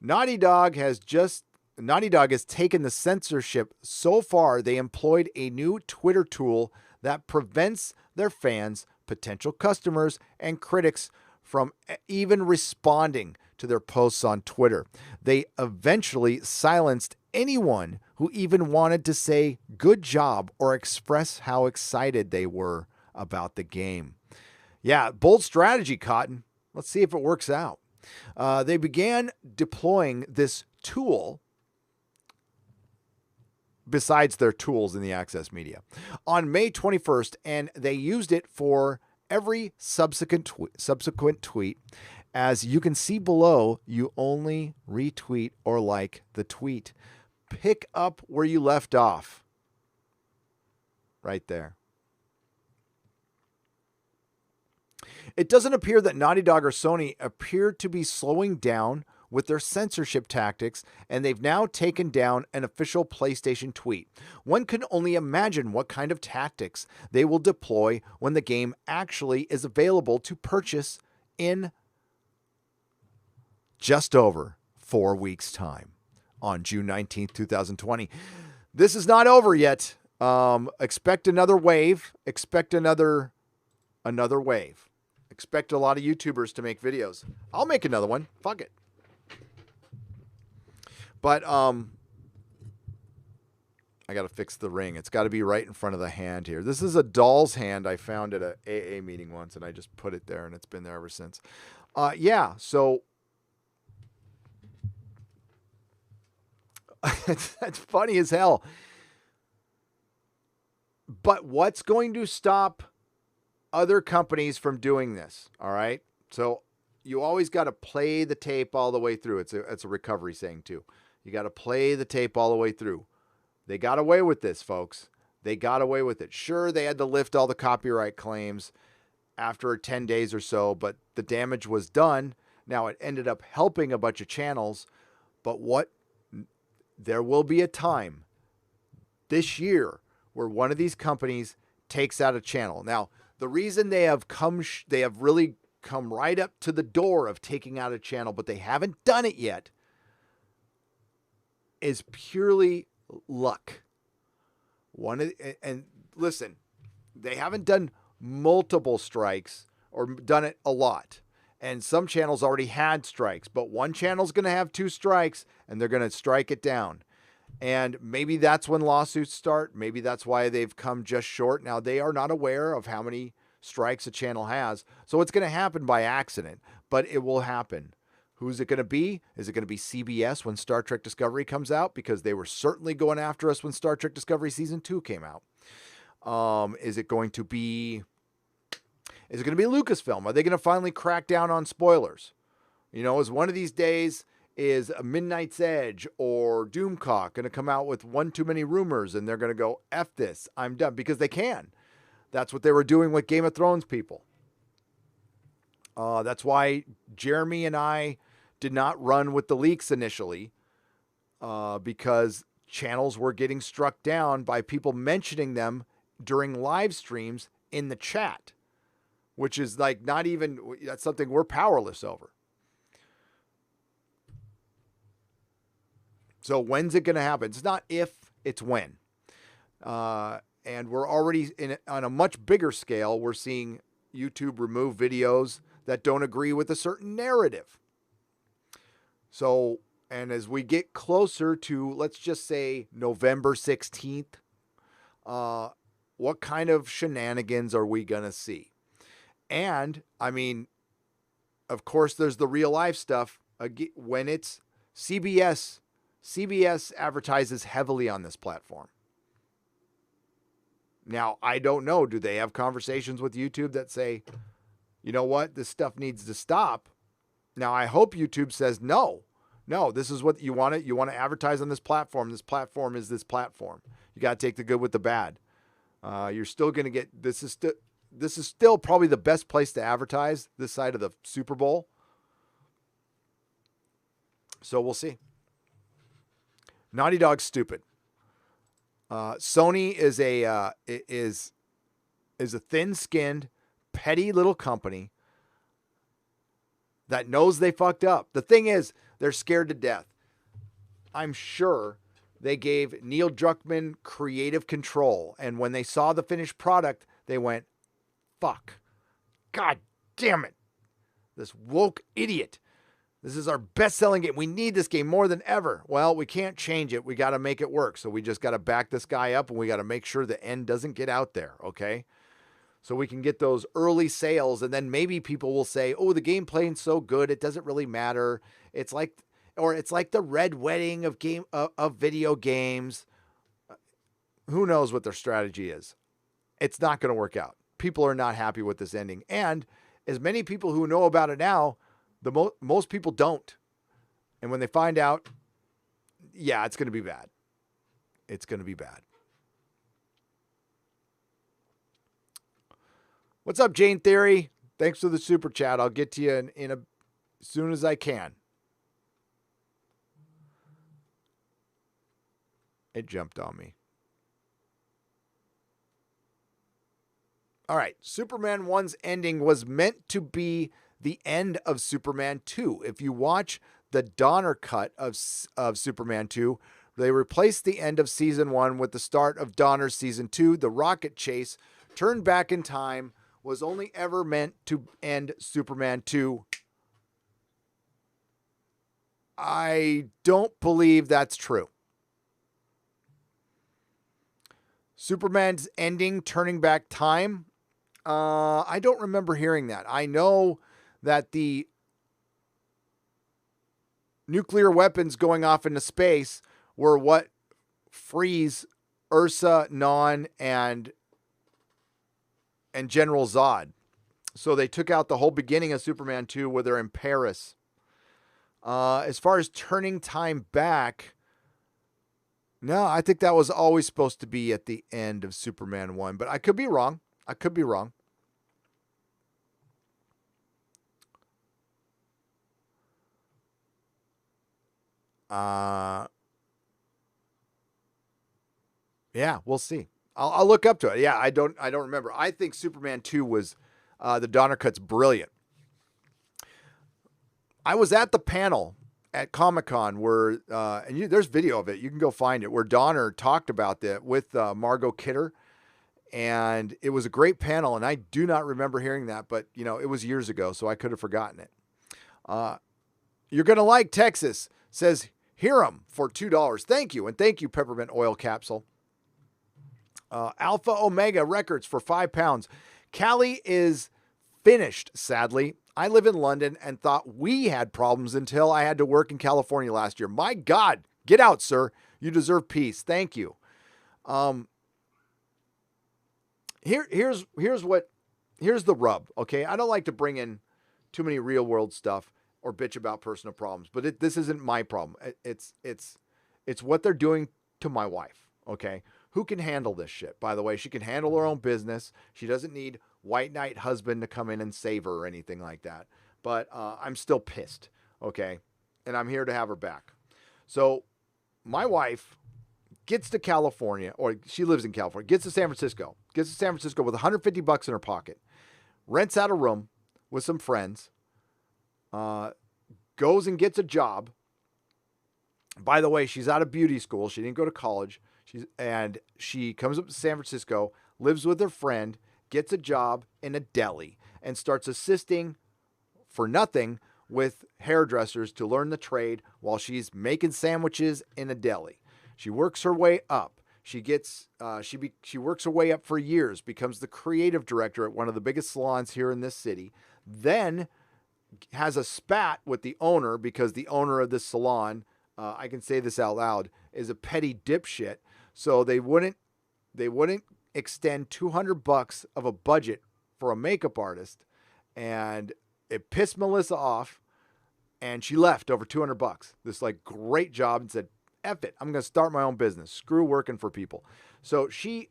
Speaker 3: Naughty Dog has taken the censorship so far. They employed a new Twitter tool that prevents their fans, potential customers, and critics from even responding to their posts on Twitter. They eventually silenced anyone who even wanted to say good job or express how excited they were about the game. Yeah, bold strategy, Cotton. Let's see if it works out. They began deploying this tool besides their tools in the Access Media on May 21st, and they used it for every subsequent tweet. As you can see below, you only retweet or like the tweet. Pick up where you left off. Right there. It doesn't appear that Naughty Dog or Sony appear to be slowing down with their censorship tactics, and they've now taken down an official PlayStation tweet. One can only imagine what kind of tactics they will deploy when the game actually is available to purchase in just over 4 weeks' time on June 19th, 2020. This is not over yet. Expect another wave. Expect another wave. Expect a lot of YouTubers to make videos. I'll make another one. Fuck it. But I got to fix the ring. It's got to be right in front of the hand here. This is a doll's hand I found at a AA meeting once, and I just put it there, and it's been there ever since. Yeah, so that's funny as hell. But what's going to stop other companies from doing this? All right. So you always got to play the tape all the way through. It's a recovery saying too. You got to play the tape all the way through. They got away with this, folks. They got away with it. Sure, they had to lift all the copyright claims after 10 days or so, but the damage was done. Now it ended up helping a bunch of channels, but there will be a time this year where one of these companies takes out a channel. Now, the reason they have really come right up to the door of taking out a channel, but they haven't done it yet, is purely luck. And listen, they haven't done multiple strikes or done it a lot. And some channels already had strikes, but one channel's going to have 2 strikes and they're going to strike it down. And maybe that's when lawsuits start. Maybe that's why they've come just short. Now, they are not aware of how many strikes a channel has. So it's going to happen by accident, but it will happen. Who's it going to be? Is it going to be CBS when Star Trek Discovery comes out? Because they were certainly going after us when Star Trek Discovery Season 2 came out. Is it going to be Lucasfilm? Are they going to finally crack down on spoilers? You know, is one of these days, is a Midnight's Edge or Doomcock going to come out with one too many rumors and they're going to go, F this, I'm done? Because they can. That's what they were doing with Game of Thrones people. That's why Jeremy and I did not run with the leaks initially, because channels were getting struck down by people mentioning them during live streams in the chat, which is like not even, that's something we're powerless over. So when's it going to happen? It's not if, it's when. And we're already on a much bigger scale. We're seeing YouTube remove videos that don't agree with a certain narrative. So, and as we get closer to, let's just say November 16th, what kind of shenanigans are we going to see? And, I mean, of course, there's the real life stuff. When it's CBS advertises heavily on this platform. Now, I don't know. Do they have conversations with YouTube that say, you know what, this stuff needs to stop? Now, I hope YouTube says, no, this is what you want it. You want to advertise on this platform. This platform is this platform. You got to take the good with the bad. You're still going to get, this is still probably the best place to advertise this side of the Super Bowl. So we'll see. Naughty Dog's stupid. Sony is a thin-skinned, petty little company that knows they fucked up. The thing is, they're scared to death. I'm sure they gave Neil Druckmann creative control, and when they saw the finished product, they went, fuck. God damn it. This woke idiot. This is our best-selling game. We need this game more than ever. Well, we can't change it. We got to make it work. So we just got to back this guy up, and we got to make sure the end doesn't get out there, okay? So we can get those early sales, and then maybe people will say, oh, the gameplay is so good, it doesn't really matter. It's like the red wedding of video games. Who knows what their strategy is? It's not going to work out. People are not happy with this ending. And as many people who know about it now, most people don't. And when they find out, yeah, it's going to be bad. It's going to be bad. What's up, Jane Theory? Thanks for the super chat. I'll get to you as soon as I can. It jumped on me. All right. Superman 1's ending was meant to be the end of Superman 2. If you watch the Donner cut of Superman 2, they replaced the end of Season 1 with the start of Donner's Season 2. The rocket chase, turned back in time, was only ever meant to end Superman 2. I don't believe that's true. Superman's ending, turning back time, I don't remember hearing that. I know that the nuclear weapons going off into space were what frees Ursa, Non, and General Zod. So they took out the whole beginning of Superman 2 where they're in Paris. As far as turning time back, no, I think that was always supposed to be at the end of Superman 1, but I could be wrong. Yeah, we'll see. I'll look up to it. Yeah, I don't remember. I think Superman 2 was the Donner cut's brilliant. I was at the panel at Comic-Con where, there's video of it. You can go find it, where Donner talked about that with Margot Kidder. And it was a great panel, and I do not remember hearing that, but, it was years ago, so I could have forgotten it. You're going to like Texas, says Hiram for $2. Thank you, and thank you, Peppermint Oil Capsule. Alpha Omega Records for £5. Cali is finished, sadly. I live in London and thought we had problems until I had to work in California last year. My God, get out, sir. You deserve peace. Thank you. Here's the rub, okay? I don't like to bring in too many real world stuff or bitch about personal problems, but this isn't my problem. It's what they're doing to my wife, okay? Who can handle this shit? By the way, she can handle her own business. She doesn't need white knight husband to come in and save her or anything like that. But I'm still pissed, okay? And I'm here to have her back. So my wife gets to California, or she lives in California, gets to San Francisco with $150 in her pocket, rents out a room with some friends, goes and gets a job. By the way, she's out of beauty school. She didn't go to college. She comes up to San Francisco, lives with her friend, gets a job in a deli, and starts assisting for nothing with hairdressers to learn the trade while she's making sandwiches in a deli. She works her way up. She works her way up for years, becomes the creative director at one of the biggest salons here in this city, then has a spat with the owner because the owner of this salon, I can say this out loud, is a petty dipshit. So they wouldn't extend $200 of a budget for a makeup artist, and it pissed Melissa off, and she left over $200. This great job, and said, F it, I'm going to start my own business. Screw working for people. So she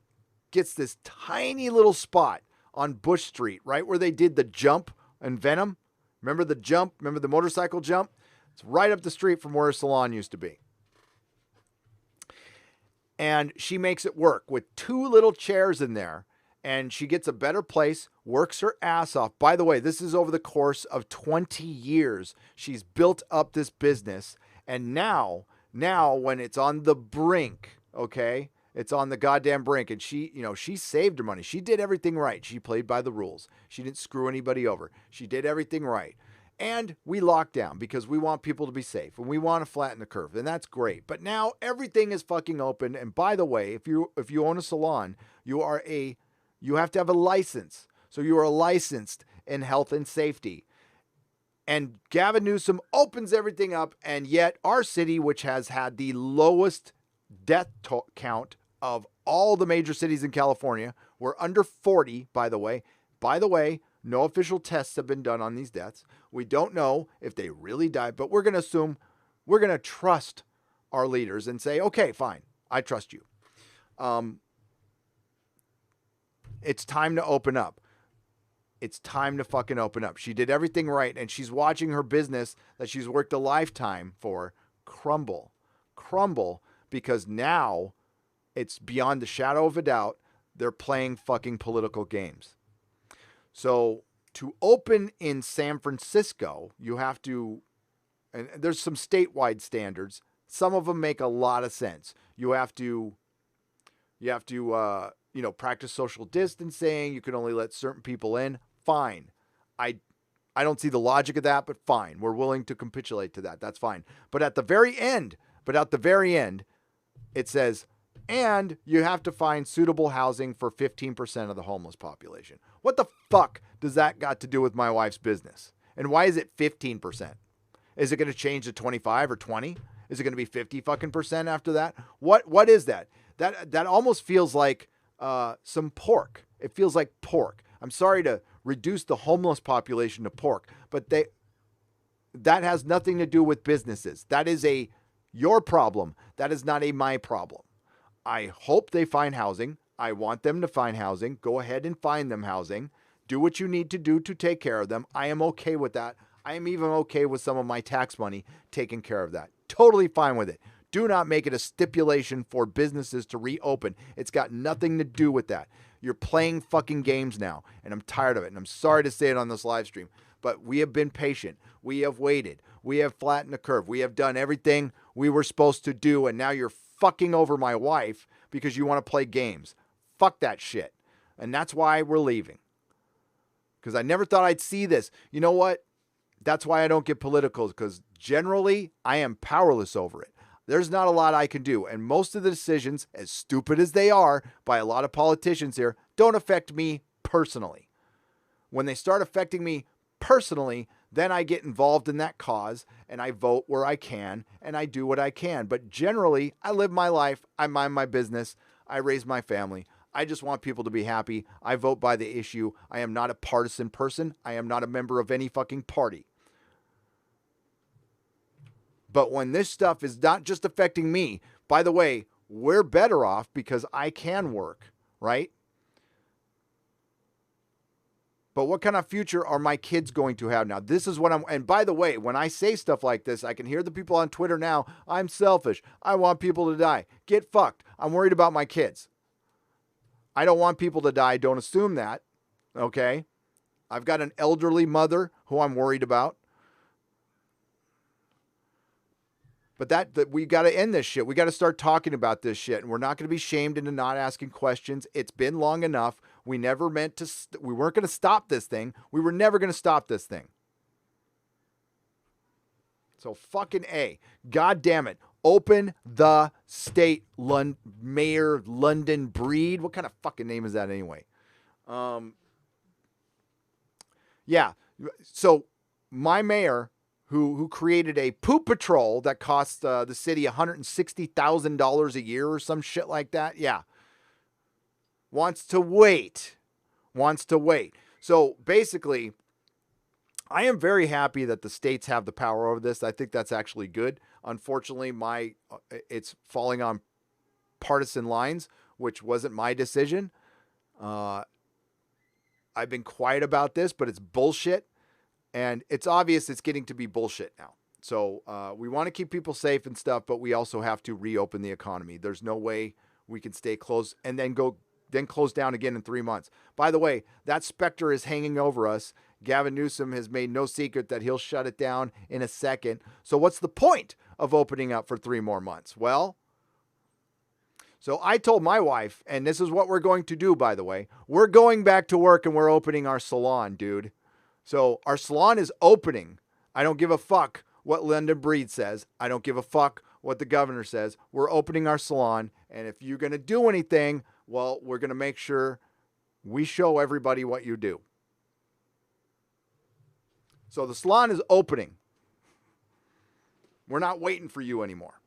Speaker 3: gets this tiny little spot on Bush Street, right where they did the jump in Venom. Remember the jump? Remember the motorcycle jump? It's right up the street from where her salon used to be. And she makes it work with 2 little chairs in there, and she gets a better place, works her ass off. By the way, this is over the course of 20 years. She's built up this business, and now when it's on the brink, okay, it's on the goddamn brink, and she saved her money. She did everything right. She played by the rules. She didn't screw anybody over. She did everything right. And we locked down because we want people to be safe and we want to flatten the curve, and that's great. But now everything is fucking open. And by the way, if you own a salon, you have to have a license. So you are licensed in health and safety. And Gavin Newsom opens everything up, and yet our city, which has had the lowest death count of all the major cities in California, we're under 40, by the way. By the way, no official tests have been done on these deaths. We don't know if they really died, but we're going to trust our leaders and say, okay, fine, I trust you. It's time to open up. It's time to fucking open up. She did everything right, and she's watching her business that she's worked a lifetime for crumble, because now it's beyond the shadow of a doubt they're playing fucking political games. So to open in San Francisco, you have to, and there's some statewide standards. Some of them make a lot of sense. You have to practice social distancing. You can only let certain people in. Fine. I don't see the logic of that, but fine. We're willing to capitulate to that. That's fine. But at the very end, it says, and you have to find suitable housing for 15% of the homeless population. What the fuck does that got to do with my wife's business? And why is it 15%? Is it going to change to 25 or 20? Is it going to be 50 fucking percent after that? What is that? That almost feels like some pork. It feels like pork. I'm sorry to reduce the homeless population to pork, but that has nothing to do with businesses. That is your problem. That is not my problem. I hope they find housing. I want them to find housing. Go ahead and find them housing. Do what you need to do to take care of them. I am okay with that. I am even okay with some of my tax money taking care of that. Totally fine with it. Do not make it a stipulation for businesses to reopen. It's got nothing to do with that. You're playing fucking games now, and I'm tired of it. And I'm sorry to say it on this live stream, but we have been patient. We have waited. We have flattened the curve. We have done everything we were supposed to do, and now you're fucking over my wife because you want to play games. Fuck that shit. And that's why we're leaving. Because I never thought I'd see this. You know what? That's why I don't get political, because generally I am powerless over it. There's not a lot I can do. And most of the decisions, as stupid as they are by a lot of politicians here, don't affect me personally. When they start affecting me personally, then I get involved in that cause and I vote where I can and I do what I can. But generally, I live my life. I mind my business. I raise my family. I just want people to be happy. I vote by the issue. I am not a partisan person. I am not a member of any fucking party. But when this stuff is not just affecting me, by the way, we're better off because I can work, right? But what kind of future are my kids going to have now? This is what and by the way, when I say stuff like this, I can hear the people on Twitter now, I'm selfish. I want people to die. Get fucked. I'm worried about my kids. I don't want people to die. Don't assume that. Okay? I've got an elderly mother who I'm worried about. But that we got to end this shit. We got to start talking about this shit. And we're not going to be shamed into not asking questions. It's been long enough. We never meant to, we weren't going to stop this thing. We were never going to stop this thing. So fucking A. God damn it. Open the state, Mayor London Breed. What kind of fucking name is that anyway? Yeah. So my mayor, who created a poop patrol that cost the city $160,000 a year or some shit like that. Yeah. Wants to wait. So basically, I am very happy that the states have the power over this. I think that's actually good. Unfortunately, it's falling on partisan lines, which wasn't my decision. I've been quiet about this, but it's bullshit. And it's obvious it's getting to be bullshit now. So we want to keep people safe and stuff, but we also have to reopen the economy. There's no way we can stay closed and then close down again in 3 months. By the way, that specter is hanging over us. Gavin Newsom has made no secret that he'll shut it down in a second. So what's the point of opening up for 3 more months? Well, so I told my wife, and this is what we're going to do, by the way. We're going back to work and we're opening our salon, dude. So our salon is opening. I don't give a fuck what London Breed says. I don't give a fuck what the governor says. We're opening our salon. And if you're going to do anything, well, we're going to make sure we show everybody what you do. So the salon is opening. We're not waiting for you anymore.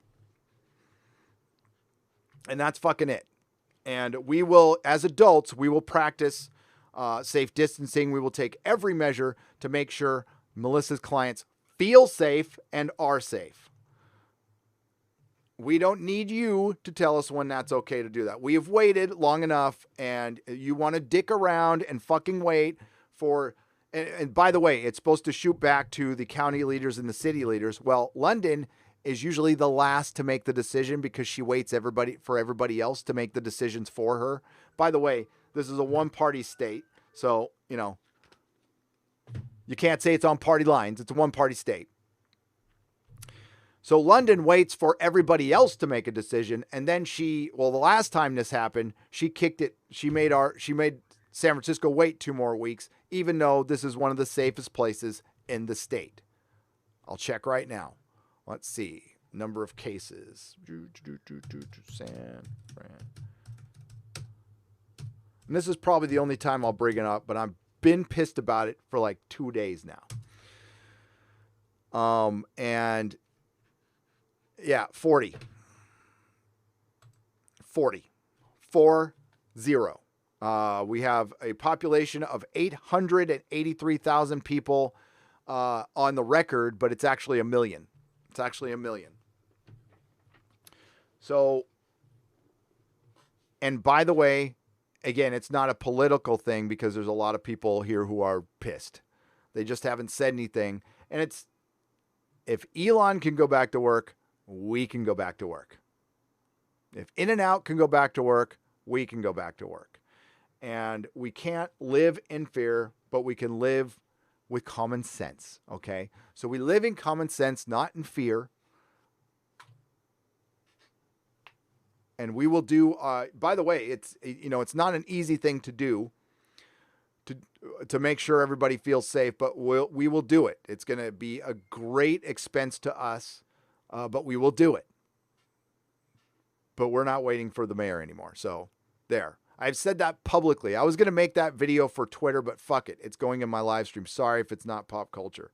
Speaker 3: And that's fucking it. And we will, as adults, we will practice safe distancing. We will take every measure to make sure Melissa's clients feel safe and are safe. We don't need you to tell us when that's okay to do that. We have waited long enough, and you want to dick around and fucking wait for... And by the way, it's supposed to shoot back to the county leaders and the city leaders. Well, London is usually the last to make the decision because she waits for everybody else to make the decisions for her. By the way, this is a one-party state, so, you can't say it's on party lines. It's a one-party state. So London waits for everybody else to make a decision, and then the last time this happened, she kicked it. She made San Francisco wait 2 more weeks, even though this is one of the safest places in the state. I'll check right now. Let's see. Number of cases. San Fran. And this is probably the only time I'll bring it up, but I've been pissed about it for like 2 days now. And yeah, 40. 40. 40. We have a population of 883,000 people on the record, but it's actually 1 million. It's actually 1 million. So, and by the way, again, it's not a political thing because there's a lot of people here who are pissed. They just haven't said anything. And if Elon can go back to work, we can go back to work. If In-N-Out can go back to work, we can go back to work. And we can't live in fear, but we can live with common sense, okay? So we live in common sense, not in fear. And we will do, by the way, it's not an easy thing to do to make sure everybody feels safe, but we will do it. It's going to be a great expense to us, but we will do it. But we're not waiting for the mayor anymore. So there. I've said that publicly. I was going to make that video for Twitter, but fuck it. It's going in my live stream. Sorry if it's not pop culture.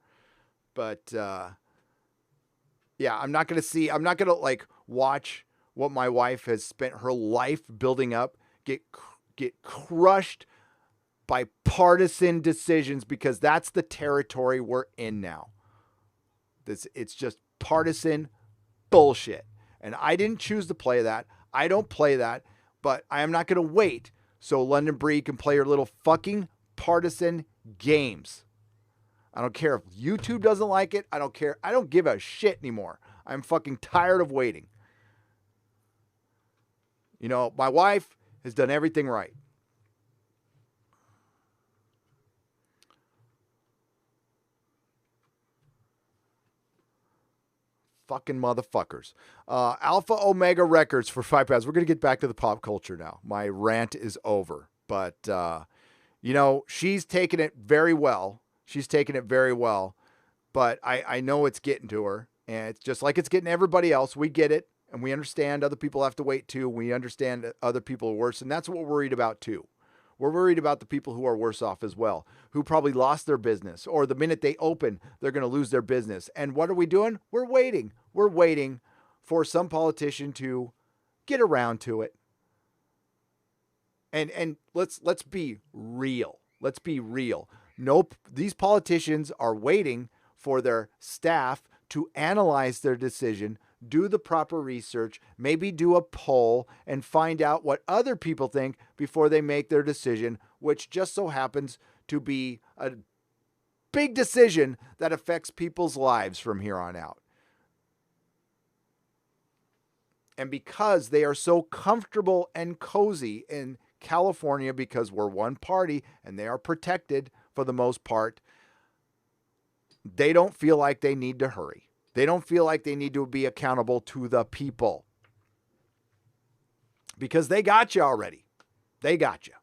Speaker 3: But yeah, I'm not going to like watch what my wife has spent her life building up get crushed by partisan decisions, because that's the territory we're in now. It's just partisan bullshit. And I didn't choose to play that. I don't play that, but I am not going to wait so London Bree can play her little fucking partisan games. I don't care if YouTube doesn't like it. I don't care. I don't give a shit anymore. I'm fucking tired of waiting. You know, my wife has done everything right. Fucking motherfuckers. Alpha Omega Records for 5 pounds. We're going to get back to the pop culture now. My rant is over. But, she's taken it very well. But I know it's getting to her. And it's just like it's getting everybody else. We get it. And we understand other people have to wait too. We understand that other people are worse. And that's what we're worried about too. We're worried about the people who are worse off as well, who probably lost their business, or the minute they open, they're going to lose their business. And what are we doing? We're waiting. We're waiting for some politician to get around to it. And let's be real. Let's be real. Nope. These politicians are waiting for their staff to analyze their decision, do the proper research, maybe do a poll and find out what other people think before they make their decision, which just so happens to be a big decision that affects people's lives from here on out. And because they are so comfortable and cozy in California, because we're one party and they are protected for the most part, they don't feel like they need to hurry. They don't feel like they need to be accountable to the people. Because they got you already. They got you.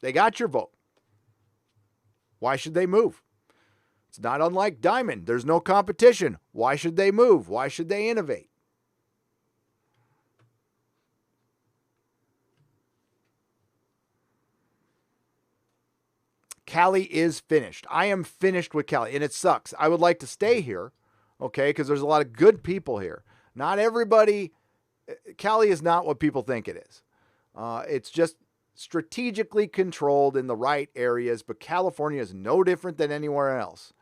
Speaker 3: They got your vote. Why should they move? It's not unlike Diamond. There's no competition. Why should they move? Why should they innovate? Cali is finished. I am finished with Cali, and it sucks. I would like to stay here. Okay, because there's a lot of good people here. Not everybody, Cali is not what people think it is. It's just strategically controlled in the right areas, but California is no different than anywhere else.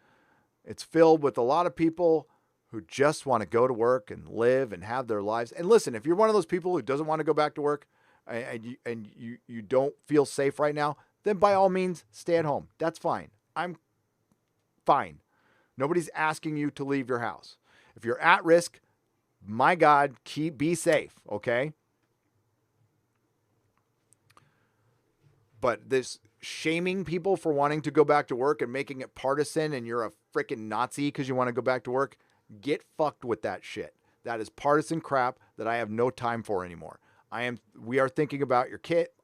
Speaker 3: It's filled with a lot of people who just want to go to work and live and have their lives. And listen, if you're one of those people who doesn't want to go back to work and you don't feel safe right now, then by all means, stay at home. That's fine. I'm fine. Nobody's asking you to leave your house. If you're at risk, my God, be safe, okay? But this shaming people for wanting to go back to work and making it partisan and you're a freaking Nazi because you want to go back to work, get fucked with that shit. That is partisan crap that I have no time for anymore. We are thinking about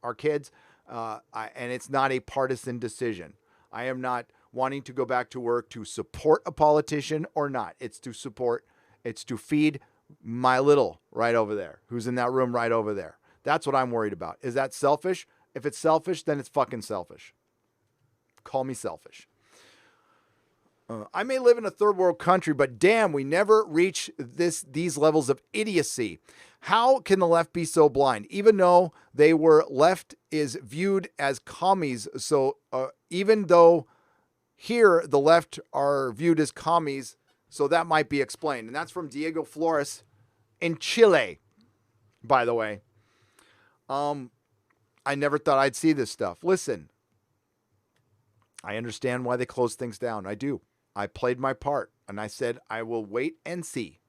Speaker 3: our kids, and it's not a partisan decision. I am not wanting to go back to work to support a politician or not. It's to feed my little right over there, who's in that room right over there. That's what I'm worried about. Is that selfish? If it's selfish, then it's fucking selfish. Call me selfish. I may live in a third world country, but damn, we never reach these levels of idiocy. How can the left be so blind? Even though left is viewed as commies. So even though here, the left are viewed as commies, so that might be explained. And that's from Diego Flores in Chile, by the way. I never thought I'd see this stuff. Listen, I understand why they closed things down. I do. I played my part, and I said I will wait and see.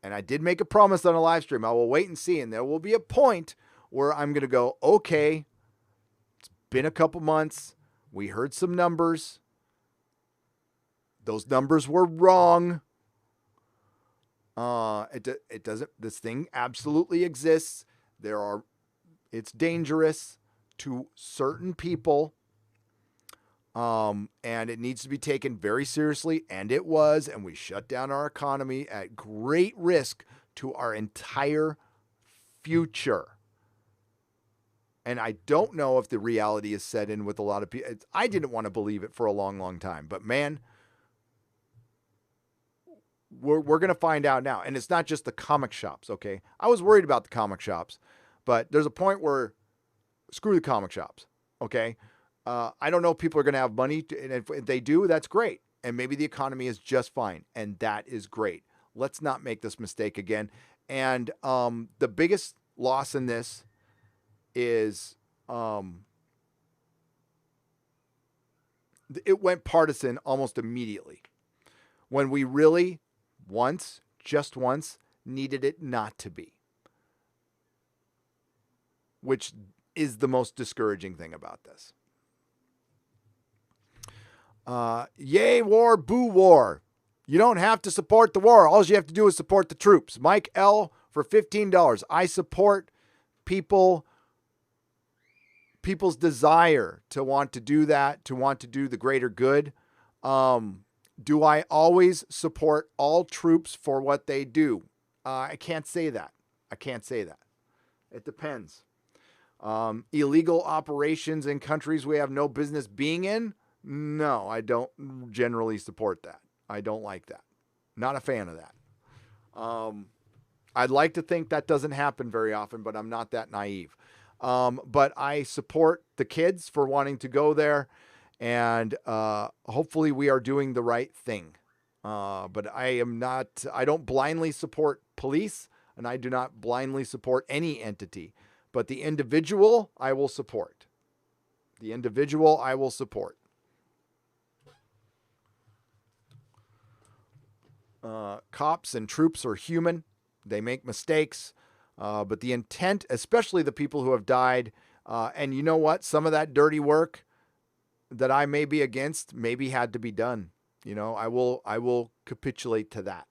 Speaker 3: And I did make a promise on a live stream. I will wait and see, and there will be a point where I'm going to go, okay, it's been a couple months. We heard some numbers. Those numbers were wrong. It doesn't. This thing absolutely exists. It's dangerous to certain people. And it needs to be taken very seriously, and it was, and we shut down our economy at great risk to our entire future. And I don't know if the reality is set in with a lot of people. I didn't want to believe it for a long, long time, but man, we're going to find out now. And it's not just the comic shops, okay? I was worried about the comic shops, but there's a point where screw the comic shops, okay? I don't know if people are going to have money, and if they do, that's great. And maybe the economy is just fine, and that is great. Let's not make this mistake again. And the biggest loss in this is it went partisan almost immediately when we really just once, needed it not to be, which is the most discouraging thing about this. Yay war, boo war. You don't have to support the war. All you have to do is support the troops. Mike L for $15. I support people's desire to want to do that, to want to do the greater good. Do I always support all troops for what they do? I can't say that. It depends. Illegal operations in countries we have no business being in? No, I don't generally support that. I don't like that. Not a fan of that. I'd like to think that doesn't happen very often, but I'm not that naive. But I support the kids for wanting to go there, and hopefully we are doing the right thing. But I don't blindly support police, and I do not blindly support any entity. But the individual, I will support. Cops and troops are human. They make mistakes. But the intent, especially the people who have died, and you know what? Some of that dirty work that I may be against maybe had to be done. You know, I will capitulate to that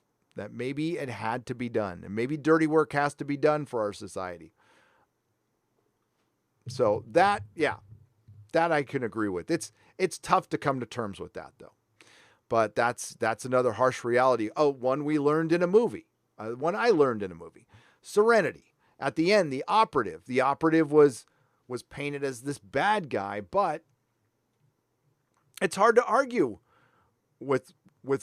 Speaker 3: maybe it had to be done. And maybe dirty work has to be done for our society. So that I can agree with. It's tough to come to terms with that, though. But that's another harsh reality. Oh, one we learned in a movie. One I learned in a movie. Serenity. At the end, the operative was painted as this bad guy, but it's hard to argue with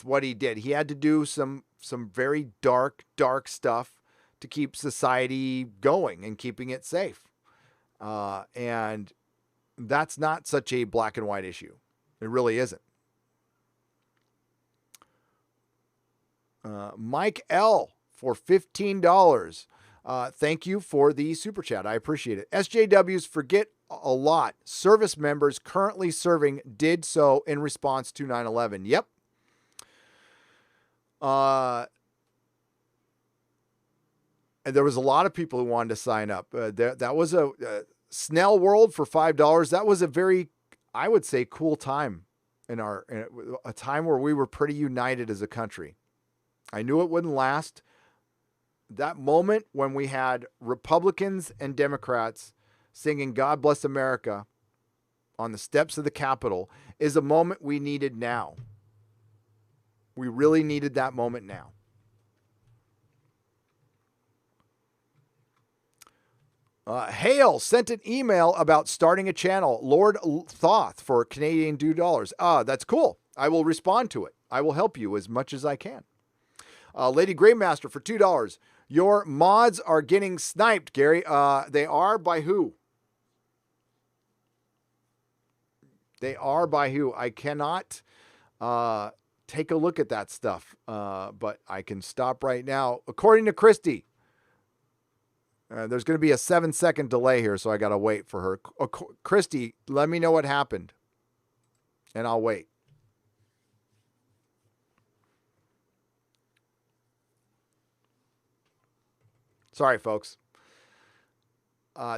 Speaker 3: what he did. He had to do some very dark stuff to keep society going and keeping it safe. And that's not such a black and white issue. It really isn't. Mike L for $15. Thank you for the super chat. I appreciate it. SJWs forget a lot. Service members currently serving did so in response to 9/11. Yep. And there was a lot of people who wanted to sign up. That was a Snell World for $5. That was a very, I would say, cool time in a time where we were pretty united as a country. I knew it wouldn't last. That moment when we had Republicans and Democrats singing God Bless America on the steps of the Capitol is a moment we needed now. We really needed that moment now. Hale sent an email about starting a channel. Lord Thoth for Canadian $2. That's cool. I will respond to it. I will help you as much as I can. Lady Greymaster for $2. Your mods are getting sniped, Gary. They are by who? I cannot take a look at that stuff, but I can stop right now. According to Christy, there's going to be a 7-second delay here, so I got to wait for her. Christy, let me know what happened, and I'll wait. Sorry, folks.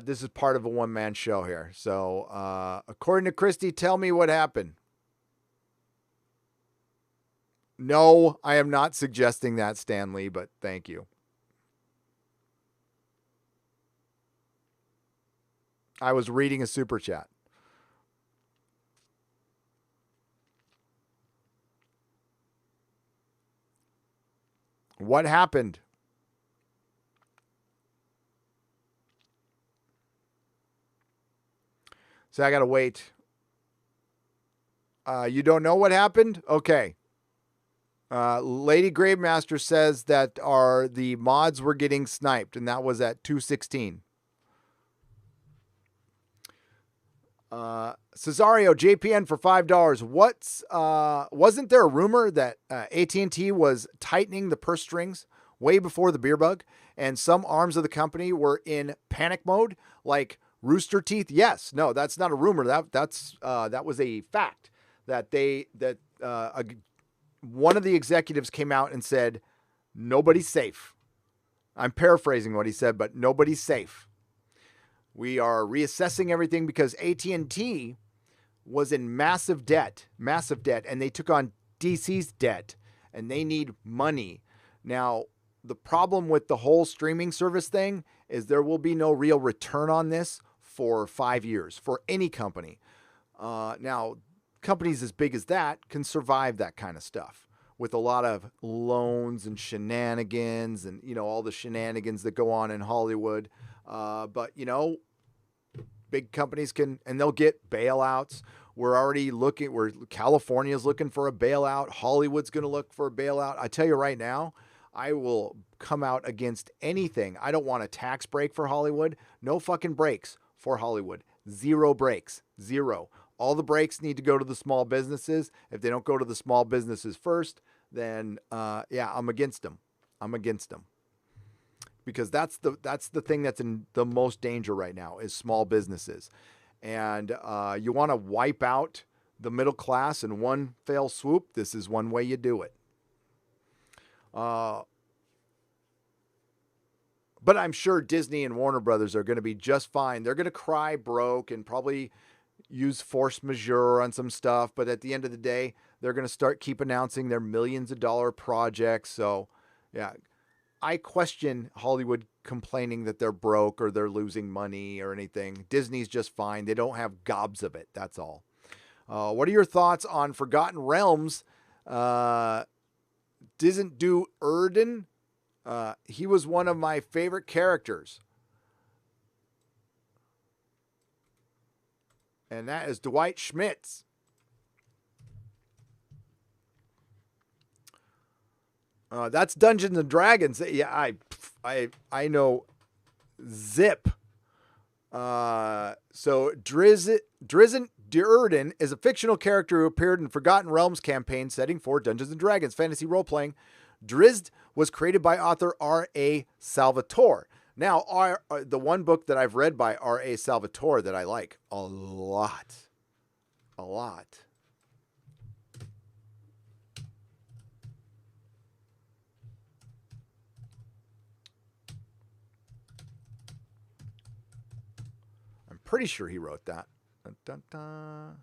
Speaker 3: This is part of a one-man show here. So, according to Christy, tell me what happened. No, I am not suggesting that, Stan Lee, but thank you. I was reading a super chat. What happened? So I got to wait. You don't know what happened? Okay. Lady Gravemaster says that the mods were getting sniped, and that was at 2:16. Cesario JPN for $5. Wasn't there a rumor that AT&T was tightening the purse strings way before the beer bug, and some arms of the company were in panic mode, like Rooster Teeth? Yes, no, that's not a rumor. That was a fact that one of the executives came out and said, nobody's safe. I'm paraphrasing what he said, but nobody's safe. We are reassessing everything because AT&T was in massive debt, and they took on DC's debt, and they need money. Now, the problem with the whole streaming service thing is there will be no real return on this for 5 years for any company. Now, companies as big as that can survive that kind of stuff with a lot of loans and shenanigans and, all the shenanigans that go on in Hollywood. But, big companies can, and they'll get bailouts. We're already California's looking for a bailout. Hollywood's going to look for a bailout. I tell you right now, I will come out against anything. I don't want a tax break for Hollywood. No fucking breaks for Hollywood. Zero breaks. Zero. All the breaks need to go to the small businesses. If they don't go to the small businesses first, then I'm against them. Because that's the thing that's in the most danger right now is small businesses. And you want to wipe out the middle class in one fell swoop. This is one way you do it. But I'm sure Disney and Warner Brothers are going to be just fine. They're going to cry broke and probably use force majeure on some stuff. But at the end of the day, they're going to keep announcing their millions of dollar projects. So, yeah, I question Hollywood complaining that they're broke or they're losing money or anything. Disney's just fine. They don't have gobs of it. That's all. What are your thoughts on Forgotten Realms? Doesn't do Erden. He was one of my favorite characters. And that is Dwight Schmitz. That's Dungeons and Dragons. Yeah, I know Zip. So Drizzt Do'Urden is a fictional character who appeared in Forgotten Realms campaign setting for Dungeons and Dragons fantasy role-playing. Drizzt was created by author R.A. Salvatore. Now, the one book that I've read by R.A. Salvatore that I like a lot. I'm pretty sure he wrote that. Dun, dun, dun.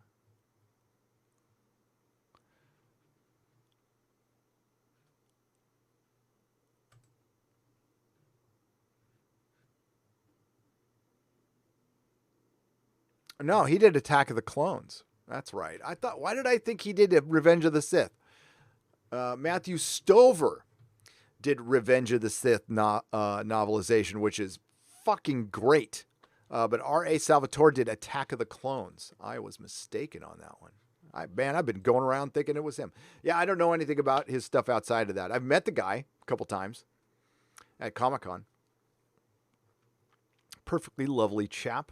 Speaker 3: No, he did Attack of the Clones. That's right. Why did I think he did Revenge of the Sith? Matthew Stover did Revenge of the Sith novelization, which is fucking great. But R.A. Salvatore did Attack of the Clones. I was mistaken on that one. I've been going around thinking it was him. Yeah, I don't know anything about his stuff outside of that. I've met the guy a couple times at Comic-Con. Perfectly lovely chap.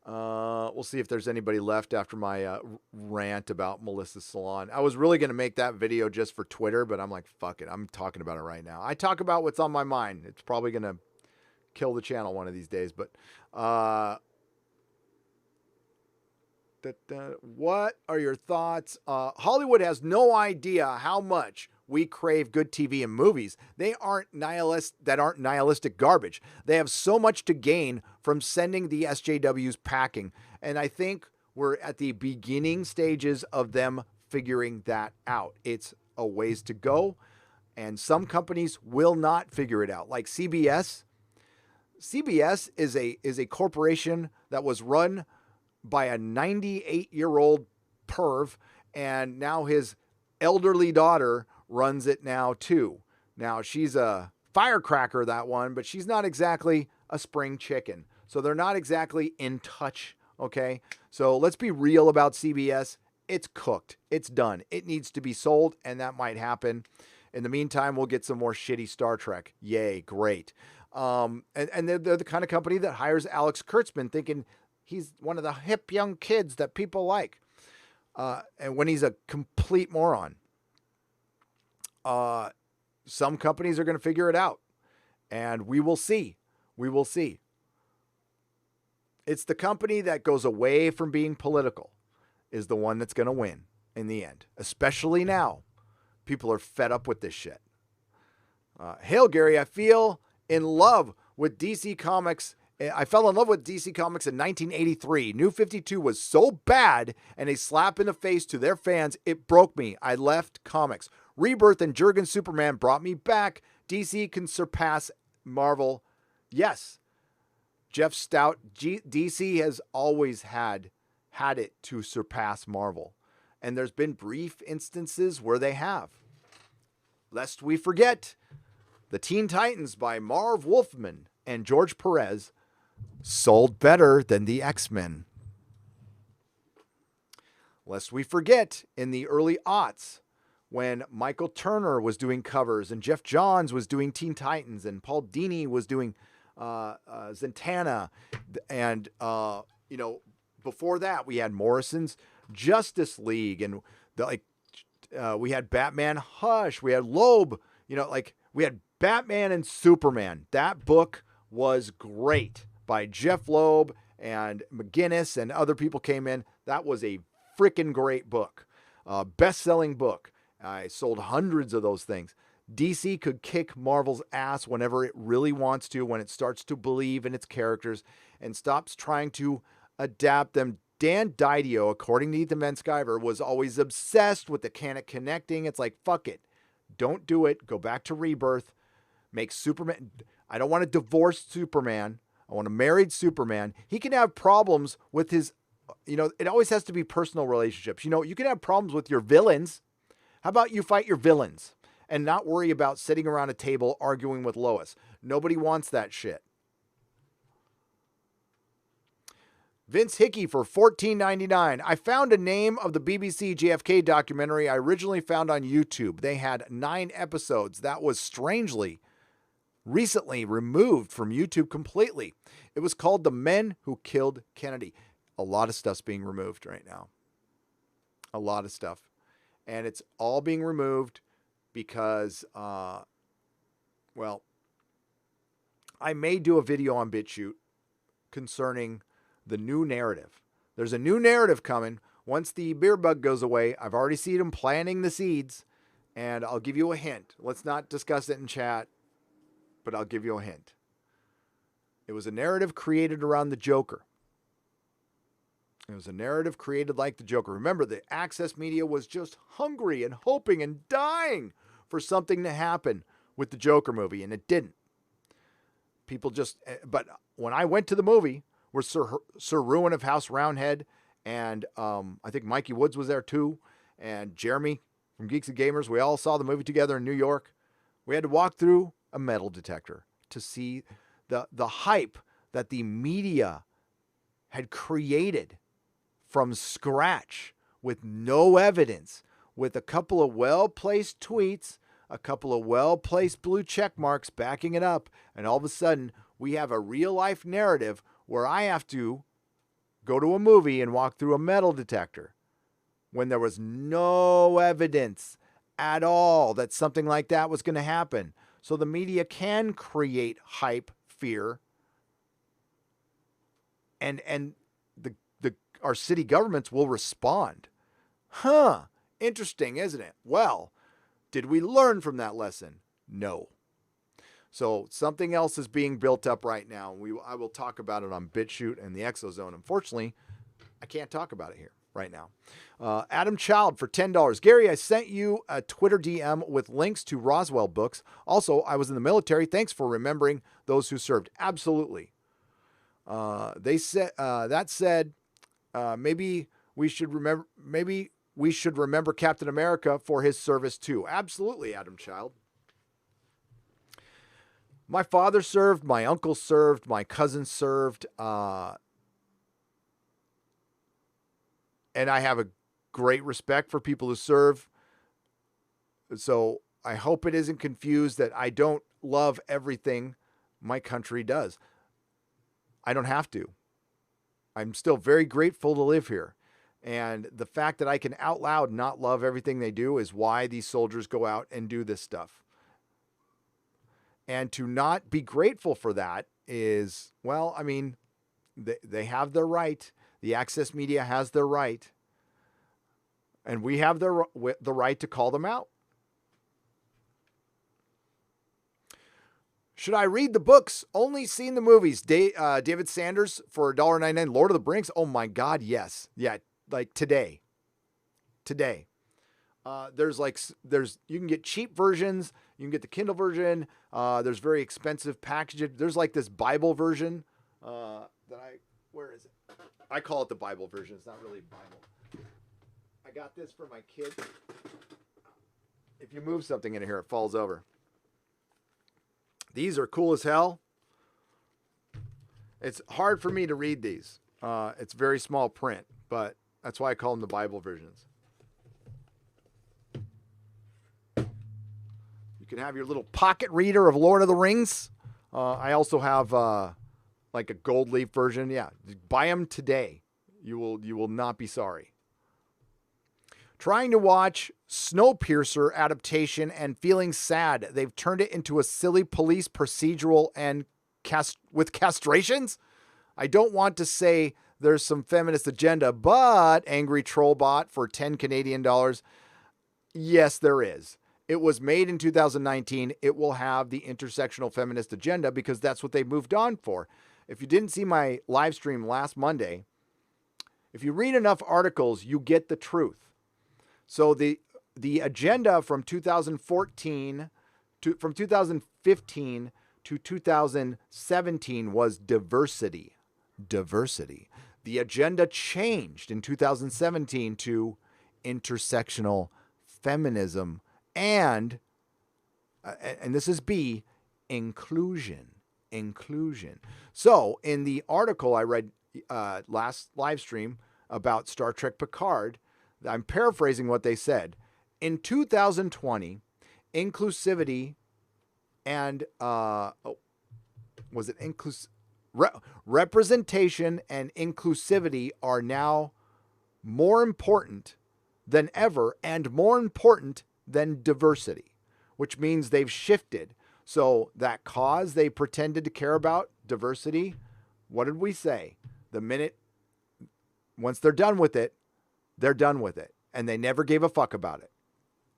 Speaker 3: We'll see if there's anybody left after my rant about Melissa's salon. I was really going to make that video just for Twitter, but I'm like, fuck it. I'm talking about it right now. I talk about what's on my mind. It's probably going to kill the channel one of these days, but what are your thoughts? Hollywood has no idea how much we crave good TV and movies. They aren't nihilistic garbage. They have so much to gain from sending the SJWs packing. And I think we're at the beginning stages of them figuring that out. It's a ways to go, and some companies will not figure it out. Like CBS. CBS is a corporation that was run by a 98-year-old perv, and now his elderly daughter runs it now too. Now she's a firecracker, that one, but she's not exactly a spring chicken. So they're not exactly in touch, okay? So let's be real about CBS. It's cooked. It's done. It needs to be sold, and that might happen. In the meantime, we'll get some more shitty Star Trek. Yay, great. And they're the kind of company that hires Alex Kurtzman thinking he's one of the hip young kids that people like. And when he's a complete moron. Some companies are going to figure it out. And we will see. We will see. It's the company that goes away from being political is the one that's going to win in the end. Especially now. People are fed up with this shit. Hail, Gary, I feel in love with DC Comics. I fell in love with DC Comics in 1983. New 52 was so bad and a slap in the face to their fans, it broke me. I left comics. Rebirth and Jurgen Superman brought me back. DC can surpass Marvel. Yes. Jeff Stout, DC has always had it to surpass Marvel. And there's been brief instances where they have. Lest we forget, the Teen Titans by Marv Wolfman and George Perez sold better than the X-Men. Lest we forget, in the early aughts, when Michael Turner was doing covers and Jeff Johns was doing Teen Titans and Paul Dini was doing Zatanna, and before that we had Morrison's Justice League, and we had Batman Hush, we had Loeb, we had Batman and Superman. That book was great by Jeff Loeb, and McGinnis and other people came in. That was a freaking great book. Best-selling book. I sold hundreds of those things. DC could kick Marvel's ass whenever it really wants to, when it starts to believe in its characters and stops trying to adapt them. Dan Didio, according to Ethan Van Sciver, was always obsessed with the canon connecting. It's like, fuck it. Don't do it. Go back to Rebirth. Make Superman. I don't want to divorce Superman. I want a married Superman. He can have problems with his, it always has to be personal relationships. You can have problems with your villains. How about you fight your villains and not worry about sitting around a table arguing with Lois? Nobody wants that shit. Vince Hickey for $14.99. I found a name of the BBC JFK documentary I originally found on YouTube. They had 9 episodes. That was strangely recently removed from YouTube completely. It was called The Men Who Killed Kennedy. A lot of stuff's being removed right now. A lot of stuff. And it's all being removed because, I may do a video on BitChute concerning the new narrative. There's a new narrative coming. Once the beer bug goes away, I've already seen them planting the seeds, and I'll give you a hint. Let's not discuss it in chat, but I'll give you a hint. It was a narrative created around the Joker. It was a narrative created like the Joker. Remember, the Access media was just hungry and hoping and dying for something to happen with the Joker movie, and it didn't. But when I went to the movie, where Sir Ruin of House Roundhead, and I think Mikey Woods was there too, and Jeremy from Geeks and Gamers, we all saw the movie together in New York. We had to walk through a metal detector to see the hype that the media had created from scratch with no evidence, with a couple of well-placed tweets, a couple of well-placed blue check marks backing it up, and all of a sudden we have a real-life narrative where I have to go to a movie and walk through a metal detector when there was no evidence at all that something like that was going to happen. So the media can create hype, fear, and our city governments will respond. Interesting, isn't it? Well, did we learn from that lesson? No. So something else is being built up right now. I will talk about it on BitChute and the Exozone. Unfortunately, I can't talk about it here. right now. Adam Child for $10. Gary, I sent you a Twitter DM with links to Roswell books. Also, I was in the military. Thanks for remembering those who served. Absolutely. They said that said, maybe we should remember Captain America for his service too. Absolutely, Adam Child. My father served, my uncle served, my cousin served, and I have a great respect for people who serve. So I hope it isn't confused that I don't love everything my country does. I don't have to. I'm still very grateful to live here. And the fact that I can out loud not love everything they do is why these soldiers go out and do this stuff. And to not be grateful for that is, well, I mean, they have their right. The access media has their right. And we have the right to call them out. Should I read the books? Only seen the movies. David Sanders for $1.99. Lord of the Rings. Oh my God, yes. Yeah, like today. Today. You can get cheap versions. You can get the Kindle version. There's very expensive packages. There's like this Bible version. Where is it? I call it the Bible version. It's not really Bible. I got this for my kid. If you move something in here, it falls over. These are cool as hell. It's hard for me to read these. It's very small print, but that's why I call them the Bible versions. You can have your little pocket reader of Lord of the Rings. I also have like a gold leaf version. Yeah, buy them today. You will not be sorry. Trying to watch Snowpiercer adaptation and feeling sad. They've turned it into a silly police procedural and with castrations. I don't want to say there's some feminist agenda, but Angry Trollbot for 10 Canadian dollars. Yes, there is. It was made in 2019. It will have the intersectional feminist agenda because that's what they moved on for. If you didn't see my live stream last Monday, if you read enough articles, you get the truth. So the agenda from 2015 to 2017 was diversity. Diversity. The agenda changed in 2017 to intersectional feminism and this is B, inclusion. Inclusion. So in the article I read last live stream about Star Trek Picard, I'm paraphrasing what they said. In 2020, inclusivity and representation and inclusivity are now more important than ever and more important than diversity, which means they've shifted. So that cause they pretended to care about, diversity, what did we say? Once they're done with it, they're done with it. And they never gave a fuck about it.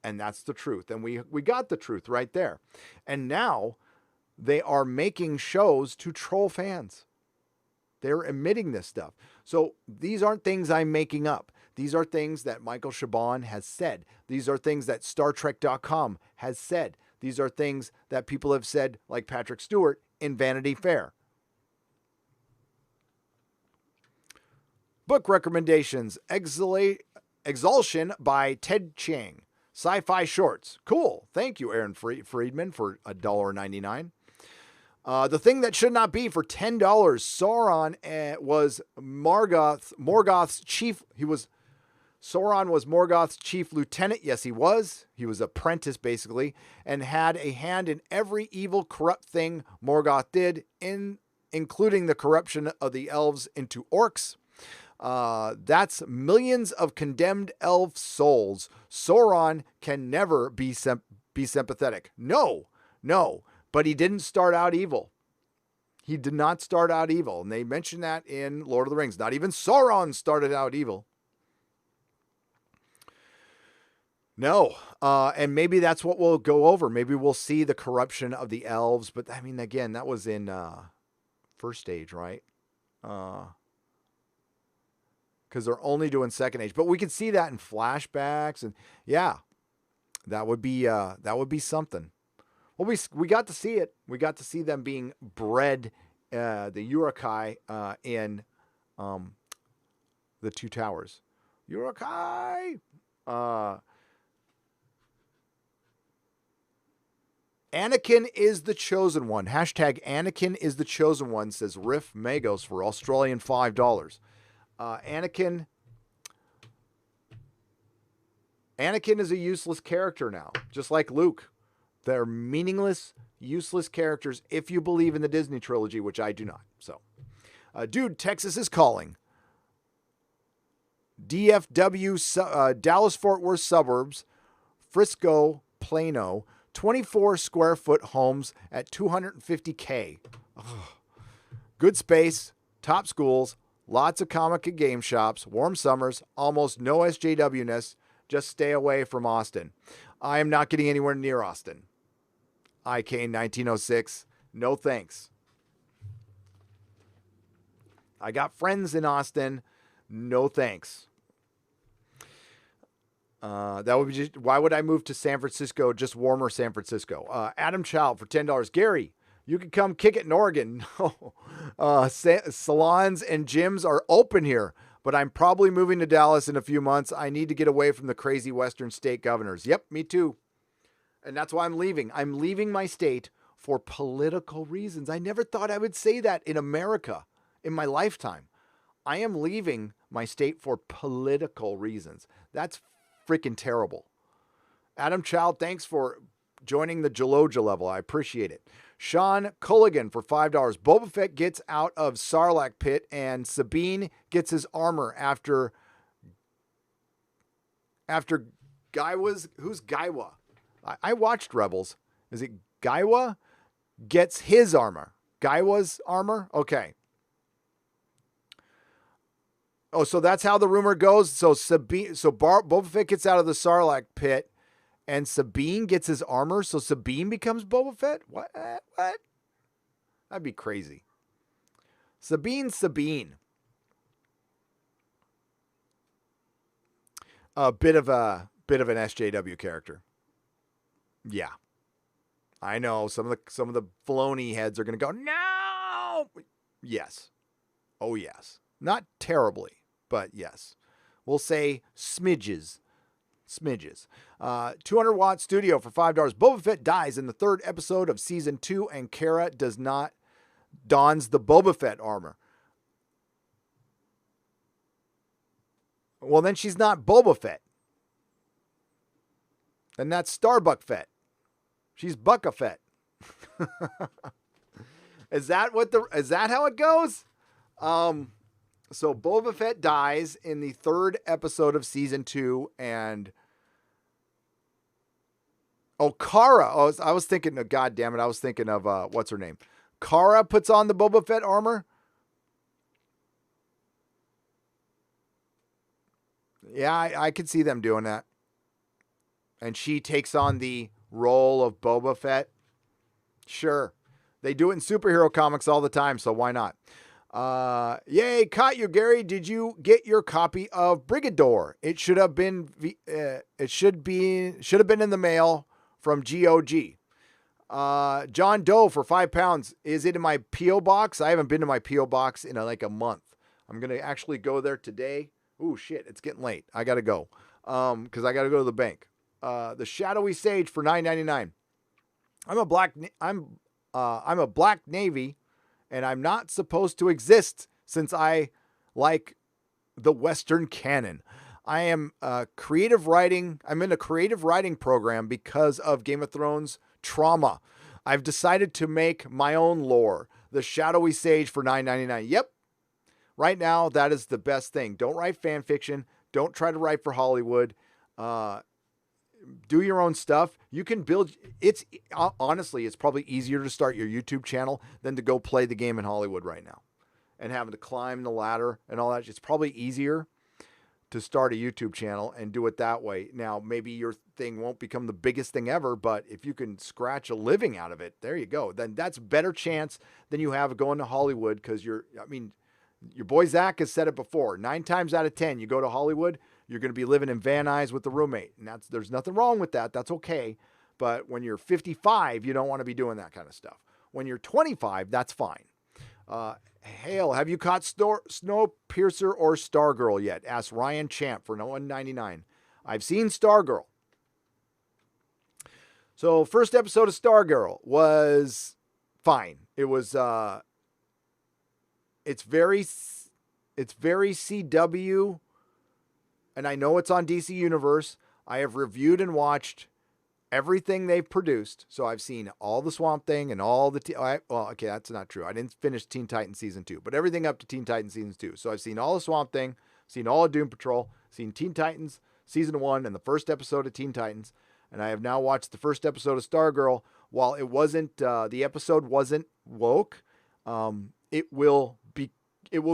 Speaker 3: And that's the truth. And we got the truth right there. And now they are making shows to troll fans. They're emitting this stuff. So these aren't things I'm making up. These are things that Michael Chabon has said. These are things that StarTrek.com has said. These are things that people have said, like Patrick Stewart, in Vanity Fair. Book recommendations. Exaltation by Ted Chiang. Sci-fi shorts. Cool. Thank you, Aaron Friedman, for $1.99. The Thing That Should Not Be for $10. Sauron was Morgoth's chief. Sauron was Morgoth's chief lieutenant. Yes, he was. He was apprentice, basically, and had a hand in every evil, corrupt thing Morgoth did, including the corruption of the elves into orcs. That's millions of condemned elf souls. Sauron can never be sympathetic. No, but he didn't start out evil. He did not start out evil. And they mention that in Lord of the Rings. Not even Sauron started out evil. No. And maybe that's what we'll go over. Maybe we'll see the corruption of the elves. But I mean, again, that was in First Age, right? because they're only doing second age. But we could see that in flashbacks, and yeah, that would be something. Well, we got to see it. We got to see them being bred, the Urukai in the Two Towers. Urukai. Anakin is the chosen one. Hashtag Anakin is the chosen one, says Riff Magos for Australian $5. Anakin is a useless character now, just like Luke. They're meaningless, useless characters if you believe in the Disney trilogy, which I do not. So, dude, Texas is calling. DFW, Dallas-Fort Worth suburbs, Frisco, Plano, 24 square foot homes at $250K. Ugh. Good space, top schools, lots of comic and game shops, warm summers, almost no SJW-ness. Just stay away from Austin. I am not getting anywhere near Austin. IK 1906. No thanks. I got friends in Austin. No thanks. That would be just, why would I move to San Francisco? Just warmer San Francisco. Adam Child for $10. Gary, you can come kick it in Oregon. Salons and gyms are open here, but I'm probably moving to Dallas in a few months. I need to get away from the crazy Western state governors. Yep, me too. And that's why I'm leaving. I'm leaving my state for political reasons. I never thought I would say that in America in my lifetime. I am leaving my state for political reasons. That's freaking terrible. Adam Child, thanks for joining the Jaloja level. I appreciate it. Sean Culligan for $5. Boba Fett gets out of Sarlacc pit and Sabine gets his armor after Gaiwa's, who's Gaiwa? I watched Rebels. Is it Gaiwa? Gets his armor. Gaiwa's armor? Okay. Oh, so that's how the rumor goes. So Boba Fett gets out of the Sarlacc pit, and Sabine gets his armor. So Sabine becomes Boba Fett. What? That'd be crazy. Sabine. A bit of an SJW character. Yeah, I know some of the Filoni heads are going to go, no. Yes. Oh yes. Not terribly, but yes. We'll say smidges. 200-watt studio for $5. Boba Fett dies in the 3rd episode of season 2, and Cara dons the Boba Fett armor. Well, then she's not Boba Fett. Then that's Starbuck Fett. She's Bucka Fett. Is that how it goes? So Boba Fett dies in the 3rd episode of season 2, and Cara. I was thinking of, God damn it, I was thinking of what's her name? Cara puts on the Boba Fett armor. Yeah, I could see them doing that. And she takes on the role of Boba Fett. Sure. They do it in superhero comics all the time, so why not? Yay, caught you, Gary. Did you get your copy of Brigador? It should have been in the mail from GOG. John Doe for £5. Is it in my P.O. box? I haven't been to my P.O. box in like a month. I'm going to actually go there today. Ooh, shit, it's getting late. I got to go. Cause I got to go to the bank. The Shadowy Sage for $9.99. I'm a black Navy, and I'm not supposed to exist since I like the Western canon. I am creative writing. I'm in a creative writing program because of Game of Thrones trauma. I've decided to make my own lore. The Shadowy Sage for $9.99. Yep. Right now, that is the best thing. Don't write fan fiction. Don't try to write for Hollywood. Do your own stuff. You can build. Honestly, it's probably easier to start your YouTube channel than to go play the game in Hollywood right now and having to climb the ladder and all that. It's probably easier to start a YouTube channel and do it that way. Now, maybe your thing won't become the biggest thing ever, but if you can scratch a living out of it, there you go. Then that's a better chance than you have going to Hollywood, because Your boy Zach has said it before. 9 times out of 10, you go to Hollywood, you're going to be living in Van Nuys with the roommate. And there's nothing wrong with that. That's okay. But when you're 55, you don't want to be doing that kind of stuff. When you're 25, that's fine. Hale, have you caught Snowpiercer or Stargirl yet? Asked Ryan Champ for $1.99. I've seen Stargirl. So first episode of Stargirl was fine. It was, it's very CW, and I know it's on DC Universe. I have reviewed and watched everything they've produced. So I've seen all the Swamp Thing and all the, okay, that's not true. I didn't finish Teen Titans Season 2, but everything up to Teen Titans Season 2. So I've seen all the Swamp Thing, seen all of Doom Patrol, seen Teen Titans Season 1 and the first episode of Teen Titans. And I have now watched the first episode of Stargirl. While it wasn't, the episode wasn't woke, it will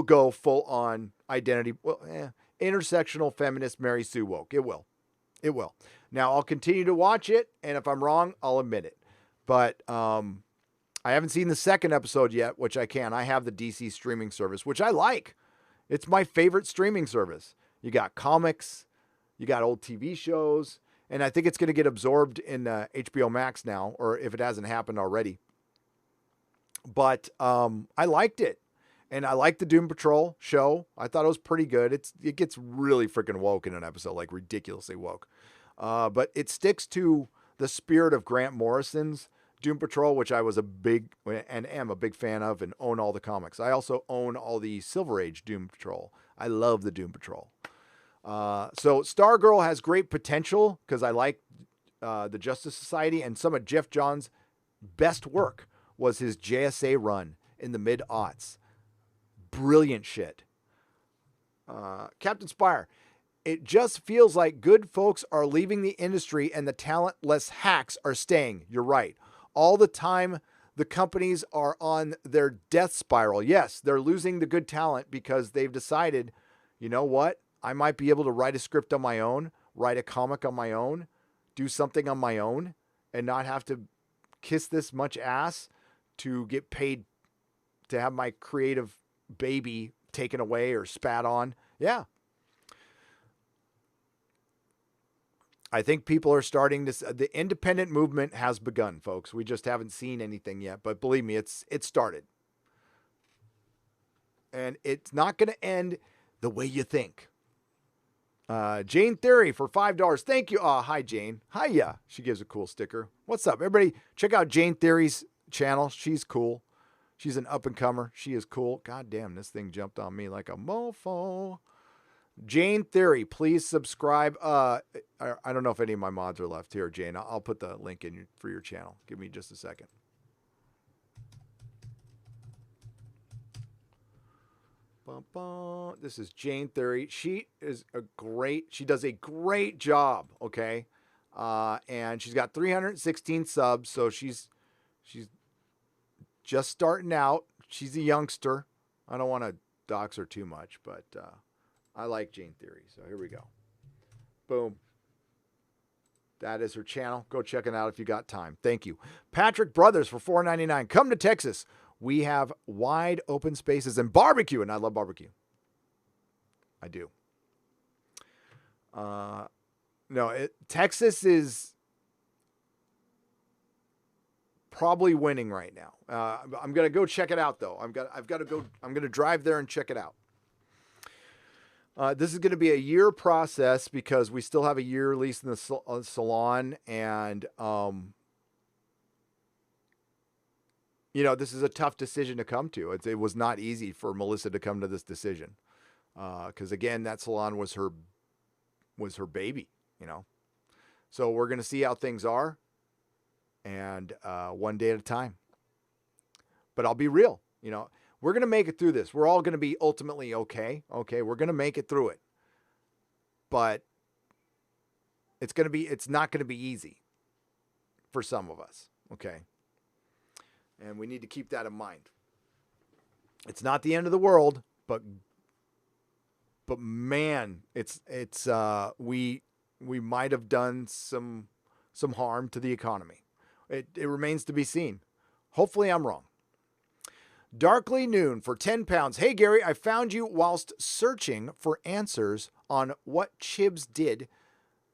Speaker 3: go full on identity, intersectional feminist Mary Sue woke. It will. Now I'll continue to watch it, and if I'm wrong, I'll admit it. But I haven't seen the second episode yet, which I can. I have the DC streaming service, which I like. It's my favorite streaming service. You got comics, you got old TV shows, and I think it's going to get absorbed in HBO Max now, or if it hasn't happened already. But I liked it. And I liked the Doom Patrol show. I thought it was pretty good. It gets really freaking woke in an episode, like ridiculously woke. But it sticks to the spirit of Grant Morrison's Doom Patrol, which I was a big and am a big fan of and own all the comics. I also own all the Silver Age Doom Patrol. I love the Doom Patrol. So Stargirl has great potential because I like the Justice Society, and some of Jeff Johns' best work was his JSA run in the mid-aughts. Brilliant shit. Captain Spire, it just feels like good folks are leaving the industry and the talentless hacks are staying. You're right. All the time, the companies are on their death spiral. Yes, they're losing the good talent because they've decided, you know what? I might be able to write a script on my own, write a comic on my own, do something on my own, and not have to kiss this much ass to get paid to have my creative baby taken away or spat on. Yeah. I think people are starting to, the independent movement has begun, folks. We just haven't seen anything yet, but believe me, it started. And it's not going to end the way you think. Jane Theory for $5. Thank you. Hi, Jane. Hiya. She gives a cool sticker. What's up, everybody? Check out Jane Theory's channel. She's cool. She's an up-and-comer. She is cool. God damn, this thing jumped on me like a mofo. Jane Theory, please subscribe. I don't know if any of my mods are left here, Jane. I'll put the link in for your channel. Give me just a second. This is Jane Theory. She does a great job, okay? And she's got 316 subs, so she's just starting out. She's a youngster. I don't want to dox her too much, but I like Jane Theory. So here we go. Boom. That is her channel. Go check it out if you got time. Thank you. Patrick Brothers for $4.99. Come to Texas. We have wide open spaces and barbecue, and I love barbecue. I do. Texas is probably winning right now. I'm gonna go check it out though. I'm gonna drive there and check it out. This is going to be a year process because we still have a year lease in the salon, and this is a tough decision to come to. It was not easy for Melissa to come to this decision because again, that salon was her baby. So we're going to see how things are, and one day at a time. But I'll be real, we're going to make it through this. We're all going to be ultimately okay. Okay, we're going to make it through it. But it's not going to be easy for some of us, okay? And we need to keep that in mind. It's not the end of the world, but man, we might have done some harm to the economy. It remains to be seen. Hopefully I'm wrong. Darkly Noon for 10 pounds. Hey, Gary, I found you whilst searching for answers on what Chibs did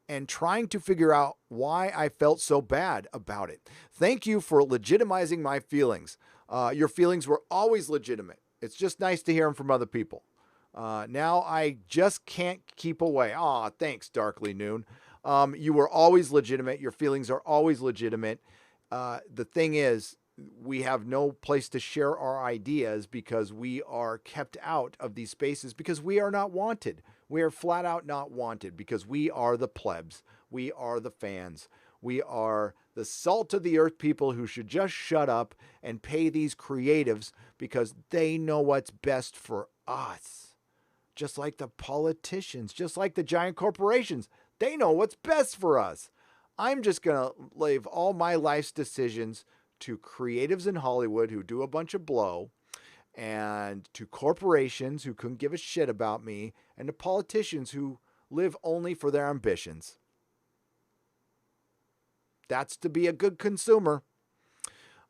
Speaker 3: and trying to figure out why I felt so bad about it. Thank you for legitimizing my feelings. Your feelings were always legitimate. It's just nice to hear them from other people. Now I just can't keep away. Aw, thanks, Darkly Noon. You were always legitimate. Your feelings are always legitimate. The thing is, we have no place to share our ideas because we are kept out of these spaces because we are not wanted. We are flat out not wanted because we are the plebs. We are the fans. We are the salt of the earth people who should just shut up and pay these creatives because they know what's best for us. Just like the politicians, just like the giant corporations, they know what's best for us. I'm just going to leave all my life's decisions to creatives in Hollywood who do a bunch of blow, and to corporations who couldn't give a shit about me, and to politicians who live only for their ambitions. That's to be a good consumer.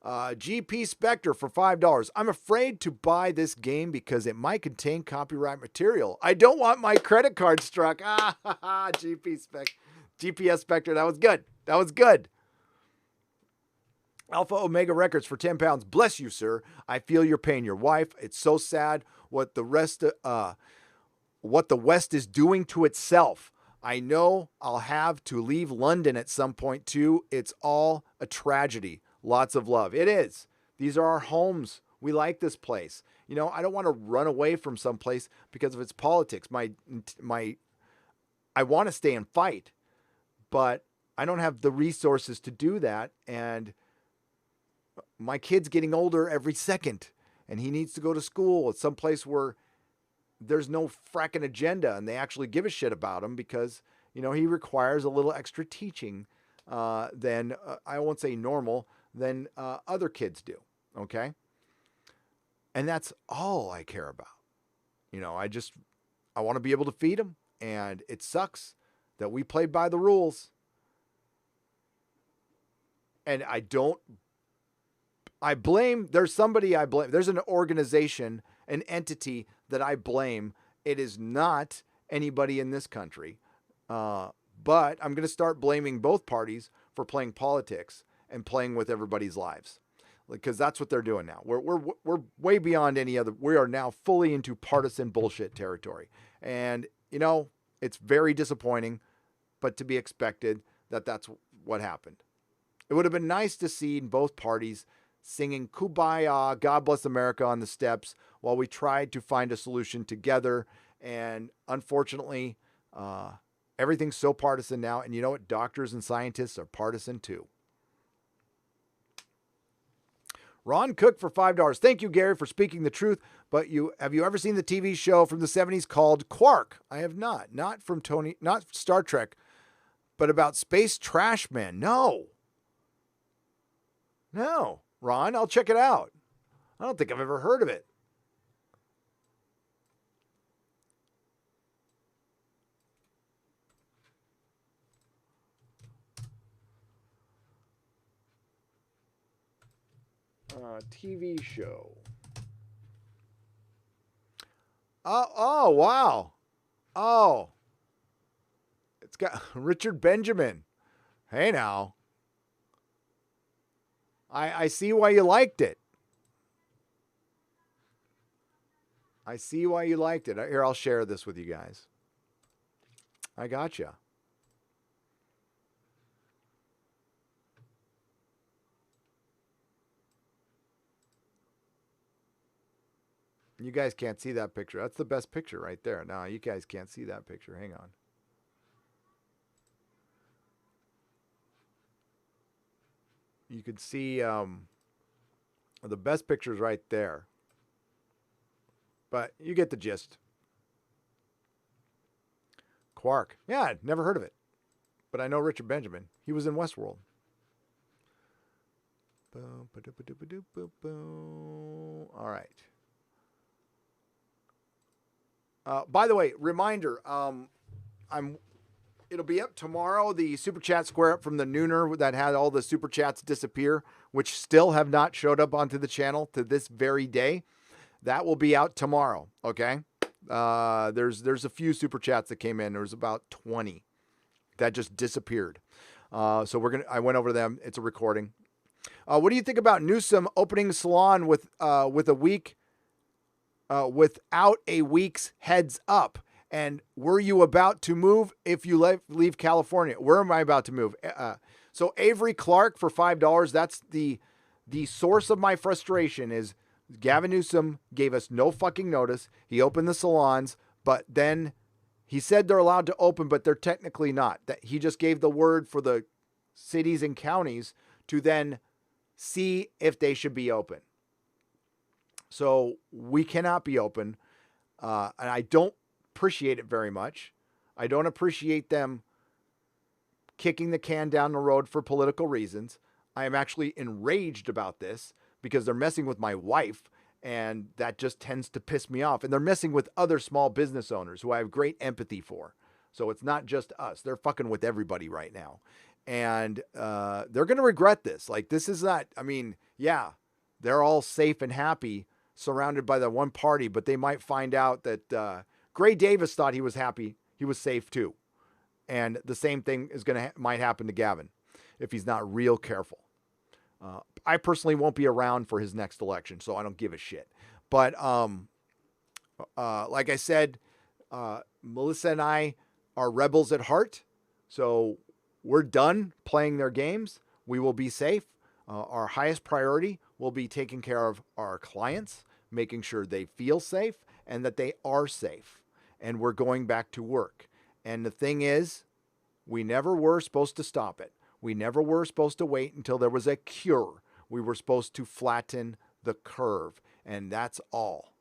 Speaker 3: GP Spectre for $5. I'm afraid to buy this game because it might contain copyright material. I don't want my credit card struck. GPS Spectre, that was good. That was good. Alpha Omega Records for 10 pounds. Bless you, sir. I feel your pain. Your wife. It's so sad what the West is doing to itself. I know I'll have to leave London at some point too. It's all a tragedy. Lots of love. It is. These are our homes. We like this place. You know, I don't want to run away from some place because of its politics. I want to stay and fight, but I don't have the resources to do that. And my kid's getting older every second, and he needs to go to school at some place where there's no fracking agenda and they actually give a shit about him because, you know, he requires a little extra teaching than, I won't say normal, than other kids do. Okay. And that's all I care about. You know, I want to be able to feed him, and it sucks that we played by the rules. And there's somebody I blame. There's an organization, an entity that I blame. It is not anybody in this country. But I'm going to start blaming both parties for playing politics and playing with everybody's lives, because that's what they're doing now. We're way beyond any other. We are now fully into partisan bullshit territory. And, you know, it's very disappointing, but to be expected that that's what happened. It would have been nice to see both parties singing Kumbaya, God Bless America on the steps while we tried to find a solution together. And unfortunately, everything's so partisan now. And you know what? Doctors and scientists are partisan too. Ron Cook for $5. Thank you, Gary, for speaking the truth. But have you ever seen the TV show from the 70s called Quark? I have not. Not Star Trek, but about space trash men. No, Ron, I'll check it out. I don't think I've ever heard of it. TV show. Oh, wow. Oh, it's got Richard Benjamin. Hey, now. I see why you liked it. I see why you liked it. Here, I'll share this with you guys. I gotcha. You guys can't see that picture. That's the best picture right there. No, you guys can't see that picture. Hang on. You can see the best pictures right there. But you get the gist. Quark. Yeah, never heard of it. But I know Richard Benjamin. He was in Westworld. All right. By the way, reminder, I'm It'll be up tomorrow. The super chat square up from the Nooner that had all the super chats disappear, which still have not showed up onto the channel to this very day. That will be out tomorrow. Okay. There's a few super chats that came in. There was about 20 that just disappeared. So I went over them. It's a recording. What do you think about Newsom opening salon with a week, without a week's heads up? And were you about to move if you leave California? Where am I about to move? So Avery Clark for $5. That's the source of my frustration is Gavin Newsom gave us no fucking notice. He opened the salons, but then he said they're allowed to open, but they're technically not. That he just gave the word for the cities and counties to then see if they should be open. So we cannot be open. And I don't appreciate it very much. I don't appreciate them kicking the can down the road for political reasons. I am actually enraged about this because they're messing with my wife, and that just tends to piss me off. And they're messing with other small business owners who I have great empathy for. So it's not just us. They're fucking with everybody right now. And they're going to regret this. Like, this is not, I mean, yeah, they're all safe and happy surrounded by the one party, but they might find out that Gray Davis thought he was happy. He was safe too. And the same thing is might happen to Gavin if he's not real careful. I personally won't be around for his next election, so I don't give a shit. But like I said, Melissa and I are rebels at heart, so we're done playing their games. We will be safe. Our highest priority will be taking care of our clients, making sure they feel safe and that they are safe. And we're going back to work. And the thing is, we never were supposed to stop it. We never were supposed to wait until there was a cure. We were supposed to flatten the curve. And that's all.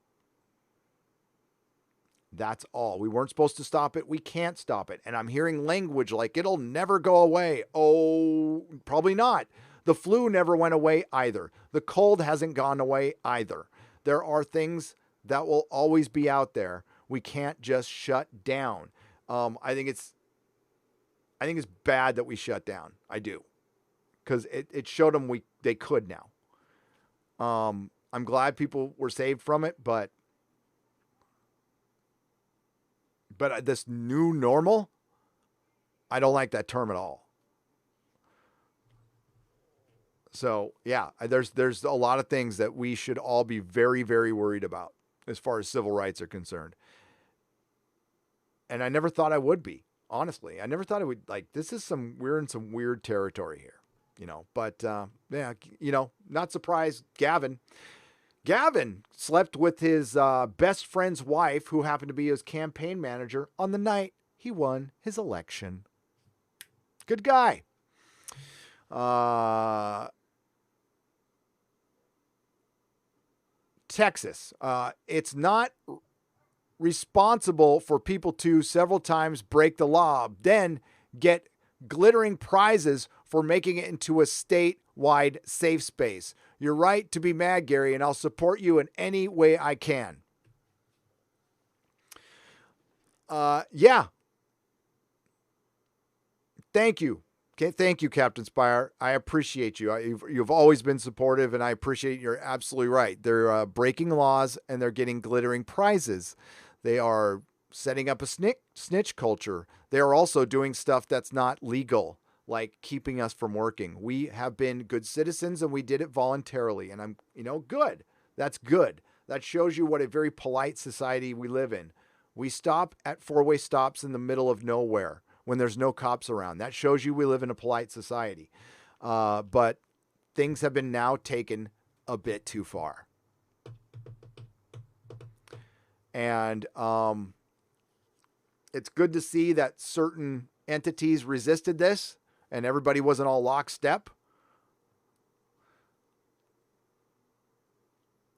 Speaker 3: That's all. We weren't supposed to stop it. We can't stop it. And I'm hearing language like it'll never go away. Oh, probably not. The flu never went away either. The cold hasn't gone away either. There are things that will always be out there. We can't just shut down. I think it's bad that we shut down. I do. Because it showed them they could now. I'm glad people were saved from it, but this new normal, I don't like that term at all. So yeah, there's a lot of things that we should all be very, very worried about as far as civil rights are concerned. And I never thought I would be, honestly. I never thought it would, like, we're in some weird territory here, but yeah, not surprised. Gavin slept with his best friend's wife, who happened to be his campaign manager, on the night he won his election. Good guy. Texas. It's not responsible for people to several times break the law, then get glittering prizes for making it into a statewide safe space. You're right to be mad, Gary, and I'll support you in any way I can. Yeah. Thank you. Okay, thank you, Captain Spire. I appreciate you. You've always been supportive, and I appreciate you're absolutely right. They're breaking laws, and they're getting glittering prizes. They are setting up a snitch culture. They are also doing stuff that's not legal, like keeping us from working. We have been good citizens, and we did it voluntarily, and I'm, good. That's good. That shows you what a very polite society we live in. We stop at four-way stops in the middle of nowhere when there's no cops around. That shows you we live in a polite society. But things have been now taken a bit too far. And it's good to see that certain entities resisted this and everybody wasn't all lockstep.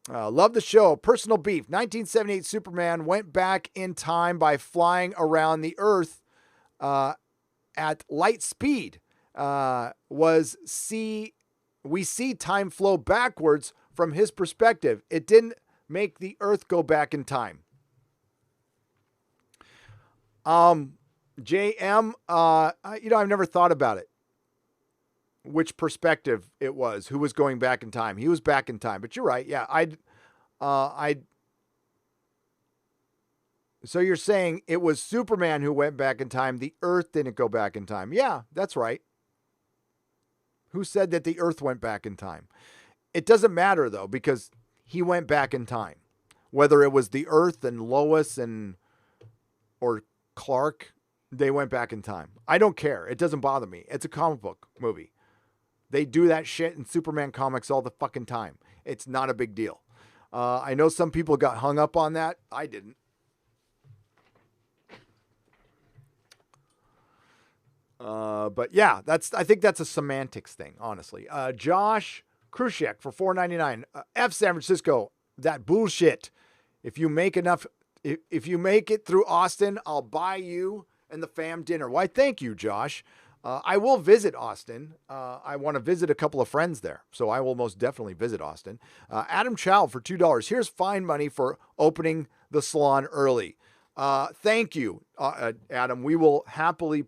Speaker 3: Love the show. Personal beef. 1978 Superman went back in time by flying around the Earth at light speed. We see time flow backwards from his perspective. It didn't make the Earth go back in time. JM, I've never thought about it. Which perspective it was, who was going back in time. He was back in time, but you're right. Yeah, so you're saying it was Superman who went back in time. The Earth didn't go back in time. Yeah, that's right. Who said that the Earth went back in time? It doesn't matter though, because he went back in time. Whether it was the Earth and Lois or Clark, they went back in time. I don't care. It doesn't bother me. It's a comic book movie. They do that shit in Superman comics all the fucking time. It's not a big deal. I know some people got hung up on that. I didn't. But yeah, I think that's a semantics thing, honestly. Josh Krushek for $4.99. F San Francisco, that bullshit. If you make it through Austin, I'll buy you and the fam dinner. Why, thank you, Josh. I will visit Austin. I want to visit a couple of friends there, so I will most definitely visit Austin. Adam Chow for $2. Here's fine money for opening the salon early. Thank you, Adam. We will happily.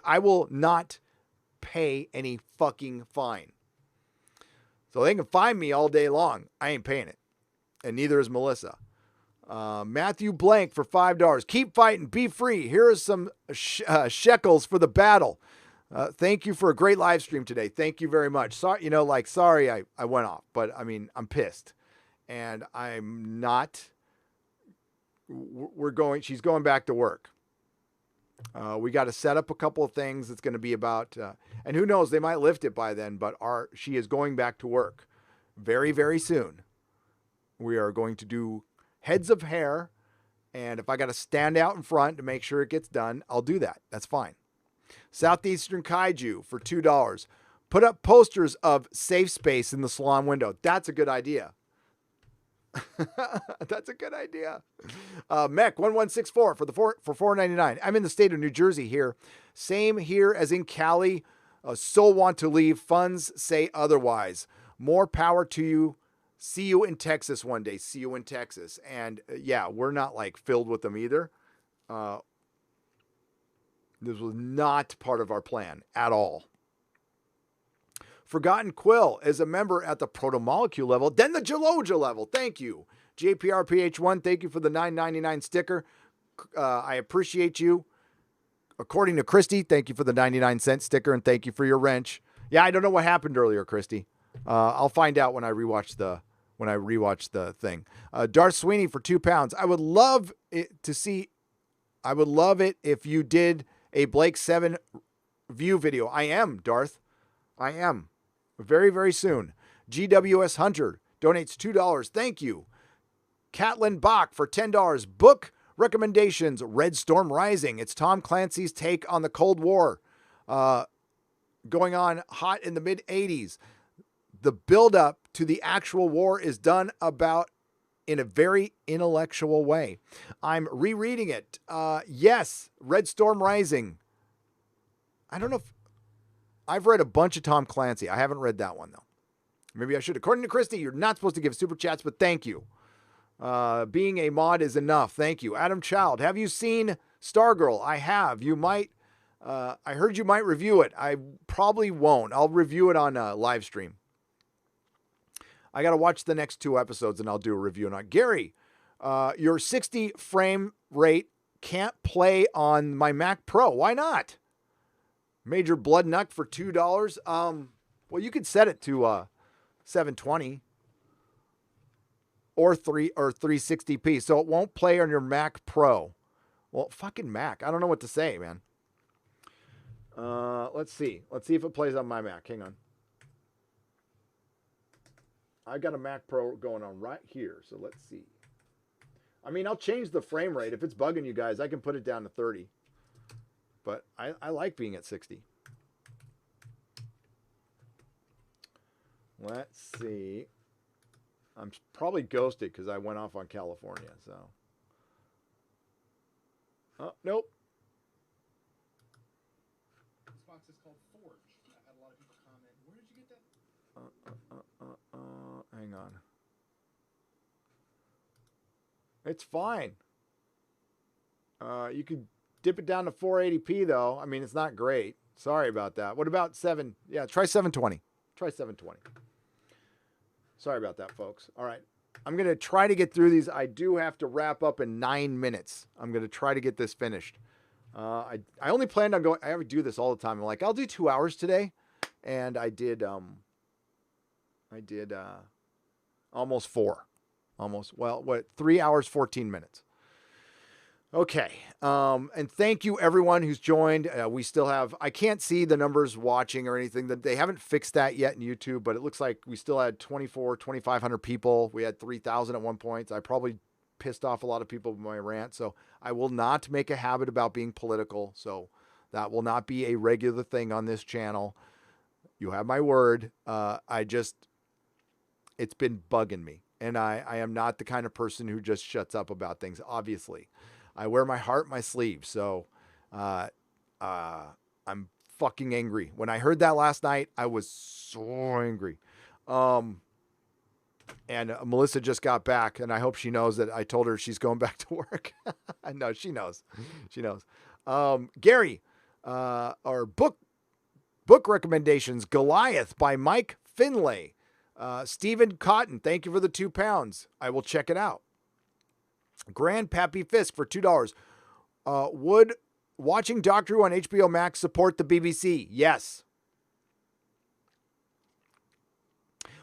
Speaker 3: I will not pay any fucking fine. So they can fine me all day long. I ain't paying it, and neither is Melissa. Matthew Blank for $5. Keep fighting. Be free. Here are some shekels for the battle. Thank you for a great live stream today. Thank you very much. Sorry, sorry I went off, but I mean, I'm pissed and I'm not, she's going back to work. We got to set up a couple of things. It's going to be about, and who knows, they might lift it by then, but she is going back to work very, very soon. We are going to do heads of hair. And if I got to stand out in front to make sure it gets done, I'll do that. That's fine. Southeastern Kaiju for $2. Put up posters of safe space in the salon window. That's a good idea. That's a good idea. Mech1164 for $4.99. I'm in the state of New Jersey here. Same here as in Cali. So want to leave. Funds say otherwise. More power to you. See you in Texas one day. See you in Texas. And yeah, we're not like filled with them either. This was not part of our plan at all. Forgotten Quill is a member at the proto-molecule level, then the Geologia level. Thank you. JPRPH1, thank you for the $9.99 sticker. I appreciate you. According to Christy, thank you for the 99-cent sticker, and thank you for your wrench. Yeah, I don't know what happened earlier, Christy. I'll find out when I rewatch the thing. Darth Sweeney for £2. I would love it if you did a Blake 7 view video. I am, Darth. I am. Very, very soon. GWS Hunter donates $2. Thank you. Catlin Bach for $10. Book recommendations. Red Storm Rising. It's Tom Clancy's take on the Cold War. Going on hot in the mid-'80s. The buildup to the actual war is done about in a very intellectual way. I'm rereading it. Yes, Red Storm Rising. I don't know if I've read a bunch of Tom Clancy. I haven't read that one, though. Maybe I should. According to Christy, you're not supposed to give super chats, but thank you. Being a mod is enough. Thank you. Adam Child, have you seen Stargirl? I have. You might. I heard you might review it. I probably won't. I'll review it on a live stream. I got to watch the next 2 episodes and I'll do a review on it. Gary, your 60 frame rate can't play on my Mac Pro. Why not? Major Blood Nut for $2. Well, you could set it to 720 or 360p, so it won't play on your Mac Pro. Well, fucking Mac. I don't know what to say, man. Let's see. Let's see if it plays on my Mac. Hang on. I got a Mac Pro going on right here, so let's see. I mean, I'll change the frame rate. If it's bugging you guys, I can put it down to 30. But I like being at 60. Let's see. I'm probably ghosted because I went off on California, so. Oh, nope.
Speaker 4: This box is called Forge. I had a lot of people comment, where did you get that?
Speaker 3: Hang on. It's fine. You could dip it down to 480p though. I mean, it's not great. Sorry about that. What about 7? Yeah, try 720. Try 720. Sorry about that, folks. All right. I'm going to try to get through these. I do have to wrap up in 9 minutes. I'm going to try to get this finished. I only planned on going, I ever do this all the time. I'm like, I'll do 2 hours today. And I did almost 4. Almost, well, 3 hours, 14 minutes. Okay. And thank you everyone who's joined. We still have, I can't see the numbers watching or anything. That they haven't fixed that yet in YouTube, but it looks like we still had 2,500 people. We had 3,000 at one point. I probably pissed off a lot of people with my rant. So I will not make a habit about being political. So that will not be a regular thing on this channel. You have my word. It's been bugging me. And I am not the kind of person who just shuts up about things, obviously. I wear my heart on my sleeve. So I'm fucking angry. When I heard that last night, I was so angry. And Melissa just got back, and I hope she knows that I told her she's going back to work. I know she knows. She knows. Gary, our book recommendations, Goliath by Mike Finlay. Stephen Cotton, thank you for the £2. I will check it out. Grandpappy Fisk for $2. Would watching Doctor Who on HBO Max support the BBC? Yes.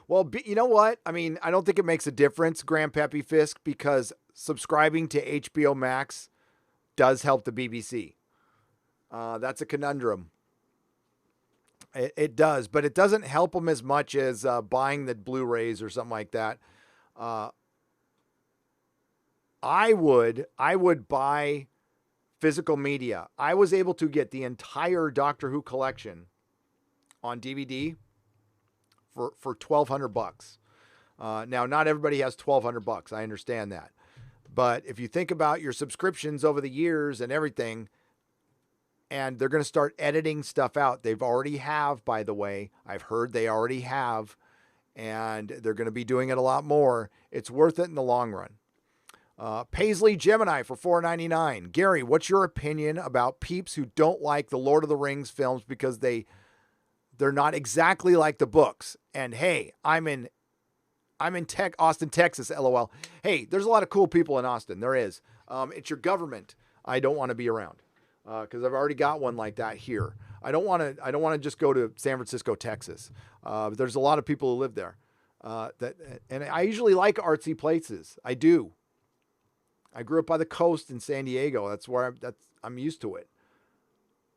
Speaker 3: Well, you know what? I mean, I don't think it makes a difference, Grandpappy Fisk, because subscribing to HBO Max does help the BBC. That's a conundrum. It does, but it doesn't help them as much as buying the Blu-rays or something like that. I would buy physical media. I was able to get the entire Doctor Who collection on DVD for $1,200. Now, not everybody has $1,200. I understand that. But if you think about your subscriptions over the years and everything, and they're going to start editing stuff out. They've already have, by the way. I've heard they already have. And they're going to be doing it a lot more. It's worth it in the long run. Paisley Gemini for $4.99. Gary, what's your opinion about peeps who don't like the Lord of the Rings films because they're not exactly like the books? And hey, I'm in Austin, Texas, LOL. Hey, there's a lot of cool people in Austin. There is. It's your government I don't want to be around. Because I've already got one like that here. I don't want to just go to San Francisco, Texas. There's a lot of people who live there. And I usually like artsy places. I do. I grew up by the coast in San Diego. That's where I'm used to it.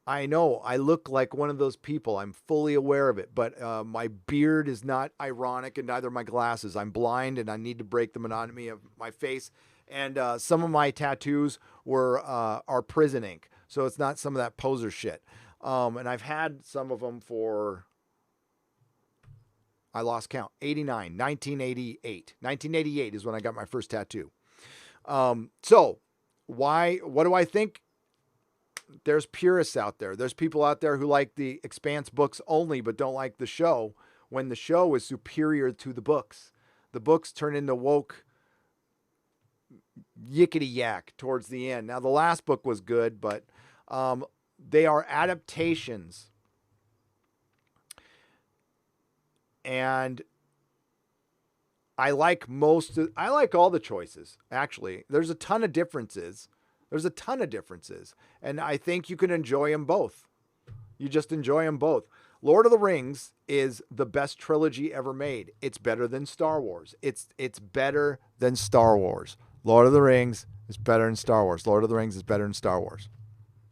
Speaker 3: I know I look like one of those people. I'm fully aware of it. But my beard is not ironic, and neither are my glasses. I'm blind, and I need to break the monotony of my face. And some of my tattoos are prison ink. So it's not some of that poser shit. And I've had some of them for, I lost count, 1988. 1988 is when I got my first tattoo. So what do I think? There's purists out there. There's people out there who like the Expanse books only, but don't like the show, when the show is superior to the books. The books turn into woke yickety yak towards the end. Now, the last book was good, but they are adaptations. And I like all the choices, actually. There's a ton of differences. And I think you can enjoy them both. You just enjoy them both. Lord of the Rings is the best trilogy ever made. It's better than Star Wars. It's better than Star Wars. Lord of the Rings is better than Star Wars. Lord of the Rings is better than Star Wars.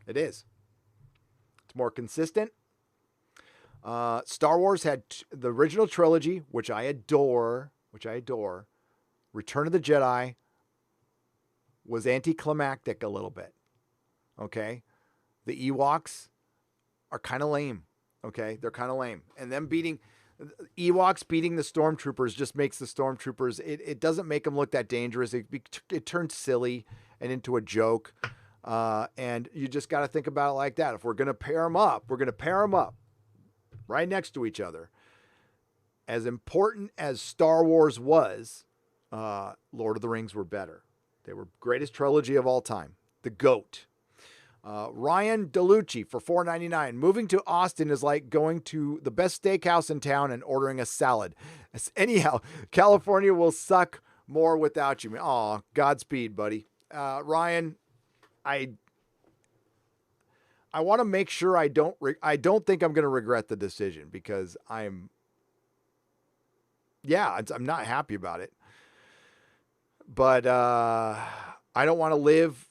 Speaker 3: It is. It's more consistent. Star Wars had the original trilogy, which I adore. Return of the Jedi was anticlimactic a little bit. Okay? The Ewoks are kind of lame. Okay? They're kind of lame. And them Ewoks beating the stormtroopers just makes the stormtroopers, it doesn't make them look that dangerous. It turns silly and into a joke. And you just got to think about it like that. If we're going to pair them up, right next to each other. As important as Star Wars was, Lord of the Rings were better. They were greatest trilogy of all time. The GOAT. Ryan DeLucci for $4.99. Moving to Austin is like going to the best steakhouse in town and ordering a salad. Anyhow, California will suck more without you. Aw, Godspeed, buddy. Ryan, I want to make sure I don't think I'm going to regret the decision, because I'm not happy about it. But I don't want to live.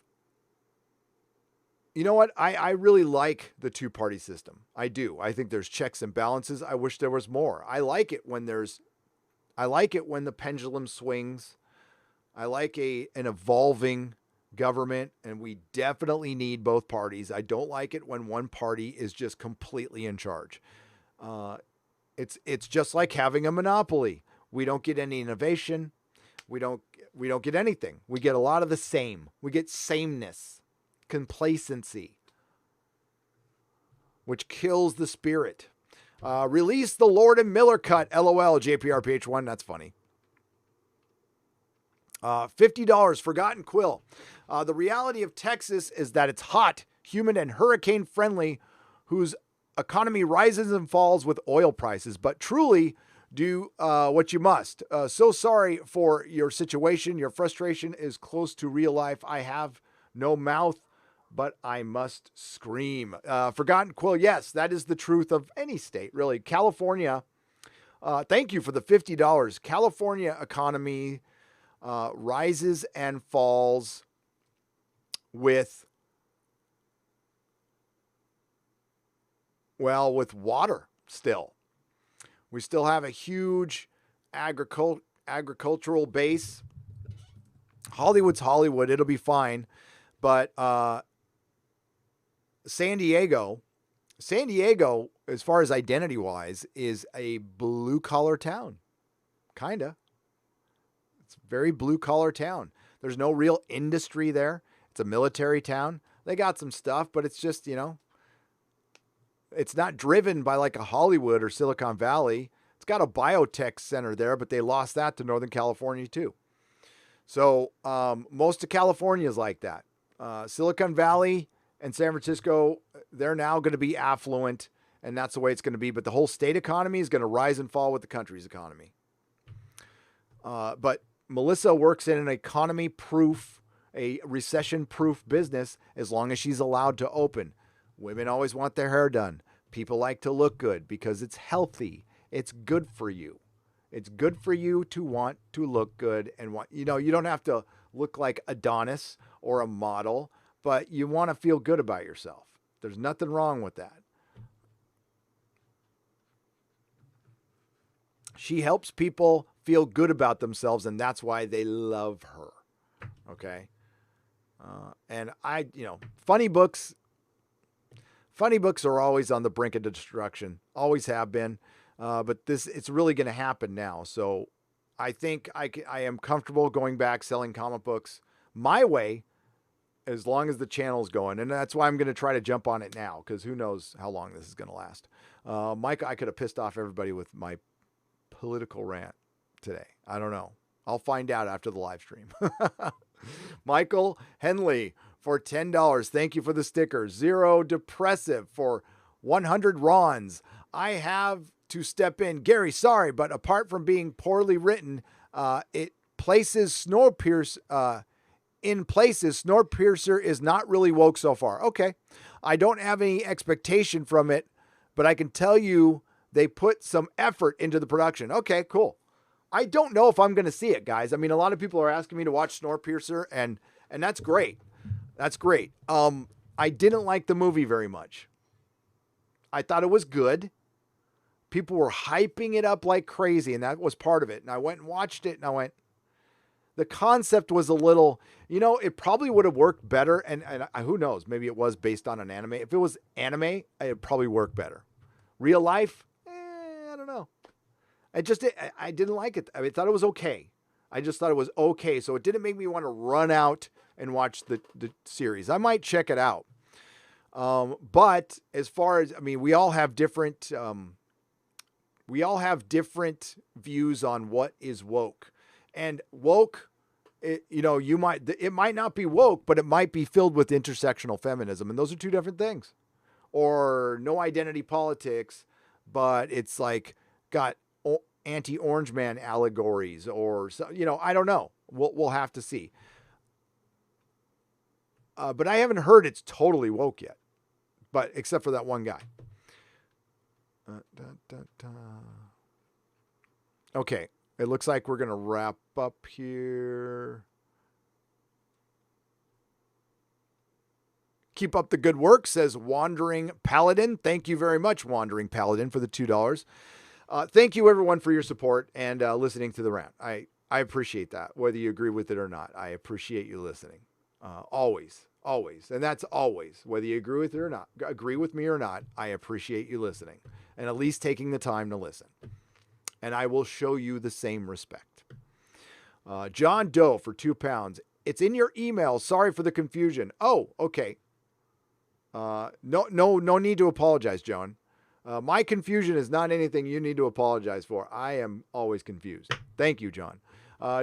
Speaker 3: You know what? I really like the two-party system. I do. I think there's checks and balances. I wish there was more. I like it when the pendulum swings. I like an evolving government, and we definitely need both parties. I don't like it when one party is just completely in charge. It's just like having a monopoly. We don't get any innovation. We don't get anything. We get a lot of the same. We get sameness. Complacency, which kills the spirit. Release the Lord and Miller cut. LOL, JPRPH1. That's funny. $50, Forgotten Quill. The reality of Texas is that it's hot, humid, and hurricane friendly, whose economy rises and falls with oil prices. But truly, do what you must. So sorry for your situation. Your frustration is close to real life. I have no mouth, but I must scream. Forgotten Quill, yes, that is the truth of any state, really. California, thank you for the $50. California economy rises and falls with water still. We still have a huge agricultural base. Hollywood's Hollywood. It'll be fine. But San Diego, as far as identity-wise, is a blue-collar town. Kinda. It's a very blue-collar town. There's no real industry there. It's a military town. They got some stuff, but it's just, it's not driven by like a Hollywood or Silicon Valley. It's got a biotech center there, but they lost that to Northern California too. So most of California is like that. Silicon Valley and San Francisco, they're now going to be affluent, and that's the way it's going to be. But the whole state economy is going to rise and fall with the country's economy. But Melissa works in an economy-proof, a recession-proof business as long as she's allowed to open. Women always want their hair done. People like to look good because it's healthy. It's good for you. It's good for you to want to look good and you don't have to look like Adonis or a model, but you want to feel good about yourself. There's nothing wrong with that. She helps people feel good about themselves, and that's why they love her. Okay. And funny books are always on the brink of destruction. Always have been. But it's really going to happen now. So I think I am comfortable going back selling comic books my way as long as the channel's going. And that's why I'm going to try to jump on it now, because who knows how long this is going to last. Mike, I could have pissed off everybody with my political rant today. I don't know. I'll find out after the live stream. Michael Henley for $10. Thank you for the sticker. Zero Depressive for 100 Rons. I have to step in. Gary, sorry, but apart from being poorly written, it places Snowpiercer in places. Snowpiercer is not really woke so far. Okay. I don't have any expectation from it, but I can tell you they put some effort into the production. Okay, cool. I don't know if I'm going to see it, guys. I mean, a lot of people are asking me to watch Snowpiercer, and that's great. That's great. I didn't like the movie very much. I thought it was good. People were hyping it up like crazy, and that was part of it. And I went and watched it, and I went, the concept was a little, it probably would have worked better. And who knows, maybe it was based on an anime. If it was anime, it would probably work better. Real life, I don't know. I didn't like it. I thought it was okay. I just thought it was okay. So it didn't make me want to run out and watch the series. I might check it out. But as far as, we all have different views on what is woke. And woke it might not be woke, but it might be filled with intersectional feminism. And those are two different things. Or no identity politics, but it's like got anti-Orange Man allegories or, I don't know. We'll have to see. But I haven't heard it's totally woke yet, but except for that one guy. Okay. It looks like we're going to wrap up here. Keep up the good work, says Wandering Paladin. Thank you very much, Wandering Paladin, for the $2. Thank you, everyone, for your support and listening to the rant. I appreciate that, whether you agree with it or not. I appreciate you listening. Always. And that's always, whether you agree with it or not, agree with me or not, I appreciate you listening and at least taking the time to listen. And I will show you the same respect. John Doe for £2. It's in your email. Sorry for the confusion. Oh, okay. No need to apologize, John. My confusion is not anything you need to apologize for. I am always confused. Thank you, John.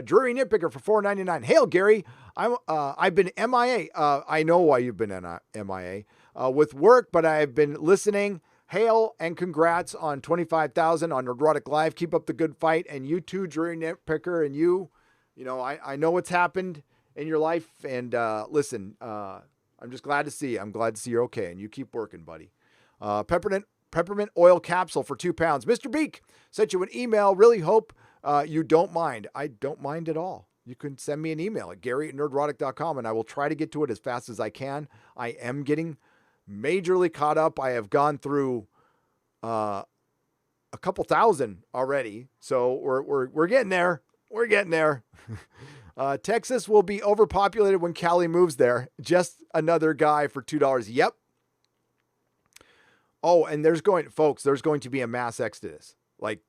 Speaker 3: Drury Nitpicker for $4.99. Hail, Gary. I've been MIA. I know why you've been MIA with work, but I've been listening. Hail and congrats on 25,000 on Nerdrotic Live. Keep up the good fight. And you too, Drury Nitpicker, and I know what's happened in your life. And listen, I'm just glad to see you. I'm glad to see you're okay. And you keep working, buddy. Peppermint oil capsule for £2. Mr. Beak sent you an email. Really hope you don't mind. I don't mind at all. You can send me an email at gary@nerdrotic.com and I will try to get to it as fast as I can. I am getting majorly caught up. I have gone through a couple thousand already. So we're getting there. We're getting there. Texas will be overpopulated when Cali moves there. Just another guy for $2. Yep. Oh, and there's going to be a mass exodus. Like,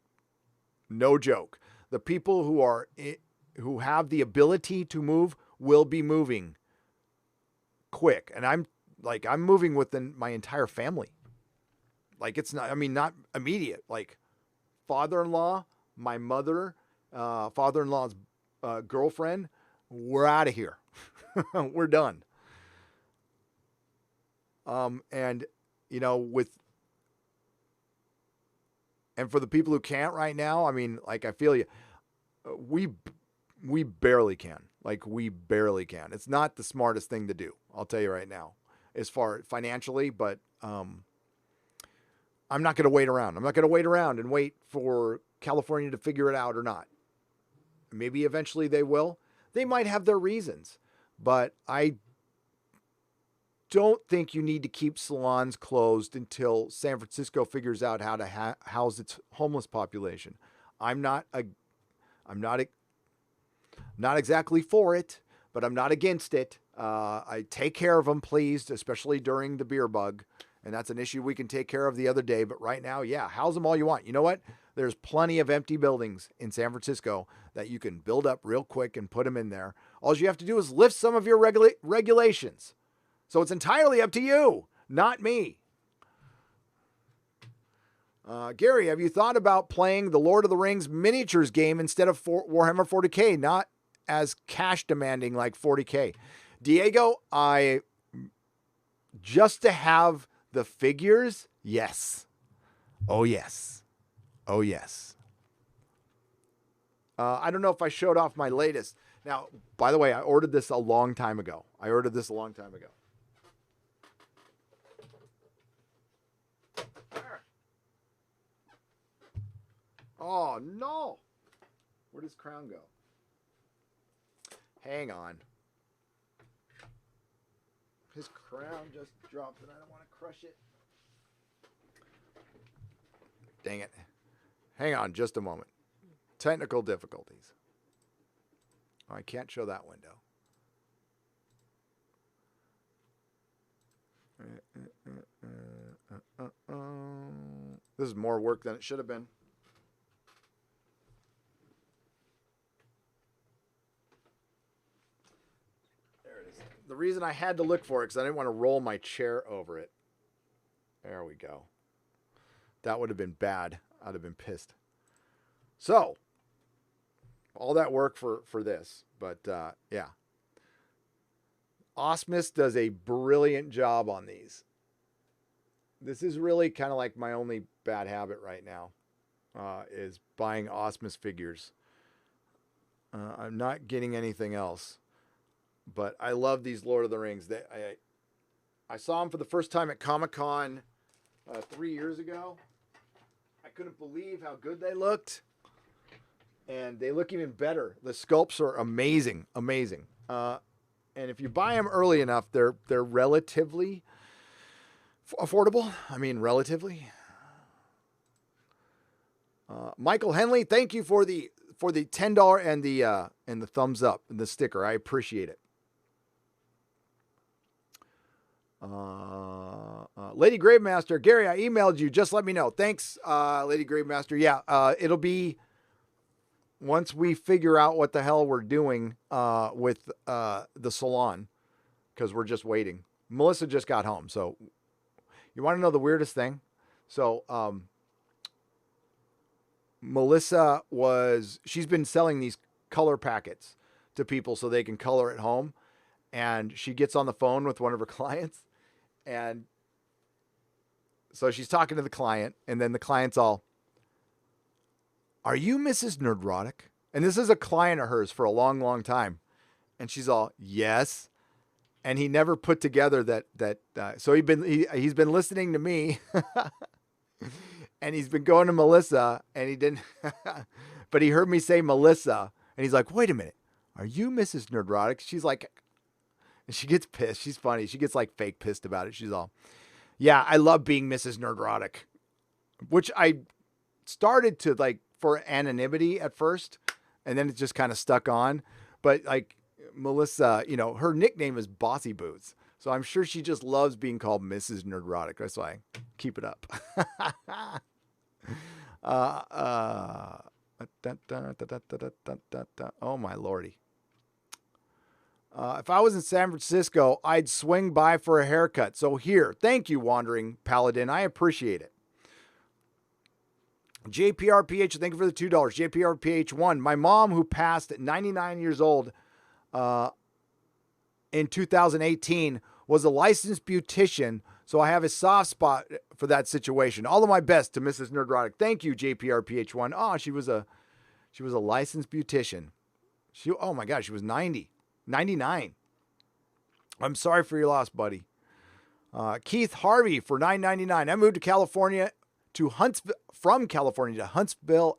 Speaker 3: no joke. The people who have the ability to move will be moving quick. And I'm moving within my entire family. Like, it's not immediate. Like, father-in-law, my mother, father-in-law's girlfriend, we're out of here. We're done. And for the people who can't right now, I feel you. We barely can. Like, we barely can. It's not the smartest thing to do. I'll tell you right now, as far financially, but I'm not going to wait around. I'm not going to wait around and wait for California to figure it out or not. Maybe eventually they will. They might have their reasons, but I don't think you need to keep salons closed until San Francisco figures out how to house its homeless population. I'm not exactly for it, but I'm not against it. I take care of them, please, especially during the beer bug. And that's an issue we can take care of the other day. But right now, yeah, house them all you want. You know what? There's plenty of empty buildings in San Francisco that you can build up real quick and put them in there. All you have to do is lift some of your regulations. So it's entirely up to you, not me. Gary, have you thought about playing the Lord of the Rings miniatures game instead of Warhammer 40K, not as cash demanding like 40K? Diego, just to have the figures, yes. Oh, yes. Oh, yes. I don't know if I showed off my latest. Now, by the way, I ordered this a long time ago. Oh, no. Where does Crown go? Hang on. His crown just dropped and I don't want to crush it. Dang it. Hang on just a moment. Technical difficulties. Oh, I can't show that window. This is more work than it should have been. The reason I had to look for it because I didn't want to roll my chair over it. There we go. That would have been bad. I'd have been pissed. So, all that work for this. But yeah. Osmus does a brilliant job on these. This is really kind of like my only bad habit right now, is buying Osmus figures. I'm not getting anything else, but I love these Lord of the Rings. I saw them for the first time at Comic-Con 3 years ago. I couldn't believe how good they looked, and they look even better. The sculpts are amazing, amazing. And if you buy them early enough, they're relatively affordable. I mean, relatively. Michael Henley, thank you for the $10 and the thumbs up and the sticker. I appreciate it. Lady Gravemaster, Gary, I emailed you. Just let me know. Thanks, Lady Gravemaster. Yeah, it'll be once we figure out what the hell we're doing with the salon, because we're just waiting. Melissa just got home, so you want to know the weirdest thing? So Melissa she's been selling these color packets to people so they can color at home, and she gets on the phone with one of her clients, and so she's talking to the client, and then the client's all, "Are you Mrs. Nerdrotic?" And this is a client of hers for a long, long time. And she's all, "Yes." And he never put together that so he's been listening to me and he's been going to Melissa, and he didn't, but he heard me say Melissa, and he's like, "Wait a minute. Are you Mrs. Nerdrotic?" She's like, and she gets pissed. She's funny. She gets like fake pissed about it. She's all, "Yeah, I love being Mrs. Nerdrotic," which I started to like for anonymity at first, and then it just kind of stuck on. But like Melissa, her nickname is Bossy Boots. So I'm sure she just loves being called Mrs. Nerdrotic. That's why I keep it up. Oh my lordy. If I was in San Francisco, I'd swing by for a haircut. So here, thank you, Wandering Paladin. I appreciate it. JPRPH, thank you for the $2. JPRPH1, my mom, who passed at 99 years old in 2018, was a licensed beautician, so I have a soft spot for that situation. All of my best to Mrs. Nerdrotic. Thank you, JPRPH1. Oh, she was a licensed beautician. Oh my gosh, she was 99. I'm sorry for your loss, buddy. Keith Harvey for $9.99. I moved to California from California to Huntsville,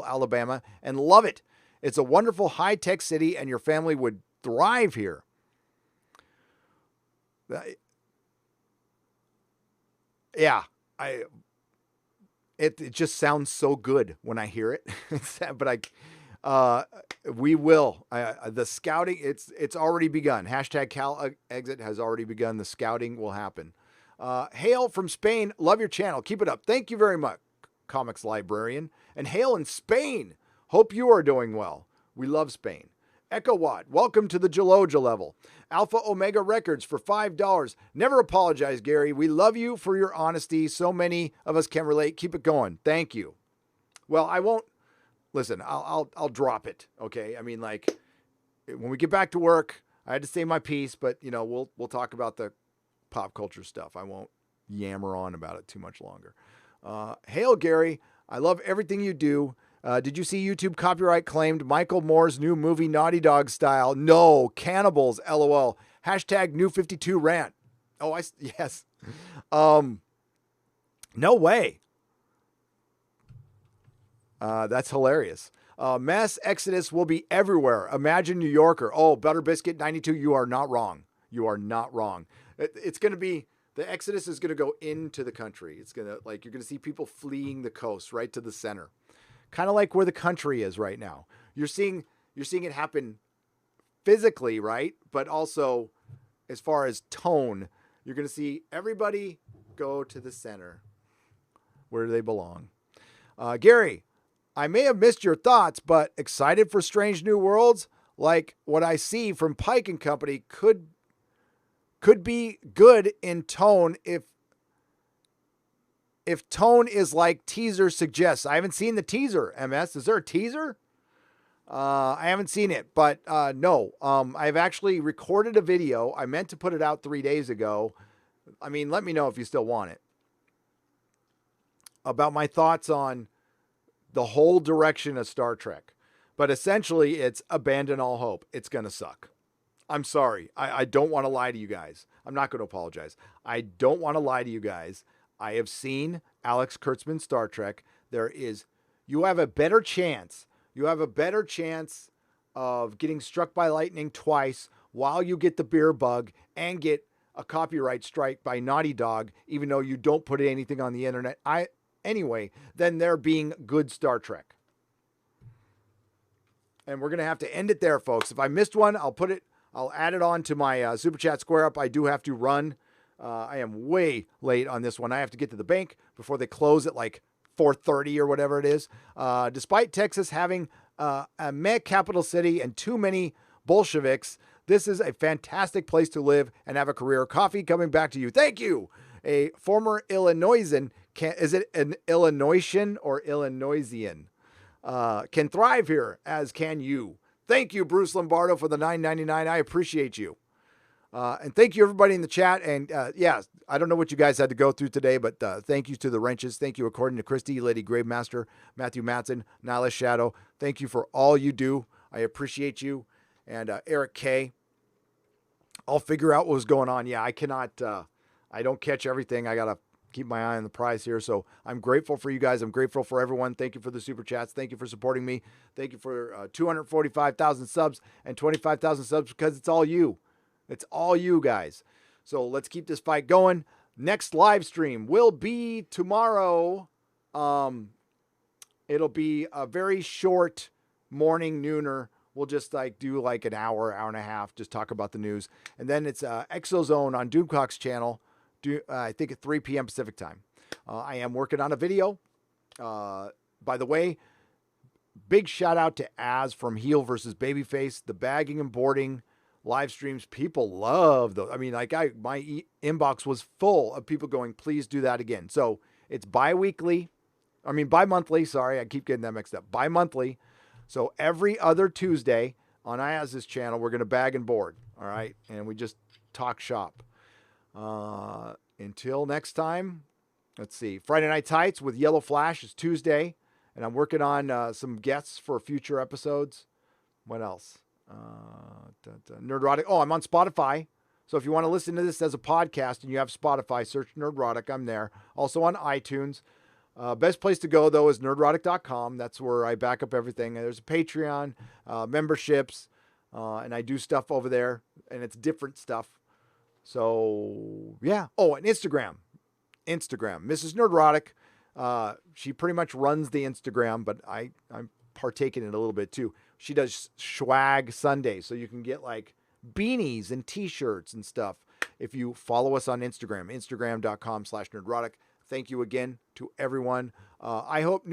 Speaker 3: Alabama, and love it. It's a wonderful high-tech city, and your family would thrive here. Yeah, it just sounds so good when I hear it. But we will. The scouting, it's already begun. Hashtag Cal Exit has already begun. The scouting will happen. Hail from Spain. Love your channel. Keep it up. Thank you very much, Comics Librarian. And hail in Spain. Hope you are doing well. We love Spain. Echo Watt, welcome to the Jaloja level. Alpha Omega Records for $5. Never apologize, Gary. We love you for your honesty. So many of us can relate. Keep it going. Thank you. Well, I won't. Listen, I'll drop it. Okay. I mean, like, when we get back to work, I had to say my piece, but we'll talk about the pop culture stuff. I won't yammer on about it too much longer. Hail, Gary. I love everything you do. Did you see YouTube copyright claimed Michael Moore's new movie Naughty Dog style? No, cannibals, LOL. Hashtag new 52 rant. Oh, yes. No way. That's hilarious. Mass exodus will be everywhere. Imagine New Yorker. Oh, Butter Biscuit 92. You are not wrong. You are not wrong. It's going to be, the exodus is going to go into the country. It's going to, like, you're going to see people fleeing the coast right to the center. Kind of like where the country is right now. You're seeing it happen physically, right? But also as far as tone, you're going to see everybody go to the center where they belong. Gary, I may have missed your thoughts, but excited for Strange New Worlds? Like what I see from Pike and Company could be good in tone if tone is like teaser suggests. I haven't seen the teaser, MS. Is there a teaser? I haven't seen it, but no. I've actually recorded a video. I meant to put it out 3 days ago. I mean, let me know if you still want it. About my thoughts on the whole direction of Star Trek. But essentially, it's abandon all hope. It's going to suck. I'm sorry. I don't want to lie to you guys. I'm not going to apologize. I don't want to lie to you guys. I have seen Alex Kurtzman's Star Trek. You have a better chance. You have a better chance of getting struck by lightning twice while you get the beer bug and get a copyright strike by Naughty Dog, even though you don't put anything on the internet. Anyway, than there being good Star Trek. And we're going to have to end it there, folks. If I missed one, I'll add it on to my Super Chat Square Up. I do have to run. I am way late on this one. I have to get to the bank before they close at like 4:30 or whatever it is. Despite Texas having a meh capital city and too many Bolsheviks, this is a fantastic place to live and have a career. Coffee coming back to you. Thank you. A former Illinoisan, is it an Illinoisian or Illinoisian? Can thrive here, as can you. Thank you, Bruce Lombardo, for the $9.99. I appreciate you. And thank you, everybody in the chat. And yeah, I don't know what you guys had to go through today, but thank you to the wrenches. Thank you, according to Christy, Lady Gravemaster, Matthew Matson, Nihilus Shadow. Thank you for all you do. I appreciate you. And Eric K. I'll figure out what was going on. Yeah, I cannot, I don't catch everything. I got to keep my eye on the prize here. So I'm grateful for you guys. I'm grateful for everyone. Thank you for the super chats. Thank you for supporting me. Thank you for 245,000 subs and 25,000 subs, because it's all you. It's all you guys. So let's keep this fight going. Next live stream will be tomorrow. It'll be a very short morning nooner. We'll just do like an hour and a half, just talk about the news. And then it's Exozone on Doomcock's channel, I think at 3 p.m. Pacific time. I am working on a video. By the way, big shout out to Az from Heel versus Babyface. The bagging and boarding live streams, people love those. I mean, my inbox was full of people going, please do that again. So it's bi-monthly. Sorry, I keep getting that mixed up. Bi-monthly. So every other Tuesday on Ayaz's channel, we're going to bag and board. All right. And we just talk shop. Until next time, let's see. Friday Night Tights with Yellow Flash is Tuesday. And I'm working on some guests for future episodes. What else? Nerdrotic. Oh, I'm on Spotify. So if you want to listen to this as a podcast and you have Spotify, search Nerdrotic. I'm there. Also on iTunes. Best place to go, though, is nerdrotic.com. That's where I back up everything. There's a Patreon, memberships, and I do stuff over there, and it's different stuff. So, yeah. Oh, and Instagram. Mrs. Nerdrotic. She pretty much runs the Instagram, but I partake in it a little bit, too. She does swag Sundays, so you can get like beanies and t-shirts and stuff if you follow us on Instagram, instagram.com/nerdrotic. Thank you again to everyone. I hope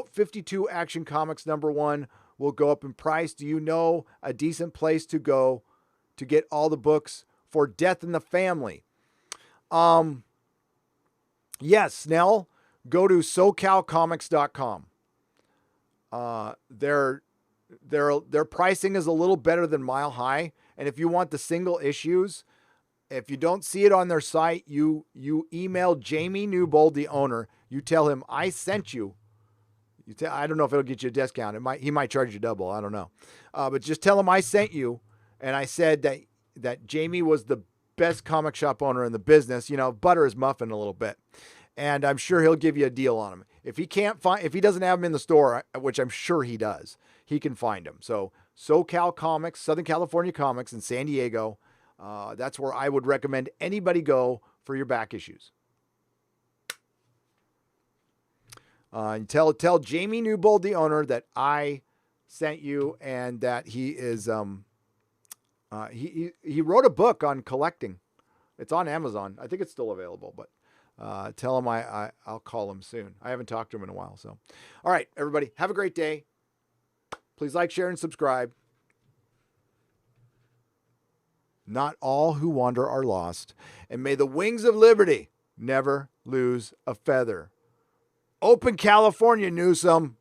Speaker 3: 52 Action Comics #1 will go up in price. Do you know a decent place to go to get all the books for Death in the Family? Yes, Snell, go to SoCalComics.com. Their pricing is a little better than Mile High. And if you want the single issues, if you don't see it on their site, you email Jamie Newbold, the owner. You tell him I sent you. I don't know if it'll get you a discount. He might charge you double. I don't know. But just tell him I sent you. And I said that Jamie was the best comic shop owner in the business. Butter his muffin a little bit. And I'm sure he'll give you a deal on them. If he doesn't have them in the store, which I'm sure he does, he can find them. So SoCal Comics, Southern California Comics in San Diego. That's where I would recommend anybody go for your back issues. And tell Jamie Newbold, the owner, that I sent you and that he is he wrote a book on collecting. It's on Amazon. I think it's still available, but tell him I'll call him soon. I haven't talked to him in a while. So, all right, everybody, have a great day. Please like, share, and subscribe. Not all who wander are lost, and may the wings of liberty never lose a feather. Open California, Newsom.